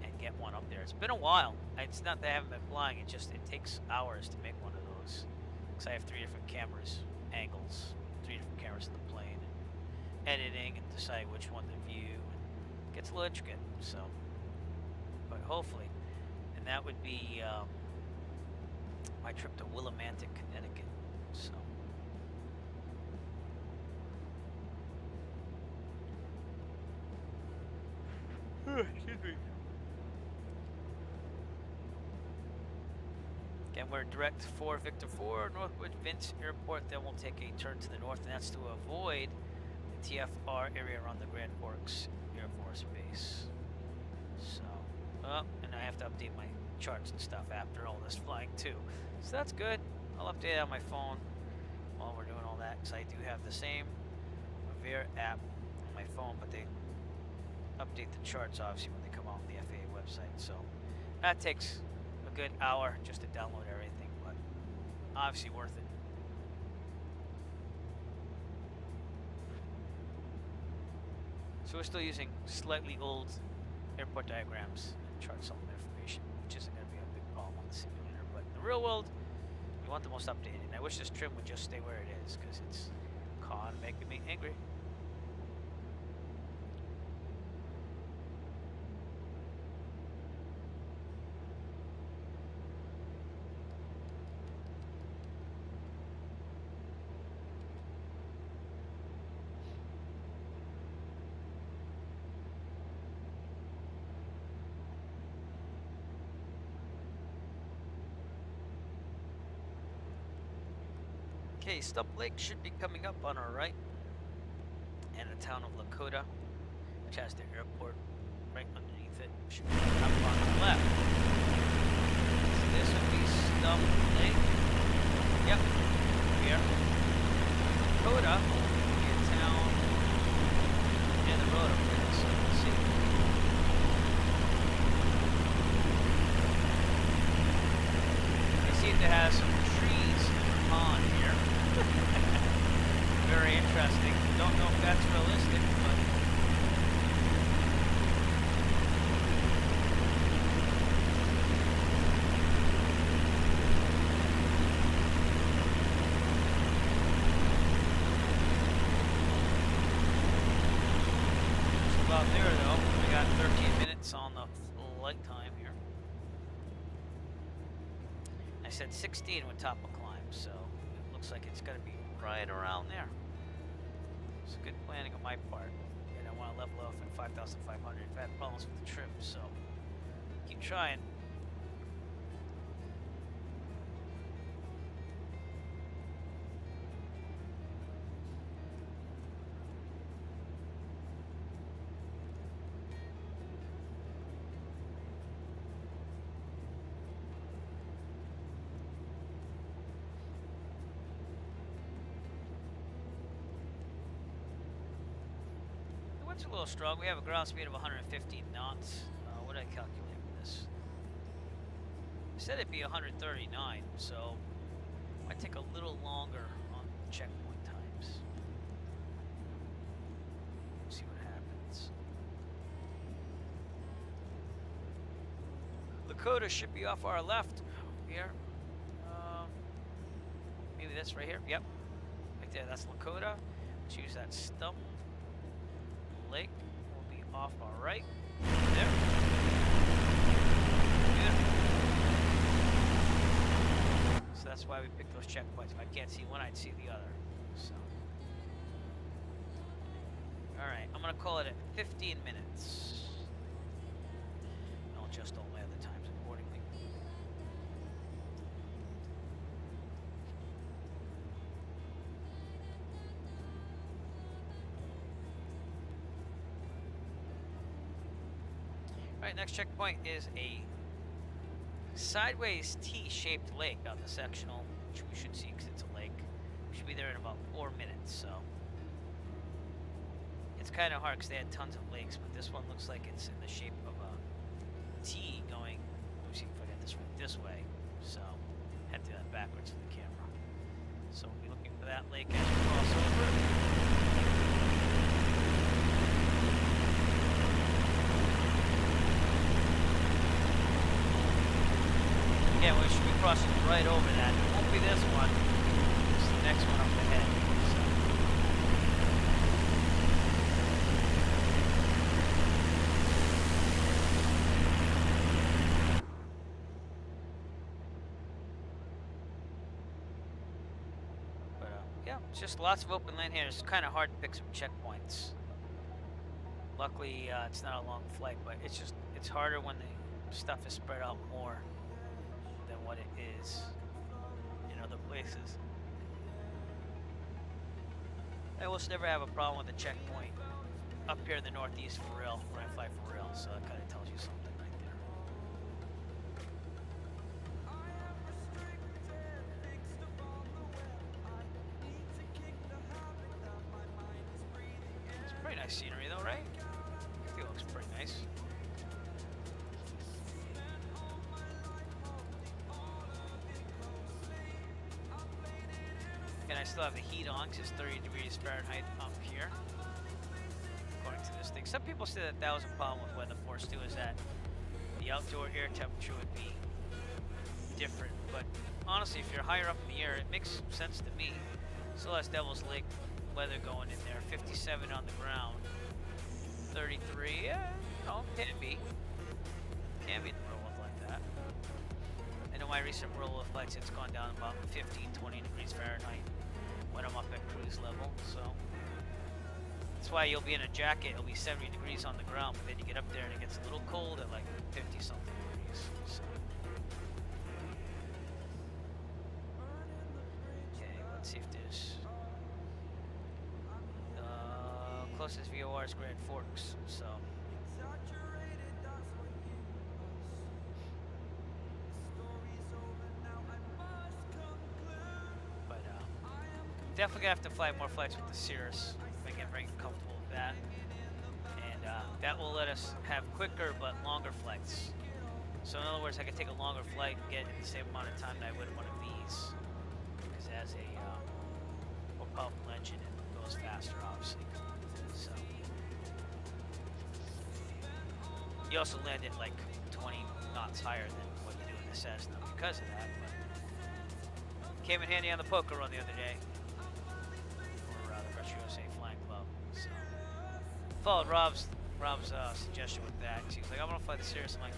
and get one up there. It's been a while. It's not that I haven't been flying, it takes hours to make one of those. Because I have 3 different cameras, angles, 3 different cameras in the plane, and editing and decide which one to view. It gets a little intricate, so. But hopefully. And that would be my trip to Willimantic, Connecticut. So. Excuse me. Again, we're direct for Victor 4, Northwood Vince Airport. Then we'll take a turn to the north, and that's to avoid the TFR area around the Grand Forks Air Force Base. So, and I have to update my charts and stuff after all this flying too. So that's good. I'll update it on my phone while we're doing all that, because I do have the same Avere app on my phone, but they update the charts obviously when they come off the FAA website. So that takes a good hour just to download everything, but obviously worth it. So we're still using slightly old airport diagrams and chart supplement information, which isn't going to be a big problem on the simulator. But in the real world, you want the most updated. And I wish this trim would just stay where it is, because it's making me angry. Okay, Stump Lake should be coming up on our right, and the town of Lakota, which has the airport right underneath it, should be coming up on the left. So this would be Stump Lake. Yep, here. Lakota will be a town near the road up there, so let's see. You see it has some trees in the pond here. Very interesting. Don't know if that's realistic, but it's about there though. We got 13 minutes on the flight time here. I said 16 with top of climb, so it looks like it's going to be right around there. It's good planning on my part, and I want to level off at 5,500. I've had problems with the trim, so keep trying. It's a little strong. We have a ground speed of 115 knots. What did I calculate with this? I said it'd be 139, so it might take a little longer on checkpoint times. See what happens. Lakota should be off our left here. Maybe that's right here. Yep. Right there. That's Lakota. Let's use that stump. Lake will be off our right. There. Yeah. So that's why we picked those checkpoints. If I can't see one, I'd see the other. So. Alright, I'm going to call it at 15 minutes. I'll adjust all my other times accordingly. Alright, next checkpoint is a sideways T-shaped lake on the sectional, which we should see because it's a lake. We should be there in about 4 minutes, so. It's kind of hard because they had tons of lakes, but this one looks like it's in the shape of a T going, let me see if I get this right, this way. So, I had to do that backwards for the camera. So we'll be looking for that lake as we cross over it. Yeah, we should be crossing right over that. It won't be this one. It's the next one up ahead. So. But yeah, it's just lots of open land here. It's kind of hard to pick some checkpoints. Luckily, it's not a long flight, but it's harder when the stuff is spread out more than what it is in other places. I almost never have a problem with a checkpoint up here in the northeast for real, when I fly for real, so that kind of tells you something right there. It's pretty nice scenery though, right? I think it looks pretty nice. And I still have the heat on because it's 30 degrees Fahrenheit up here, according to this thing. Some people say that that was a problem with Weather Force 2, is that the outdoor air temperature would be different. But honestly, if you're higher up in the air, it makes sense to me. Still has Devils Lake weather going in there. 57 on the ground, 33. Yeah, you know, can be in the real world like that. I know my recent real world flights, it's gone down about 15, 20 degrees Fahrenheit when I'm up at cruise level, so that's why you'll be in a jacket, it'll be 70 degrees on the ground, but then you get up there and it gets a little cold at like 50 something degrees. So. Okay, let's see if there's closest VOR is Grand Forks, so. Definitely gonna have to fly more flights with the Cirrus. I get very comfortable with that, and that will let us have quicker but longer flights. So in other words, I can take a longer flight and get in the same amount of time that I would in one of these, because it has a more powerful engine and goes faster, obviously. So you also land at like 20 knots higher than what you do in the Cessna because of that. But came in handy on the poker run the other day. USA Flying Club. So followed Rob's suggestion with that. She was like, I want to fly the Cirrus. I'm like,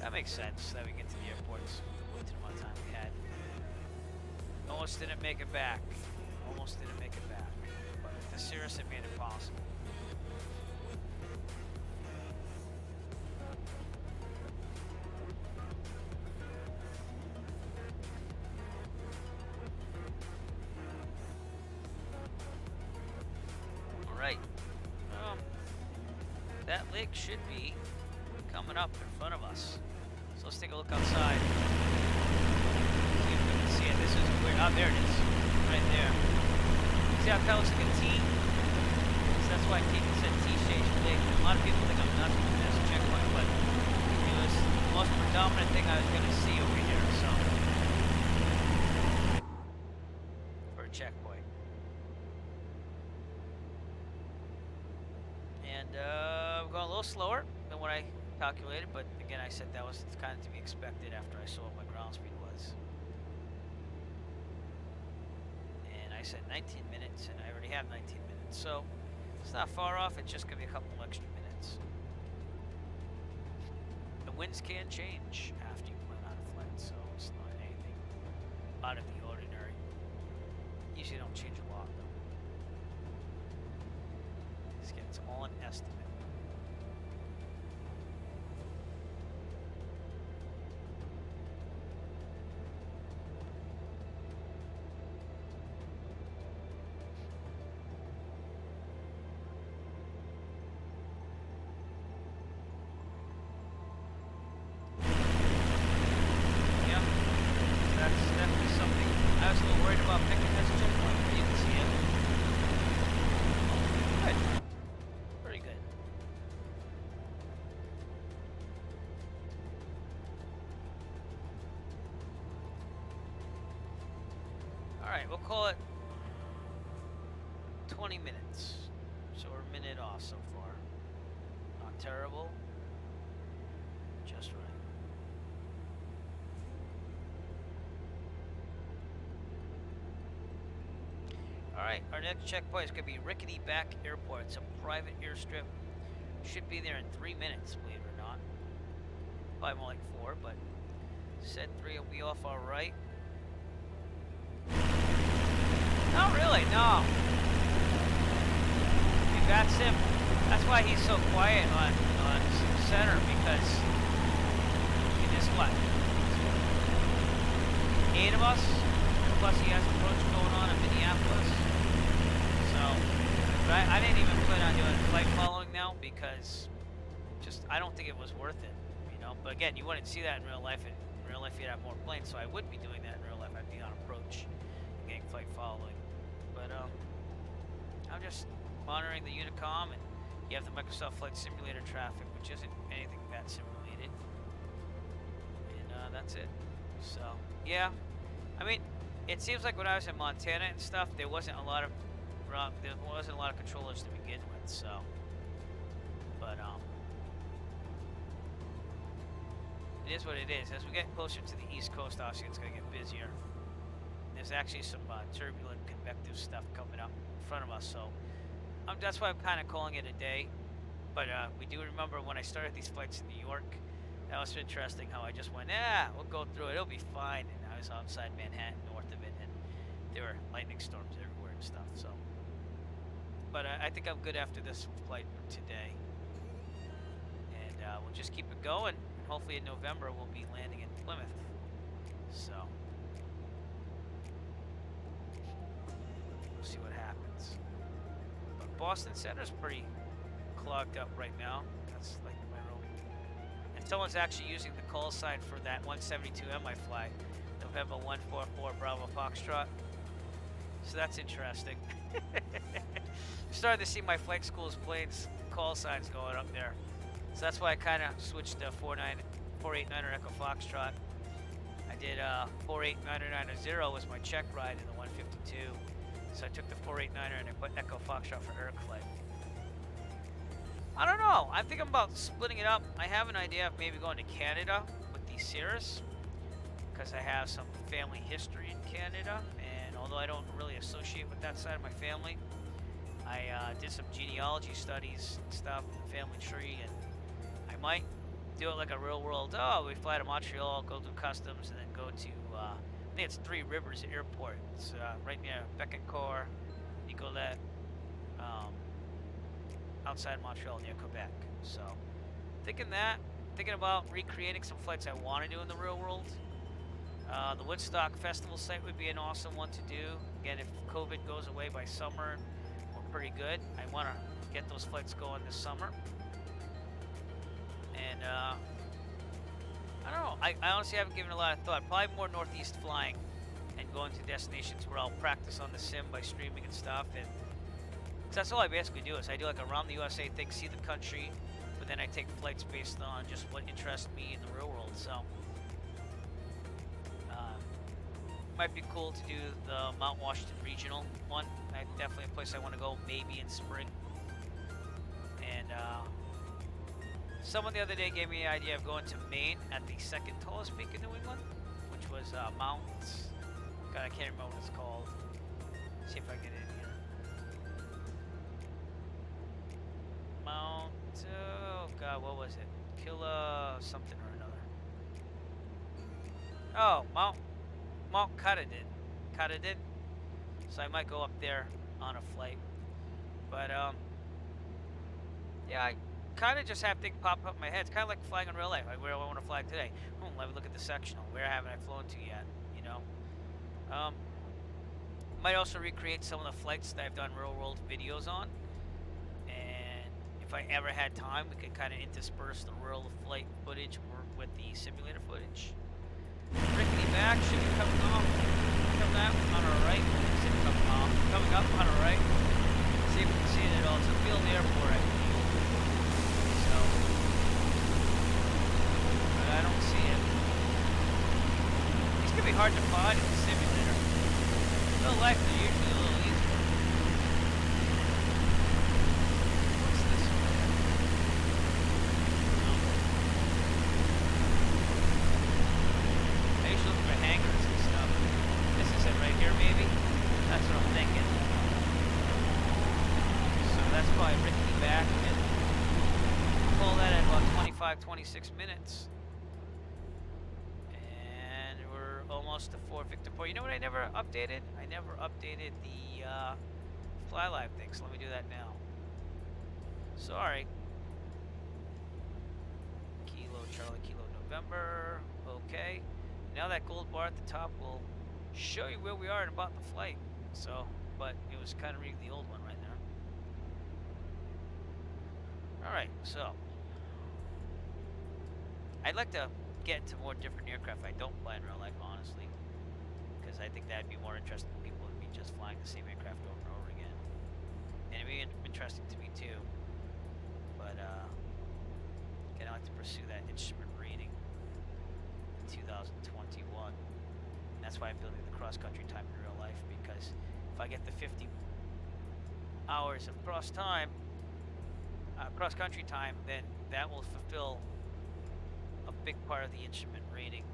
that makes sense. That we get to the airports with the limited amount of time we had. Almost didn't make it back. Almost didn't make it back. But with the Cirrus, it made it possible. That lake should be coming up in front of us. So let's take a look outside. See if we can see it. This is weird. Oh, there it is. Right there. See how it kind of looks like a T? So that's why T said T-shaped lake. lot of people think I'm nuts with this checkpoint, but it was the most predominant thing I was going to see over here, so. For a checkpoint. And we're going a little slower than what I calculated, but again, I said that was kind of to be expected after I saw what my ground speed was. And I said 19 minutes, and I already have 19 minutes, so it's not far off. It's just going to be a couple extra minutes. The winds can change after you plan out a flight, so it's not anything out of the ordinary. Usually don't change a lot, though. It's all an estimate. Alright, we'll call it 20 minutes. So we're a minute off so far. Not terrible. Just right. Alright, our next checkpoint is going to be Rickety Back Airport. It's a private airstrip. Should be there in 3 minutes, believe it or not. Probably more like 4, but said 3 will be off alright. Not really, no. That's him. That's why he's so quiet on center, because he just what? 8 of us, plus he has approach going on in Minneapolis. So, but I didn't even plan on doing flight following now because just I don't think it was worth it, you know. But again, you wouldn't see that in real life. In real life, you'd have more planes, so I would be doing that in real life. I'd be on approach and getting flight following. But I'm just monitoring the Unicom, and you have the Microsoft Flight Simulator traffic, which isn't anything that simulated, and that's it. So yeah, I mean, it seems like when I was in Montana and stuff, there wasn't a lot of controllers to begin with. So, but it is what it is. As we get closer to the East Coast, obviously it's going to get busier. There's actually some turbulent convective stuff coming up in front of us, so that's why I'm kind of calling it a day. But we do remember when I started these flights in New York, that was interesting how I just went, we'll go through it, it'll be fine. And I was outside Manhattan, north of it, and there were lightning storms everywhere and stuff. So, but I think I'm good after this flight today, and we'll just keep it going. And hopefully in November we'll be landing in Plymouth. So. See what happens. But Boston Center's pretty clogged up right now. That's like my room. And someone's actually using the call sign for that 172M I fly, November 144 Bravo Foxtrot. So that's interesting. I'm starting to see my flight school's planes call signs going up there. So that's why I kind of switched to 489er Echo Foxtrot. I did 48990 was my check ride in the 152. So I took the 489er and I put Echo Foxtrot for Eric flight. I don't know. I'm thinking about splitting it up. I have an idea of maybe going to Canada with the Cirrus, because I have some family history in Canada, and although I don't really associate with that side of my family, I did some genealogy studies and stuff, family tree, and I might do it like a real world. We fly to Montreal, go through customs, and then go to I think it's Three Rivers Airport. It's right near Bécancour, Nicolet, outside Montreal near Quebec. So, thinking about recreating some flights I want to do in the real world. The Woodstock Festival site would be an awesome one to do. Again, if COVID goes away by summer, we're pretty good. I want to get those flights going this summer. And I don't know. I honestly haven't given a lot of thought. Probably more northeast flying and going to destinations where I'll practice on the sim by streaming and stuff. And that's all I basically do is I do like a around the USA thing, see the country, but then I take flights based on just what interests me in the real world. So might be cool to do the Mount Washington regional one. Definitely a place I want to go, maybe in spring. And someone the other day gave me the idea of going to Maine at the second tallest peak in New England, which was Mount. God, I can't remember what it's called. Let's see if I get it in here. Mount. Oh God, what was it? Killa something or another. Oh, Mount Katahdin. So I might go up there on a flight. But yeah, I kind of just have things pop up in my head. It's kind of like flying in real life. Like, where do I want to fly today? Let me look at the sectional. Where haven't I flown to yet? You know. Might also recreate some of the flights that I've done real world videos on. And if I ever had time, we could kind of intersperse the real flight footage with the simulator footage. Rickety back should be coming off. Coming up on our right. Coming up on our right. See if we can see it at all. It's a field airport, I believe. So, but I don't see it. These can be hard to find in the simulator. In real life, they're usually a little easier. What's this one? I usually look for hangars and stuff. This is it right here, maybe? That's what I'm thinking. So that's probably rickety back, and pull that at about 25, 26 minutes. And we're almost to 4 Victor Port. You know what I never updated? I never updated the Fly Live thing, so let me do that now. Sorry. Kilo Charlie, Kilo November. Okay. Now that gold bar at the top will show you where we are at about the flight. So, but it was kind of reading the old one right there. Alright, so I'd like to get into more different aircraft I don't fly in real life, honestly, because I think that'd be more interesting to people than me just flying the same aircraft over and over again. And it'd be interesting to me too, but I'd like to pursue that instrument rating in 2021. And that's why I'm building the cross-country time in real life, because if I get the 50 hours of cross-country time, then that will fulfill a big part of the instrument rating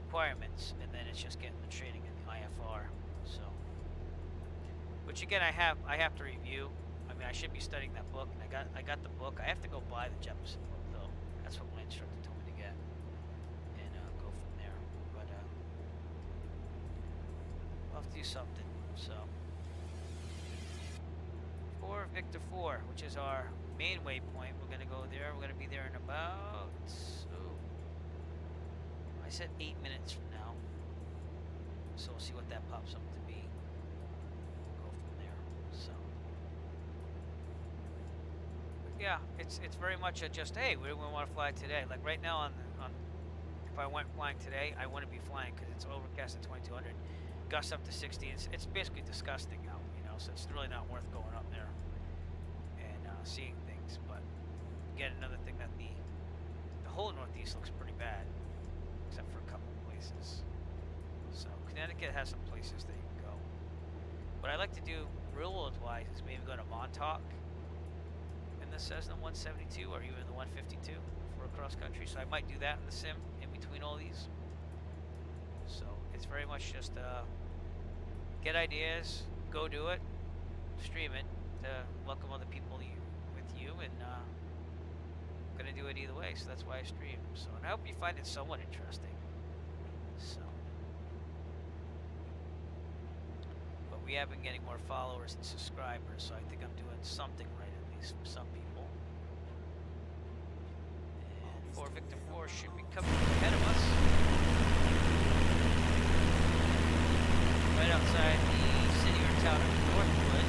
requirements, and then it's just getting the training in the IFR. So, which again, I have to review. I mean, I should be studying that book, and I got the book. I have to go buy the Jefferson book though. That's what my instructor told me to get, and go from there. But we'll have to do something. So, 4 Victor 4, which is our main waypoint. We're gonna go there. We're gonna be there in about, I said 8 minutes from now. So we'll see what that pops up to be. We'll go from there. So, but yeah, it's very much a just, hey, where do we want to fly today? Like right now if I went flying today, I wouldn't be flying because it's overcast at 2200, gusts up to 60. It's basically disgusting out, you know. So it's really not worth going up there and seeing things. But again, another thing that the whole Northeast looks pretty bad, except for a couple of places. So Connecticut has some places that you can go. What I like to do real world wise is maybe go to Montauk in the Cessna 172 or even the 152 for a cross country. So I might do that in the sim in between all these. So it's very much just get ideas, go do it, stream it to welcome other people with you, and I'm gonna do it either way. So that's why I stream. So, and I hope you find it somewhat interesting. So, but we have been getting more followers and subscribers, so I think I'm doing something right, at least for some people. And 4 Victor 4 should be coming ahead of us, right outside the city or town of Northwood.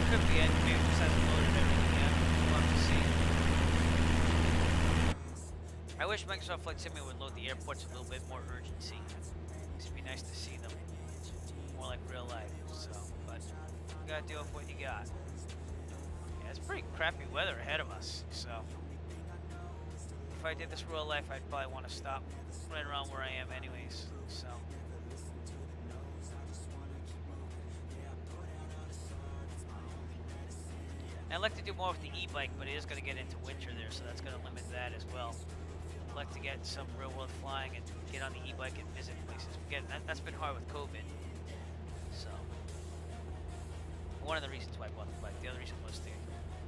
Could be it. Maybe just hasn't loaded everything I wish Microsoft Flight Simulator would load the airports with a little bit more urgency. It'd be nice to see them more like real life. So, but you gotta deal with what you got. Yeah, it's pretty crappy weather ahead of us. So, if I did this real life, I'd probably want to stop right around where I am, anyways. So. I'd like to do more with the e-bike, but it is going to get into winter there, so that's going to limit that as well. I'd like to get some real-world flying and get on the e-bike and visit places. Again, that's been hard with COVID. So, one of the reasons why I bought the bike. The other reason was to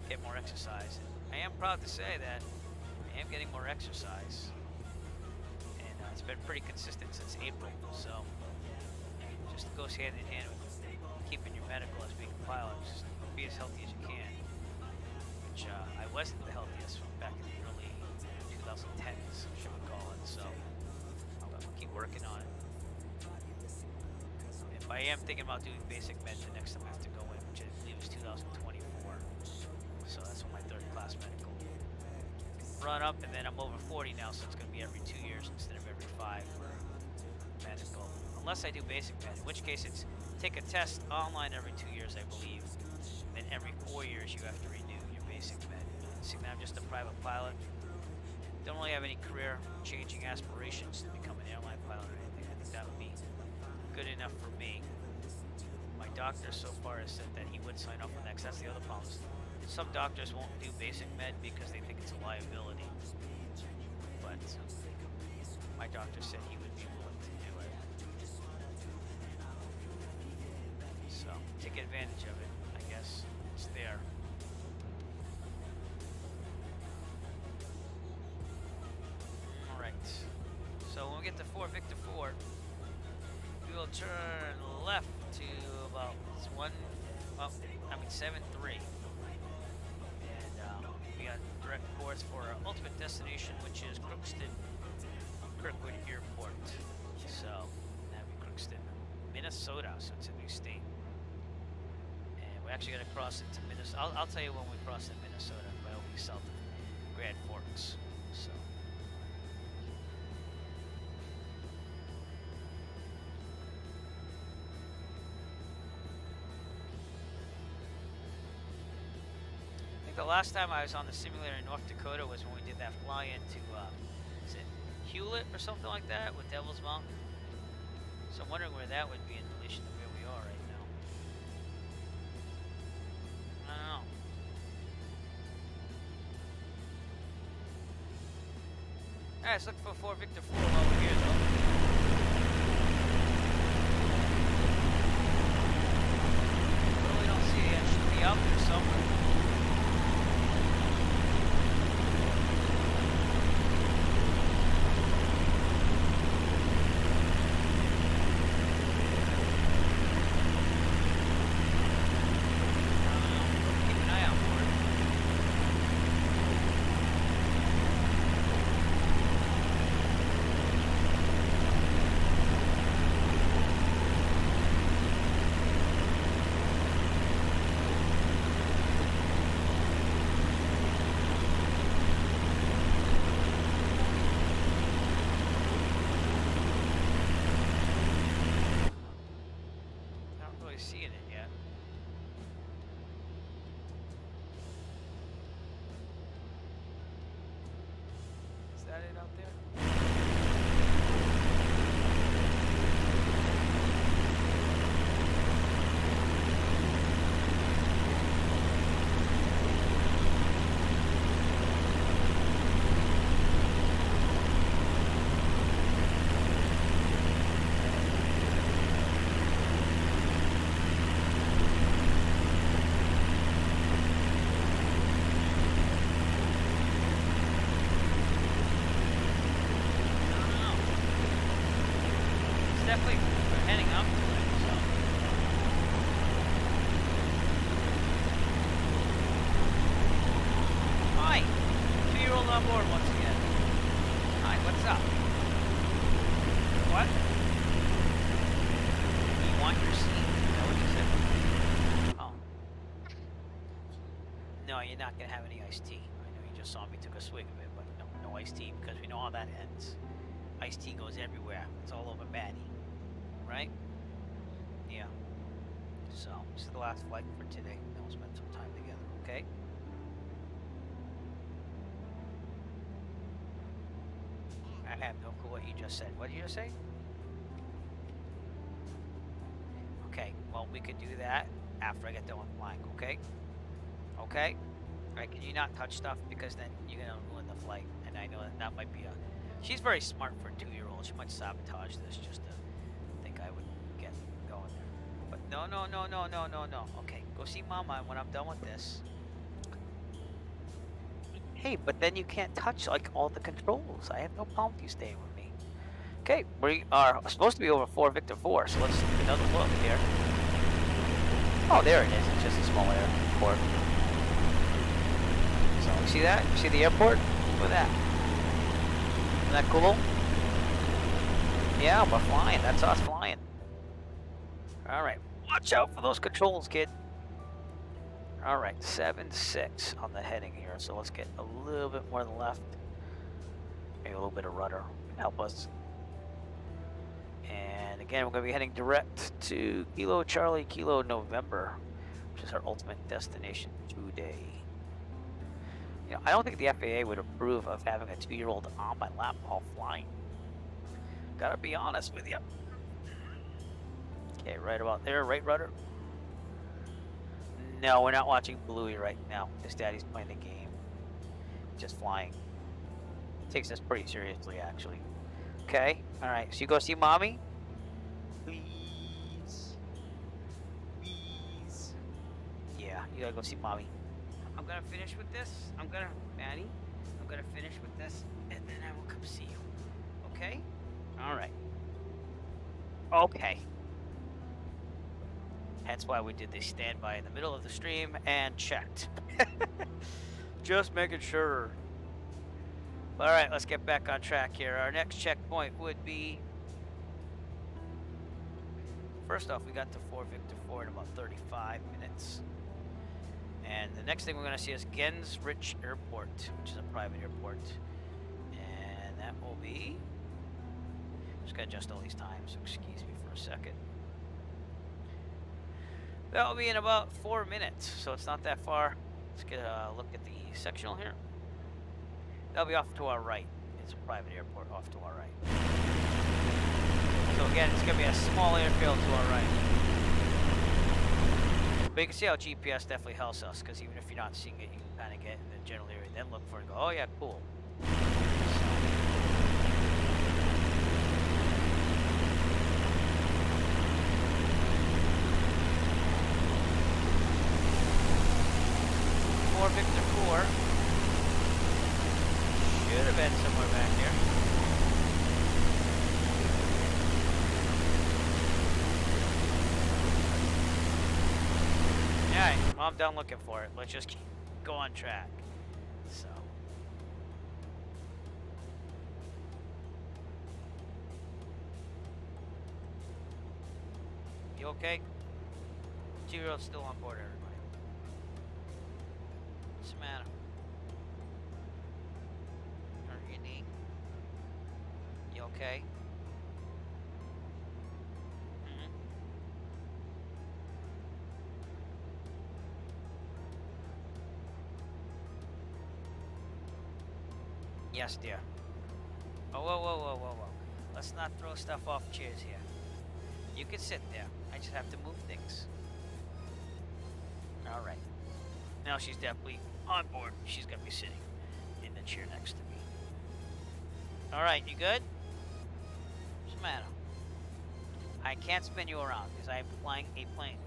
get more exercise. And I am proud to say that I am getting more exercise, and it's been pretty consistent since April. So, just goes hand in hand with keeping your medical as being a pilot. Just be as healthy as you can. I wasn't the healthiest from back in the early 2010s, should we call it. So I'll keep working on it. If I am thinking about doing basic med the next time I have to go in, which I believe is 2024. So that's when my third class medical run up, and then I'm over 40 now, so it's going to be every 2 years instead of every 5 for medical. Unless I do basic med, in which case it's take a test online every 2 years, I believe. Then every 4 years you have to renew your basic med. See, now I'm just a private pilot. Don't really have any career-changing aspirations to become an airline pilot or anything. I think that would be good enough for me. My doctor so far has said that he would sign off on that, 'cause that's the other problem. Some doctors won't do basic med because they think it's a liability. But my doctor said he would be willing to do it. So, take advantage of it, I guess. It's there. Alright. So when we get to 4 Victor 4, we will turn left to about 7-3. And we got direct course for our ultimate destination, which is Crookston, Kirkwood Airport. So, that'd be Crookston, Minnesota, so it's a new state. We actually got to cross into Minnesota. I'll tell you when we cross in Minnesota, but it'll be south of Grand Forks. So. I think the last time I was on the simulator in North Dakota was when we did that fly into, is it Hewlett or something like that with Devil's Mountain? So I'm wondering where that would be in relation to where we are right now. I don't know. Alright, let's look for 4 Victor 4 over here, though. Really don't see it. It should be out there somewhere. Seeing it yet. Is that it out there? Definitely we're heading up to it, so. Hi! 2-year-old on board once again. Hi, what's up? What? You want your seat? Is that what you said? Oh. No, you're not gonna have any iced tea. I know you just saw me took a swig of it, but no no iced tea because we know how that ends. Iced tea goes everywhere. It's all over Maddie. Right? Yeah. So, this is the last flight for today. Then we'll spend some time together, okay? I have no clue what you just said. What did you just say? Okay, well, we could do that after I get done with flying, okay? Okay? Right, can you not touch stuff? Because then you're going to ruin the flight. And I know that might be a... She's very smart for a 2-year-old. She might sabotage this just to think I would get going there. But no. Okay, go see Mama when I'm done with this. Hey, but then you can't touch, like, all the controls. I have no problem with you staying with me. Okay, we are supposed to be over 4 Victor 4, so let's take another look here. Oh, there it is. It's just a small airport. So, you see that? You see the airport? Look at that. Isn't that cool? Yeah, we're flying. That's us flying. Alright, watch out for those controls, kid. Alright, 7-6 on the heading here, so let's get a little bit more to the left. Maybe a little bit of rudder help us. And again, we're going to be heading direct to Kilo Charlie Kilo November, which is our ultimate destination today. You know, I don't think the FAA would approve of having a 2-year-old on my lap while flying. Gotta be honest with you. Okay, right about there, right rudder. No, we're not watching Bluey right now. His daddy's playing the game. Just flying. Takes this pretty seriously, actually. Okay, alright, so you go see Mommy? Please. Please. Yeah, you gotta go see Mommy. I'm gonna finish with this. Maddie, I'm gonna finish with this, and then I will come see you. Okay? Alright. Okay. That's why we did the standby in the middle of the stream and checked. Just making sure. Alright, let's get back on track here. Our next checkpoint would be... First off, we got to 4 Victor 4 in about 35 minutes. And the next thing we're going to see is Gensrich Airport, which is a private airport. And that will be... Just got to adjust all these times, so excuse me for a second. That'll be in about 4 minutes, so it's not that far. Let's get a look at the sectional here. That'll be off to our right. It's a private airport off to our right. So again, it's going to be a small airfield to our right. But you can see how GPS definitely helps us, because even if you're not seeing it, you can kind of get in the general area, then look for it and go, oh yeah, cool. Victor 4 should have been somewhere back here. Alright, well, I'm done looking for it. Let's just go on track. So. You okay? 2-year-old's still on board, everybody. What's the matter? Hurt your knee? You okay? Mm-hmm. Yes, dear. Oh, whoa. Let's not throw stuff off chairs here. You can sit there. I just have to move things. All right. Now she's definitely on board. She's going to be sitting in the chair next to me. All right, you good? What's the matter? I can't spin you around because I'm flying a plane.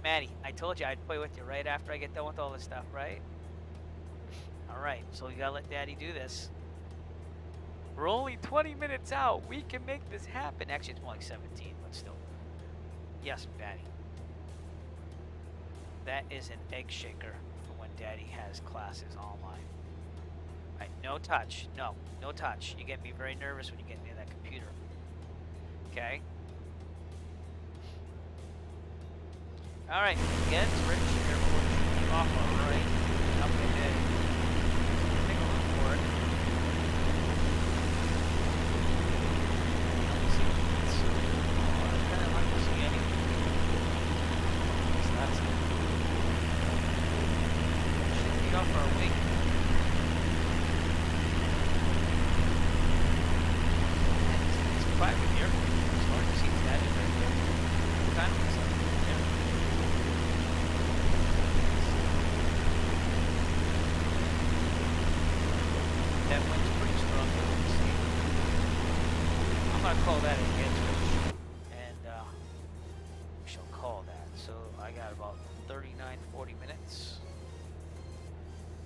Maddie, I told you I'd play with you right after I get done with all this stuff, right? All right, so you got to let Daddy do this. We're only 20 minutes out. We can make this happen. Actually, it's more like 17, but still. Yes, Daddy. That is an egg shaker for when Daddy has classes online. Right, no touch. No touch. You get me very nervous when you get near that computer. Okay? Alright, Gensrich Airport off our right. Up and off our wing. It's a private airport. It's hard to see that right there. Kind of looks like an airport. That wind's pretty strong though. I'm gonna call that a head switch, and we shall call that. So I got about 39, 40 minutes,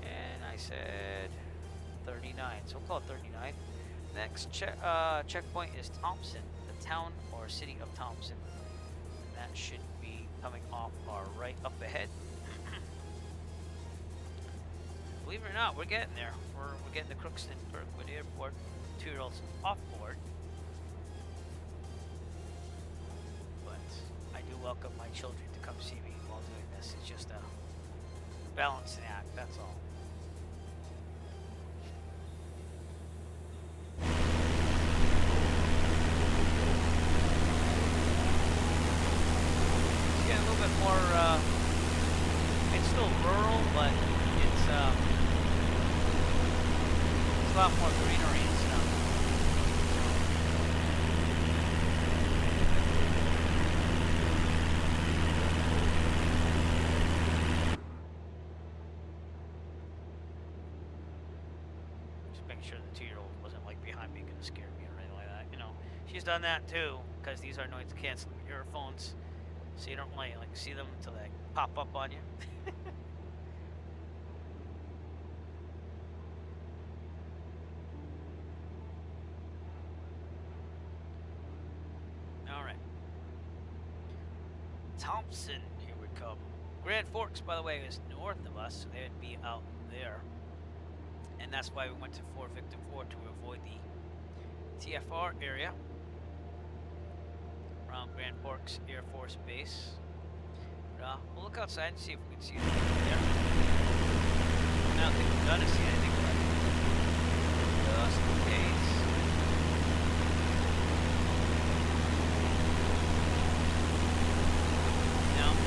and I said 39, so we'll call it 39. Next checkpoint is Thompson, the town or city of Thompson, and that should be coming off our right up ahead. Believe it or not, we're getting there. We're getting to Crookston Kirkwood Airport. 2-year-olds off board. But I do welcome my children to come see me while doing this. It's just a balancing act, that's all. It's getting a little bit more, it's still rural, but it's a lot more greenery and stuff. Just making sure the 2-year-old wasn't like behind me gonna scare me or anything like that. You know, she's done that too, because these are noise canceling earphones, so you don't really like see them until they pop up on you. Thompson, here we come. Grand Forks, by the way, is north of us, so they would be out there. And that's why we went to Fort Victor 4 to avoid the TFR area around Grand Forks Air Force Base. But, we'll look outside and see if we can see anything there. I don't think we're gonna see anything, but just in case.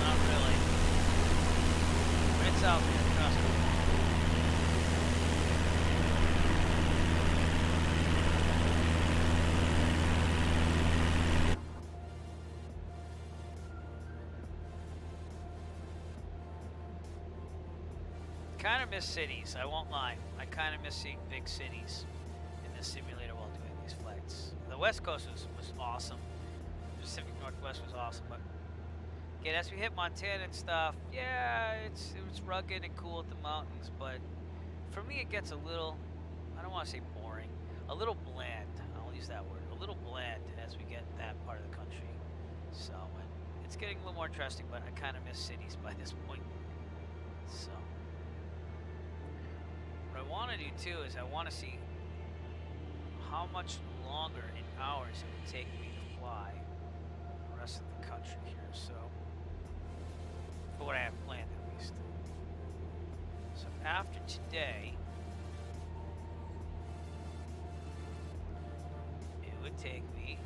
Not really. But it's out there, trust me. Kind of miss cities, I won't lie. I kind of miss seeing big cities in this simulator while doing these flights. The West Coast was awesome. The Pacific Northwest was awesome, but again, as we hit Montana and stuff, yeah, it was rugged and cool at the mountains, but for me it gets a little, I don't want to say boring, a little bland. I'll use that word, a little bland as we get that part of the country. So it's getting a little more interesting, but I kind of miss cities by this point. So what I want to do too is I want to see how much longer in hours it would take me to fly the rest of the country here. So for what I have planned at least. So after today, it would take me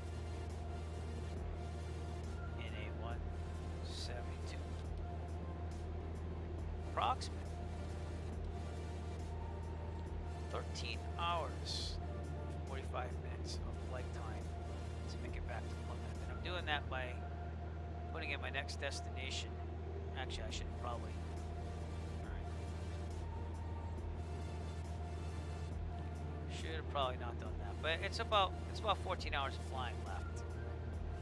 in a 172 approximate 13 hours 45 minutes of flight time to make it back to London. And I'm doing that by putting in my next destination. Actually, I should probably. Alright. Should have probably not done that. But it's about 14 hours of flying left.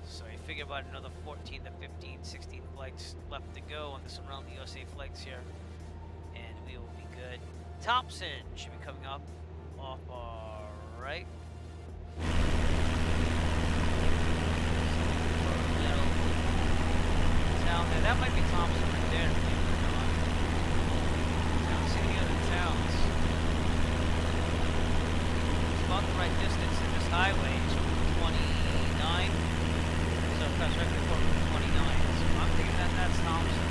So you figure about another 14 to 15, 16 flights left to go on this around the USA flights here. And we will be good. Thompson should be coming up off our right. Town there. That might be Thompson right there. I don't see any other towns. It's about the right distance in this highway. It's 29. So that's right before 29. So I'm thinking that's Thompson.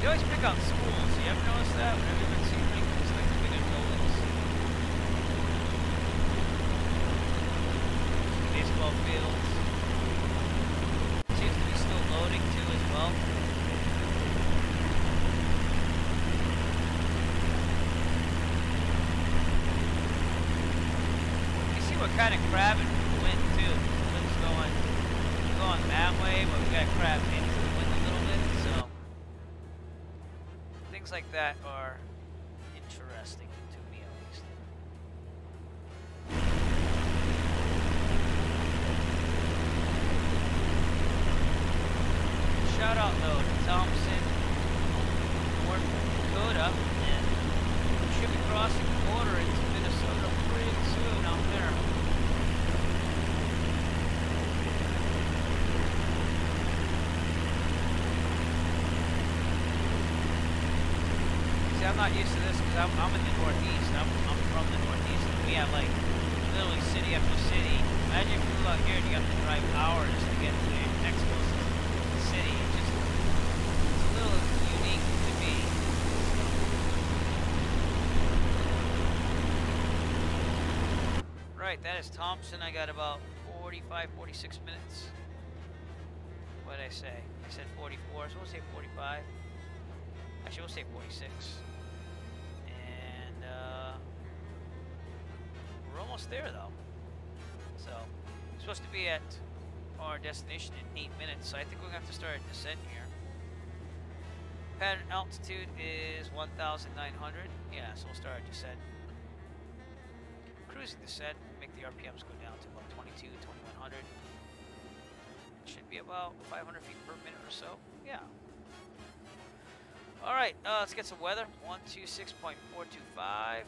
always pick out schools. You ever notice that? Whenever you've been seeing things like the bigger buildings. Baseball fields. Seems to be still loading too as well. You see what kind of crabbing wind too. The wind's going that way, but we got crab into the wind a little bit, so things like that are interesting to me at least. Shout out though to Thompson, North Dakota, and we should be crossing the border into Minnesota pretty soon out there. See, I'm not used to this because I'm in the Northeast. I'm from the Northeast, and we have like literally city after city. Imagine if you flew out here and you have to drive hours to get to the next closest city. It's a little unique to me. Right, that is Thompson. I got about 45, 46 minutes. What did I say? I said 44, so we'll say 45. Actually, we'll say 46. And we're almost there though. So, we're supposed to be at our destination in 8 minutes, so I think we're going to have to start a descent here. Pattern altitude is 1,900. Yeah, so we'll start a descent. Cruising descent, make the RPMs go down to about 22, 2100. Should be about 500 feet per minute or so. Yeah. Alright, let's get some weather. 126.425.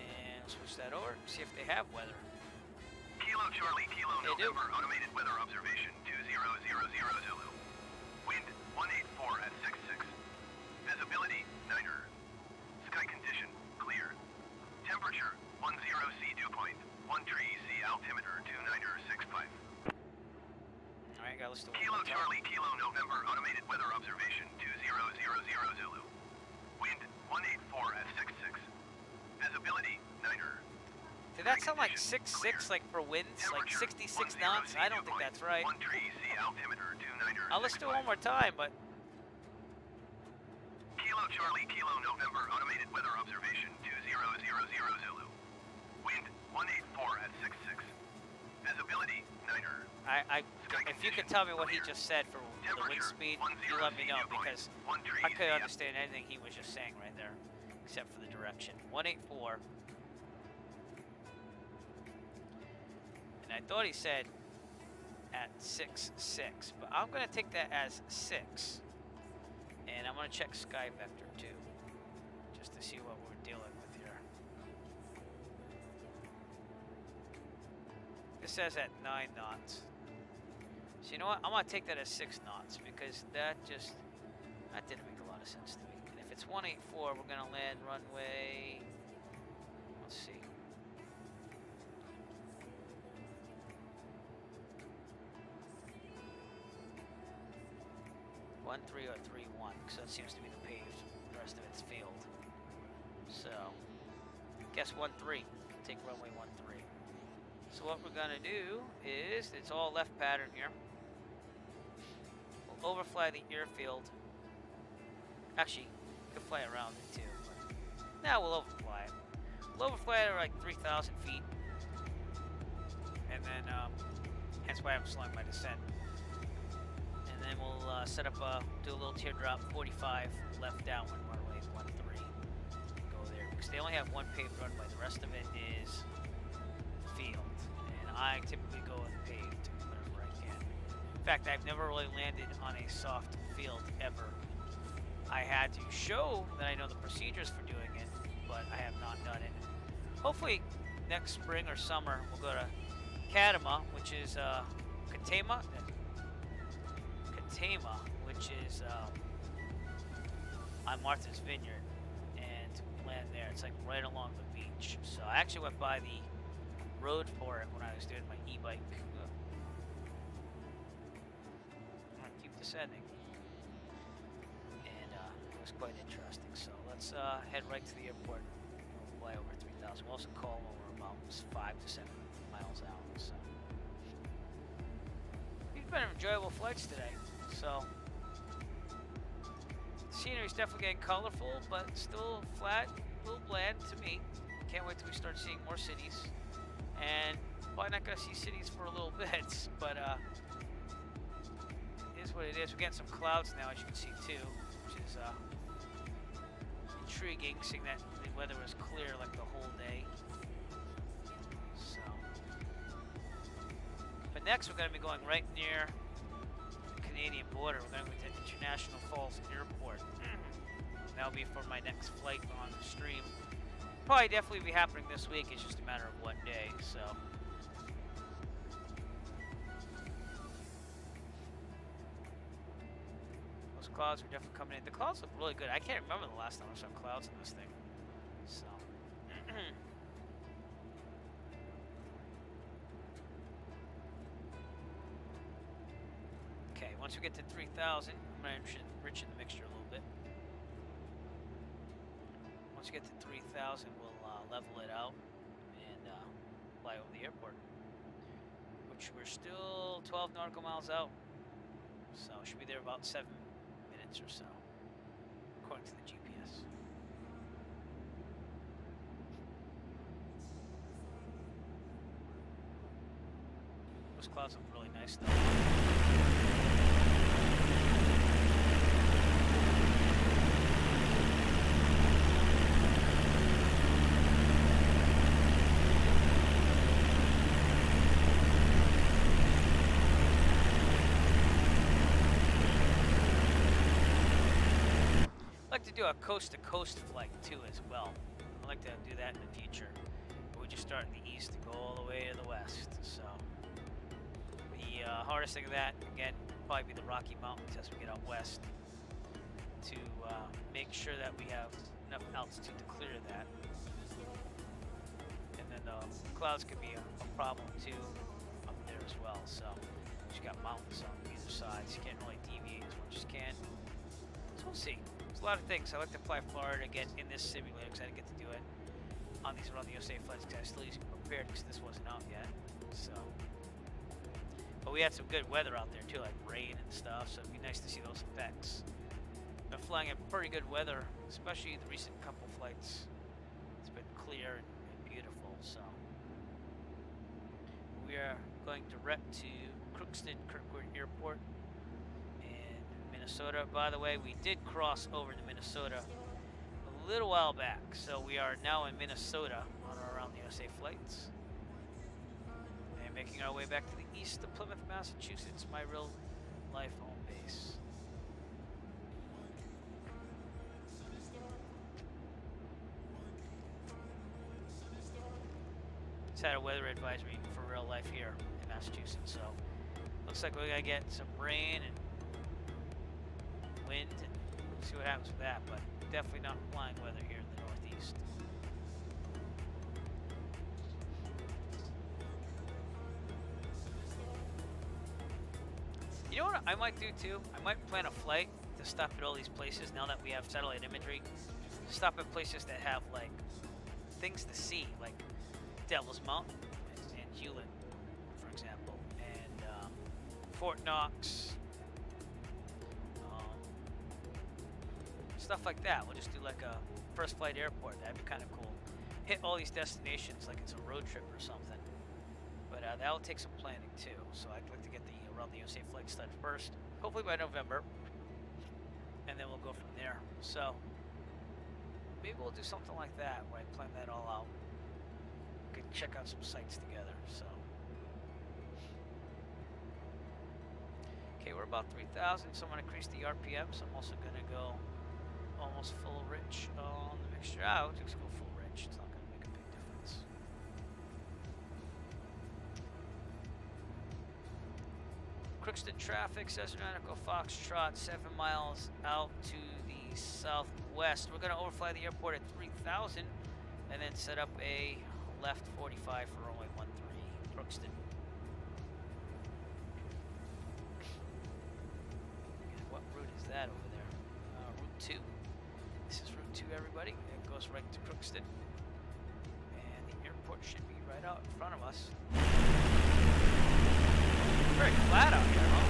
And switch that over, see if they have weather. Kilo Charlie, Kilo They do. November, automated weather observation 2000 Zulu. Wind 184 at 66. Visibility 9er. Sky condition clear. Temperature 10 C dew point. 1 tree C altimeter 29er 65. Alright, got list of Kilo Charlie, Kilo November, automated weather observation 2000 Zulu. Wind 184 at 66. Visibility 9er. Did that sound like 66, like for winds? Like 66 knots? I don't think that's right. 1 tree C altimeter 29er. I'll listen to it one more time, but Kilo Charlie, Kilo November, automated weather observation 2000 Zulu. Wind 184 at 66. Visibility 9er. if you could tell me what he just said for the wind speed, you let me know, because I couldn't understand anything he was just saying right there, except for the direction. 184. And I thought he said at 6.6, but I'm going to take that as 6. And I'm going to check Sky Vector too, just to see what we're dealing with here. This says at 9 knots. So you know what? I'm going to take that as 6 knots, because that didn't make a lot of sense to me. And if it's 184, we're going to land runway, let's see. One 3 or 3-1, because that seems to be the paved. The rest of it's field. So, guess 1-3. Take runway 1-3. So what we're gonna do is, it's all left pattern here. We'll overfly the airfield. Actually, we could fly around it too. But now we'll overfly it. We'll overfly it at like 3,000 feet, and then hence why I'm slowing my descent. And then we'll set up do a little teardrop 45 left downwind runway 13. Go there, because they only have one paved runway. The rest of it is field, and I typically go with paved whenever I can. In fact, I've never really landed on a soft field ever. I had to show that I know the procedures for doing it, but I have not done it. Hopefully next spring or summer we'll go to KDVL, which is Katama, which is on Martha's Vineyard, and land there. It's like right along the beach. So I actually went by the road for it when I was doing my e-bike descending. And it was quite interesting. So let's head right to the airport. We'll fly over 3,000. We'll also call over about 5 to 7 miles out. So these have been enjoyable flights today. So the scenery's definitely getting colorful, but still flat, a little bland to me. Can't wait till we start seeing more cities. And probably not gonna see cities for a little bit, but it is what it is. We're getting some clouds now, as you can see too, which is intriguing, seeing that the weather was clear like the whole day. So, but next we're gonna be going right near the Canadian border. We're gonna go to International Falls Airport. That'll be for my next flight on the stream. Probably definitely be happening this week. It's just a matter of what day. So. Those clouds are definitely coming in. The clouds look really good. I can't remember the last time I saw clouds in this thing. So. Okay, once we get to 3,000, I'm going to enrich the mixture a little bit. Once we get to 3,000, we'll level it out and fly over the airport, which we're still 12 nautical miles out, so should be there about 7 minutes or so, according to the GPS. Those clouds look really nice though. I'd like to do a coast-to-coast flight too as well. I'd like to do that in the future. We just start in the east and go all the way to the west. So the hardest thing of that, again, will probably be the Rocky Mountains as we get out west to make sure that we have enough altitude to clear that. And then the clouds could be a problem too up there as well. So you got mountains on either side, so you can't really deviate as much as you can. So we'll see. There's a lot of things. I like to fly Florida again in this simulator because I didn't get to do it on these Around the USA flights because I was still using prepared because this wasn't out yet. So, but we had some good weather out there too, like rain and stuff. So it'd be nice to see those effects. Been flying in pretty good weather, especially the recent couple flights. It's been clear and beautiful. So we are going direct to Crookston Kirkwood Airport. Minnesota. By the way, we did cross over to Minnesota a little while back, so we are now in Minnesota on our Around the USA flights and making our way back to the east of Plymouth, Massachusetts, my real life home base. Just had a weather advisory for real life here in Massachusetts, so looks like we're gonna get some rain and wind and see what happens with that, but definitely not flying weather here in the Northeast. You know what I might do too? I might plan a flight to stop at all these places now that we have satellite imagery. Stop at places that have like things to see, like Devil's Mountain and Hewlett, for example, and Fort Knox. Stuff like that. We'll just do like a first flight airport. That'd be kind of cool. Hit all these destinations like it's a road trip or something. But that'll take some planning too. So I'd like to get the Around the USA flight started first, hopefully by November, and then we'll go from there. So maybe we'll do something like that where I plan that all out. We can check out some sites together. So okay, we're about 3,000, so I'm going to increase the RPM. So I'm also going to go almost full rich on the mixture. I'll just go full rich. It's not going to make a big difference. Crookston traffic, Cessna Echo Foxtrot, 7 miles out to the southwest. We're going to overfly the airport at 3,000 and then set up a left 45 for runway 13, Crookston. to everybody. It goes right to Crookston. And the airport should be right out in front of us. Very flat out here, huh?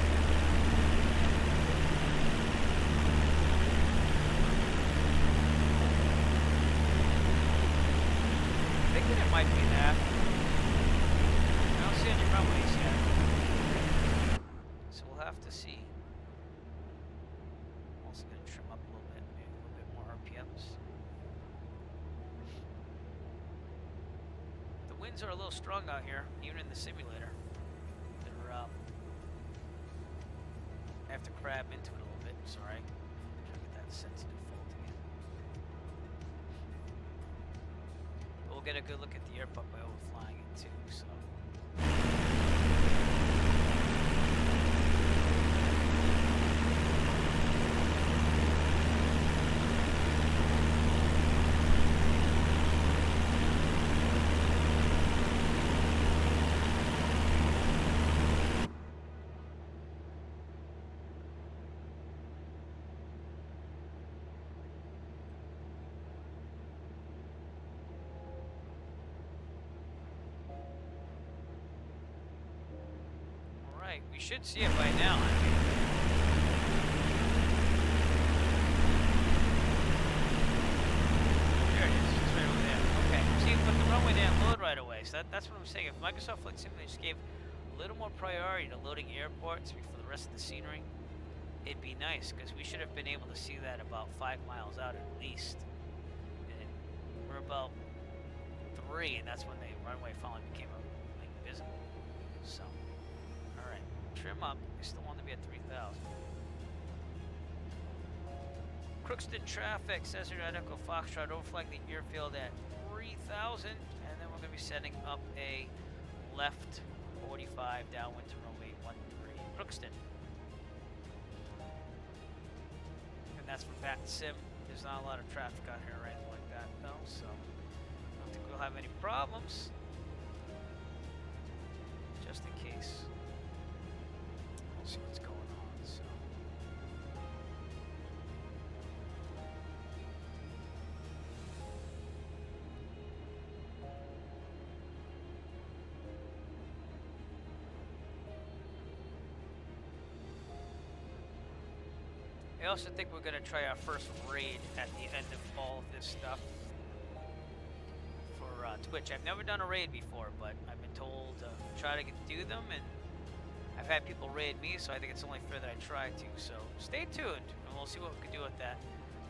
Thinking it might be that. I don't see any runways yet. So we'll have to see. I'm also going to trim up a little bit, maybe a little bit more RPMs. The winds are a little strong out here, even in the simulator. They're, I have to crab into it a little bit, sorry. Try to get that sensitive fold again. We'll get a good look at the airport by overflying it too, so. We should see it by now. There it is. It's right over there. Okay. See, but the runway didn't load right away. So that's what I'm saying. If Microsoft Flight Simulator just gave a little more priority to loading airports before the rest of the scenery, it'd be nice, because we should have been able to see that about 5 miles out at least. And we're about 3, and that's when the runway finally became visible. So. Alright, trim up. We still want to be at 3,000. Crookston traffic, Cesar Echo Foxtrot, overflying the airfield at 3,000. And then we're going to be setting up a left 45 downwind to runway 13, Crookston. And that's for Bat Sim. There's not a lot of traffic out here or anything like that, though, so I don't think we'll have any problems. Just in case. We'll see what's going on, so. I also think we're going to try our first raid at the end of all of this stuff for Twitch. I've never done a raid before, but I've been told to try to do them, and I've had people raid me, so I think it's only fair that I try to. So stay tuned, and we'll see what we can do with that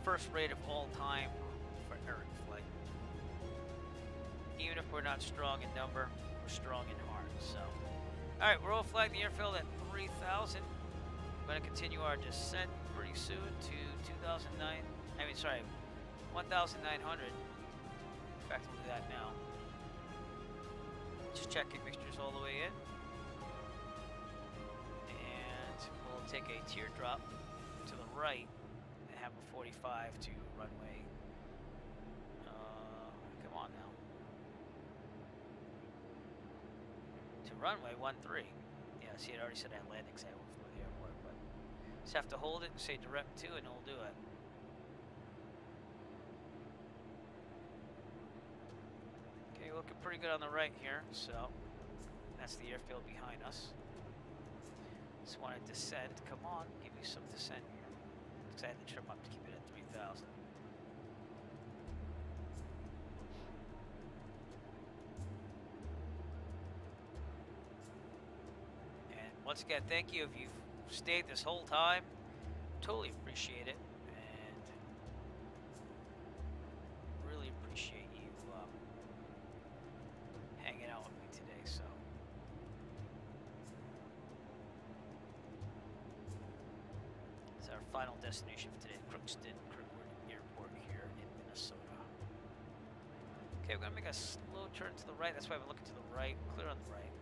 first raid of all time for Eric Flight. Even if we're not strong in number, we're strong in heart. So, all right, we're all flagging the airfield at 3,000. We're going to continue our descent pretty soon to 1,900. In fact, we'll do that now. Just checking mixtures all the way in. And we'll take a teardrop to the right and have a 45 to runway. Come on now. To runway 13. Yeah, see, it already said I had landing site over the airport, but just have to hold it and say direct to, and it'll do it. Okay, looking pretty good on the right here, so that's the airfield behind us. Just want to descend. Come on, give me some descent here. Because I had to trim up to keep it at 3,000. And once again, thank you if you've stayed this whole time. Totally appreciate it. And really appreciate you hanging out with me today. So. It's our final destination for today, Crookston Airport here in Minnesota. Okay, we're gonna make a slow turn to the right. That's why I'm looking to the right, clear on the right.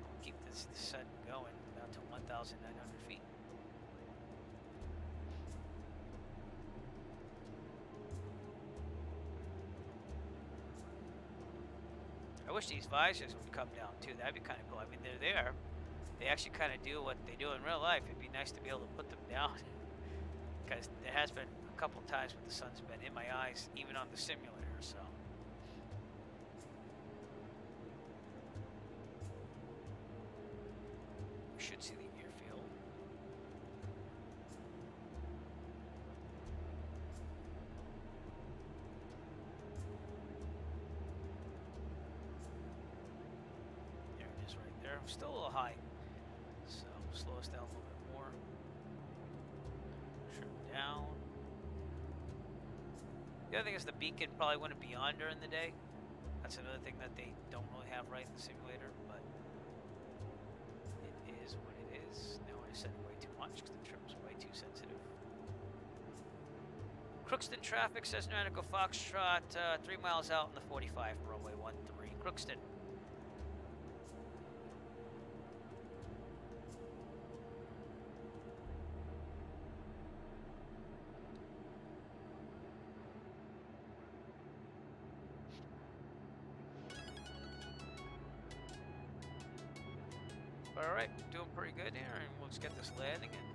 I'll keep this descent going down to 1,900 feet. I wish these visors would come down too. That'd be kind of cool. I mean, they're there. They actually kind of do what they do in real life. It'd be nice to be able to put them down, because there has been couple times when the sun's been in my eyes, even on the simulator, so. We should see the airfield. There it is right there. Still a little high, so slow us down a little bit more. Trim down. The other thing is the beacon probably wouldn't be on during the day. That's another thing that they don't really have right in the simulator, but it is what it is. Now I set it way too much because the trim's way too sensitive. Crookston traffic says Nautical Foxtrot, 3 miles out in the 45 runway 13. Crookston. Alright, doing pretty good here, and we'll just get this landing, and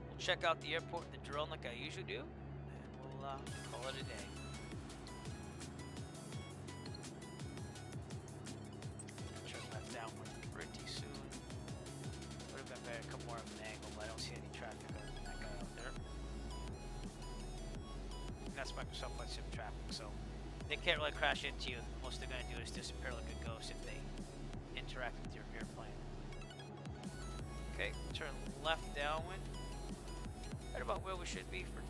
we'll check out the airport and the drone like I usually do, and we'll call it a day. Turn left downwind pretty soon. Would have been better to come more of an angle, but I don't see any traffic other than that guy out there. And that's Microsoft Flight Sim traffic, so they can't really crash into you. Most they're going to do is disappear like a ghost if they interact with your airplane. Okay, turn left downwind. Right about where we should be for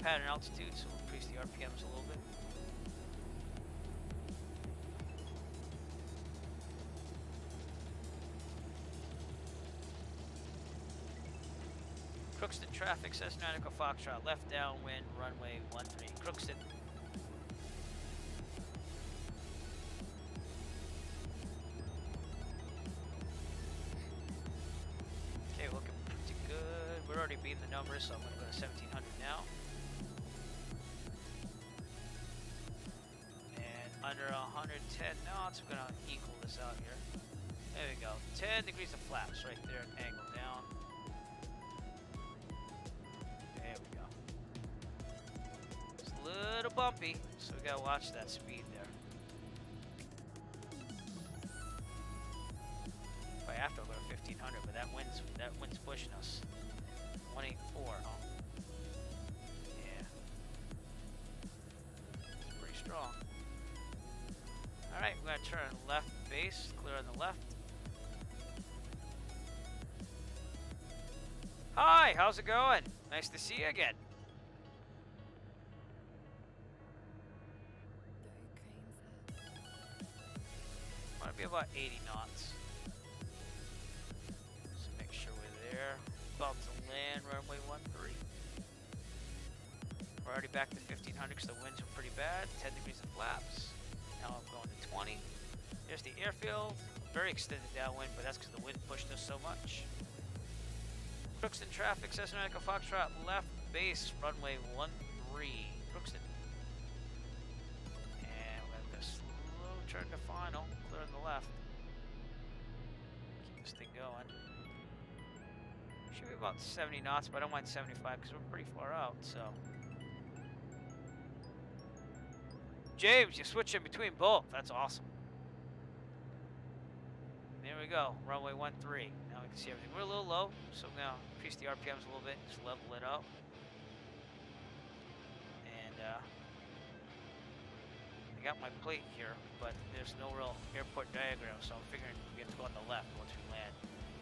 pattern altitude, so we'll increase the RPMs a little bit. Crookston traffic says Nautical Foxtrot, left downwind, runway 13. Crookston. Okay, looking pretty good. We're already beating the numbers, so I'm going to go to 1700 now. And under 110 knots, we're going to equal this out here. There we go. 10 degrees of flaps right there, angle down. There we go. It's a little bumpy, so we got to watch that speed there. I have to go to 1500, but that wind's pushing us. 184, huh? Yeah. It's pretty strong. Alright, we're gonna turn left base, clear on the left. Hi, how's it going? Nice to see you again. Might be about 80 knots. There, about to land runway 13. We're already back to 1500 because the winds are pretty bad. 10 degrees of flaps. Now I'm going to 20. There's the airfield. Very extended downwind, but that's because the wind pushed us so much. Crookston traffic says Nautical Foxtrot, left base runway 13. Crookston. And we're going to slow turn to final. Clear on the left. Keep this thing going. Should be about 70 knots, but I don't mind 75 because we're pretty far out, so. James, you're switching between both. That's awesome. There we go, runway 13. Now we can see everything. We're a little low, so I'm gonna increase the RPMs a little bit, just level it out. And I got my plate here, but there's no real airport diagram, so I'm figuring we have to go on the left once we land.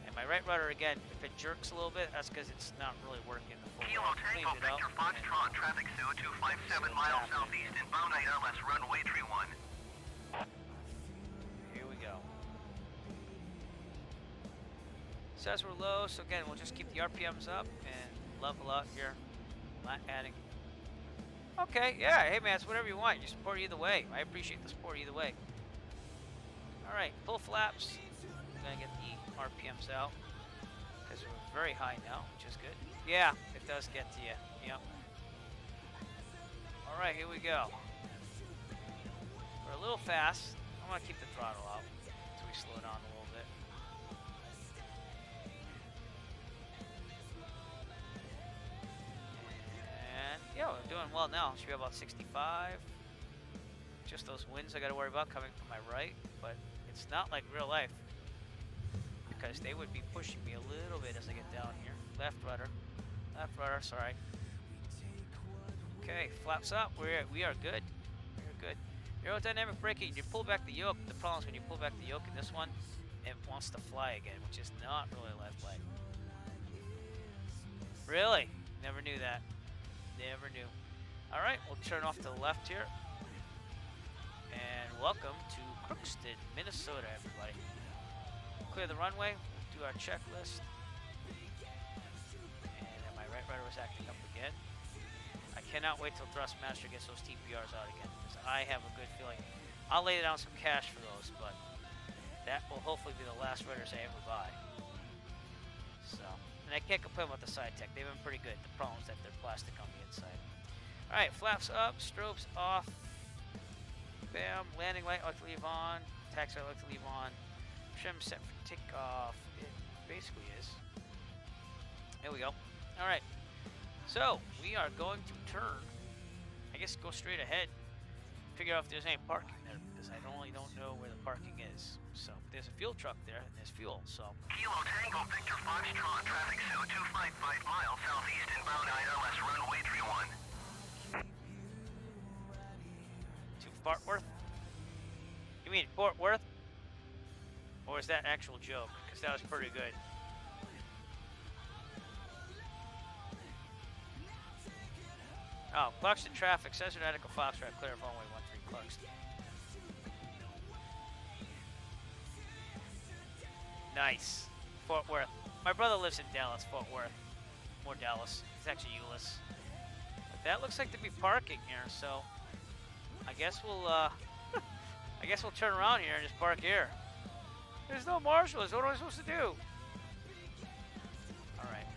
And my right rudder, again, if it jerks a little bit, that's because it's not really working the full way. Kilo Tango, Victor Foxtrot, traffic Sioux 257 miles southeast, inbound ILS, runway 31. Here we go. Says we're low, so again, we'll just keep the RPMs up and level out here. Not adding. Okay, yeah, hey man, it's whatever you want. You support either way. I appreciate the support either way. Alright, full flaps. I'm gonna get the RPMs out because we're very high now, which is good. Yeah, it does get to you. Yep. All right, here we go. We're a little fast. I'm gonna keep the throttle out until we slow down a little bit. well now. Should be about 65. Just those winds I got to worry about coming from my right, but it's not like real life because they would be pushing me a little bit as I get down here. Left rudder, sorry. Okay, flaps up. We are good. We're good. Aerodynamic braking. You pull back the yoke. The problem is when you pull back the yoke in this one, it wants to fly again, which is not really lifelike. Really? Never knew that. Never knew. All right, we'll turn off to the left here. And welcome to Crookston, Minnesota, everybody. Clear the runway, do our checklist. And then my right rudder was acting up again. I cannot wait till Thrustmaster gets those TPRs out again, because I have a good feeling. I'll lay down some cash for those, but that will hopefully be the last rudders I ever buy. So, and I can't complain about the side tech. They've been pretty good. The problem is that they're plastic on the inside. All right, flaps up, strobes off. Bam, landing light I like to leave on, taxi I like to leave on, trim set for takeoff, it basically is. There we go. Alright, so we are going to turn, I guess go straight ahead, figure out if there's any parking there, because I don't know where the parking is. So there's a fuel truck there, and there's fuel, so. Kilo Tango Victor Foxtrot, traffic zone 255 miles southeast inbound ILS runway 31. Fort Worth? You mean Fort Worth? Or is that an actual joke? Because that was pretty good. Oh, Clarkston traffic. Says United Foxtrot, clear of runway 13 Clarkston. Nice. Fort Worth. My brother lives in Dallas, Fort Worth. More Dallas. It's actually Euless. But that looks like to be parking here, so I guess we'll turn around here and just park here. There's no marshals. What am I supposed to do? All right.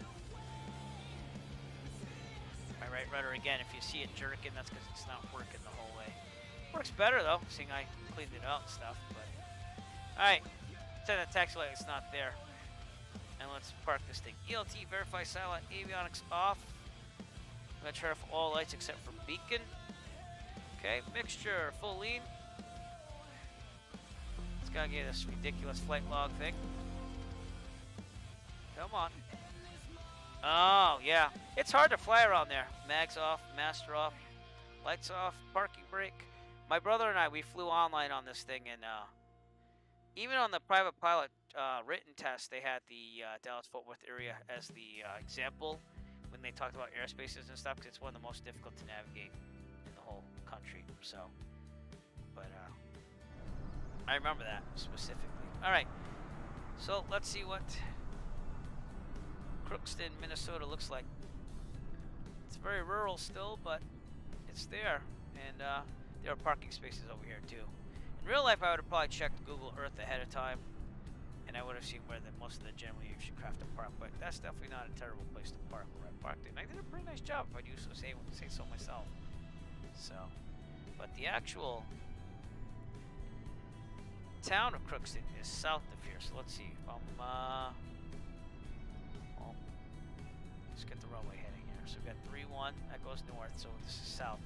My right rudder again. If you see it jerking, that's because it's not working the whole way. Works better though, seeing I cleaned it out and stuff. But all right, pretend that taxi light is not there, and let's park this thing. ELT verify silent, avionics off. I'm gonna turn off all lights except for beacon. Okay, mixture, full lean. It's gonna get this ridiculous flight log thing. Come on. Oh, yeah. It's hard to fly around there. Mags off, master off, lights off, parking brake. My brother and I, we flew online on this thing, and even on the private pilot written test, they had the Dallas-Fort Worth area as the example when they talked about airspaces and stuff, because it's one of the most difficult to navigate in the whole country. So, but I remember that specifically. All right, so let's see what Crookston, Minnesota looks like. It's very rural still, but it's there, and there are parking spaces over here too. In real life, I would have probably checked Google Earth ahead of time, and I would have seen where most of the generally used craft to park. But that's definitely not a terrible place to park where I parked it. And I did a pretty nice job, if I do so say so myself. So, but the actual town of Crookston is south of here. So let's see. Well, let's get the runway heading here. So we've got 3-1. That goes north. So this is south.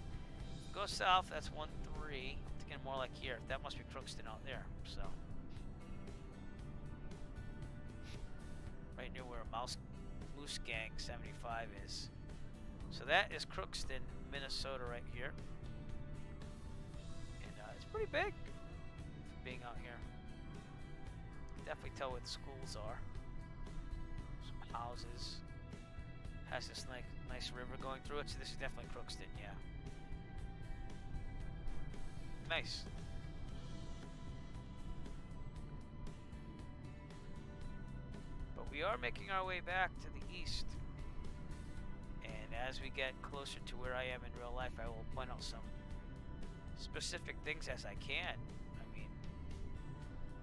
Go south. That's 1-3. It's getting more like here. That must be Crookston out there. So right near where Moose Gang 75 is. So that is Crookston, Minnesota, right here. And it's pretty big for being out here. You can definitely tell where the schools are. Some houses. Has this nice river going through it. So this is definitely Crookston, yeah. Nice. But we are making our way back to the east. And as we get closer to where I am in real life, I will point out some specific things as I can. I mean,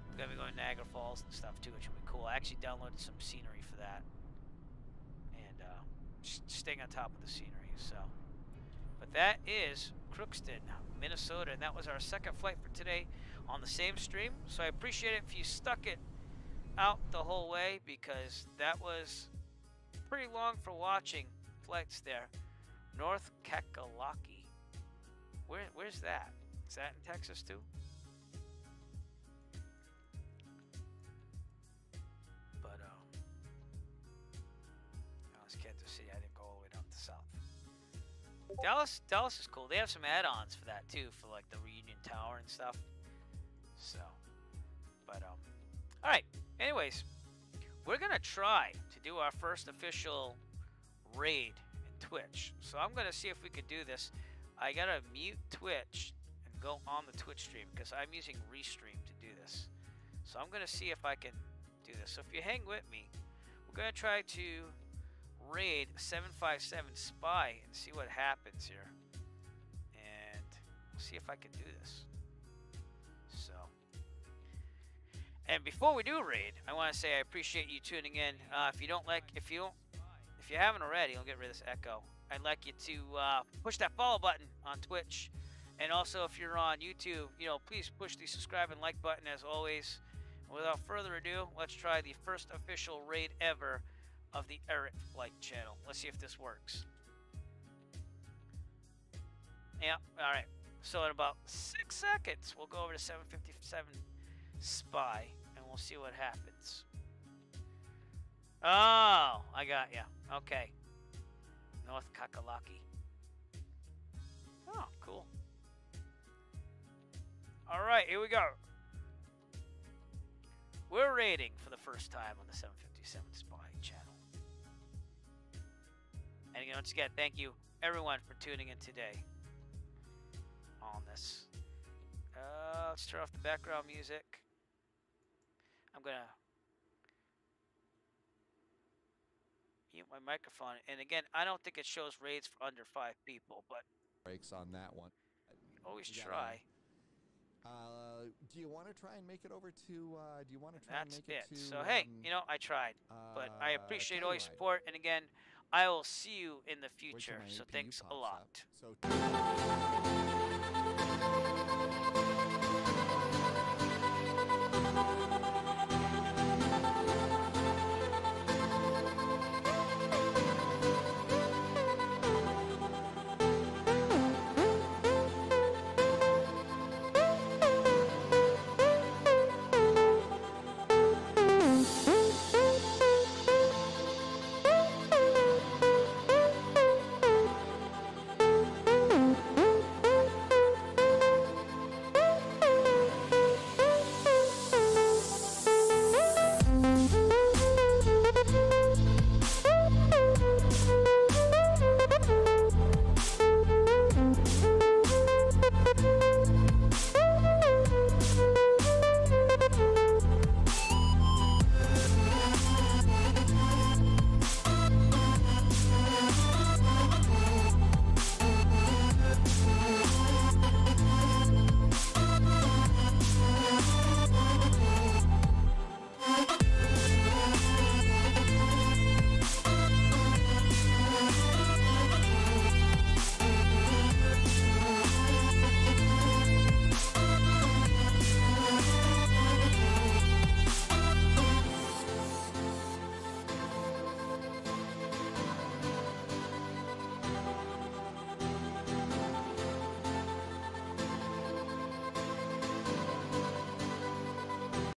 we're going to be going to Niagara Falls and stuff too, which will be cool. I actually downloaded some scenery for that. And just staying on top of the scenery. So, but that is Crookston, Minnesota, and that was our second flight for today on the same stream. So I appreciate it if you stuck it out the whole way, because that was pretty long for watching flights there. North Kakalaki. Where's that? Is that in Texas too? But Dallas, Kansas City. I didn't go all the way down to the south. Dallas is cool. They have some add-ons for that too, for like the Reunion Tower and stuff. So, but all right. Anyways, we're gonna try to do our first official raid in Twitch. So I'm gonna see if we could do this. I gotta mute Twitch and go on the Twitch stream because I'm using Restream to do this. So I'm gonna see if I can do this. So if you hang with me, we're gonna try to raid 757 Spy and see what happens here. And we'll see if I can do this. So, and before we do raid, I want to say I appreciate you tuning in. If you haven't already, I'll get rid of this echo. I'd like you to push that follow button on Twitch, and also if you're on YouTube, please push the subscribe and like button as always. And without further ado, let's try the first official raid ever of the Eric Flight channel. Let's see if this works. Yeah, all right. So in about 6 seconds, we'll go over to 757 Spy, and we'll see what happens. Oh, I got ya. Okay. North Kakalaki. Oh, cool. All right, here we go. We're raiding for the first time on the 757 Spy channel. And again, once again, thank you everyone for tuning in today on this. Let's turn off the background music. I'm gonna mute my microphone. And again, I don't think it shows raids for under 5 people, but breaks on that one. Always try. Do you want to try and make it over to? Do you want to try That's and make it to? So hey, I tried, but I appreciate all your support. And again, I will see you in the future. So thanks a lot. So.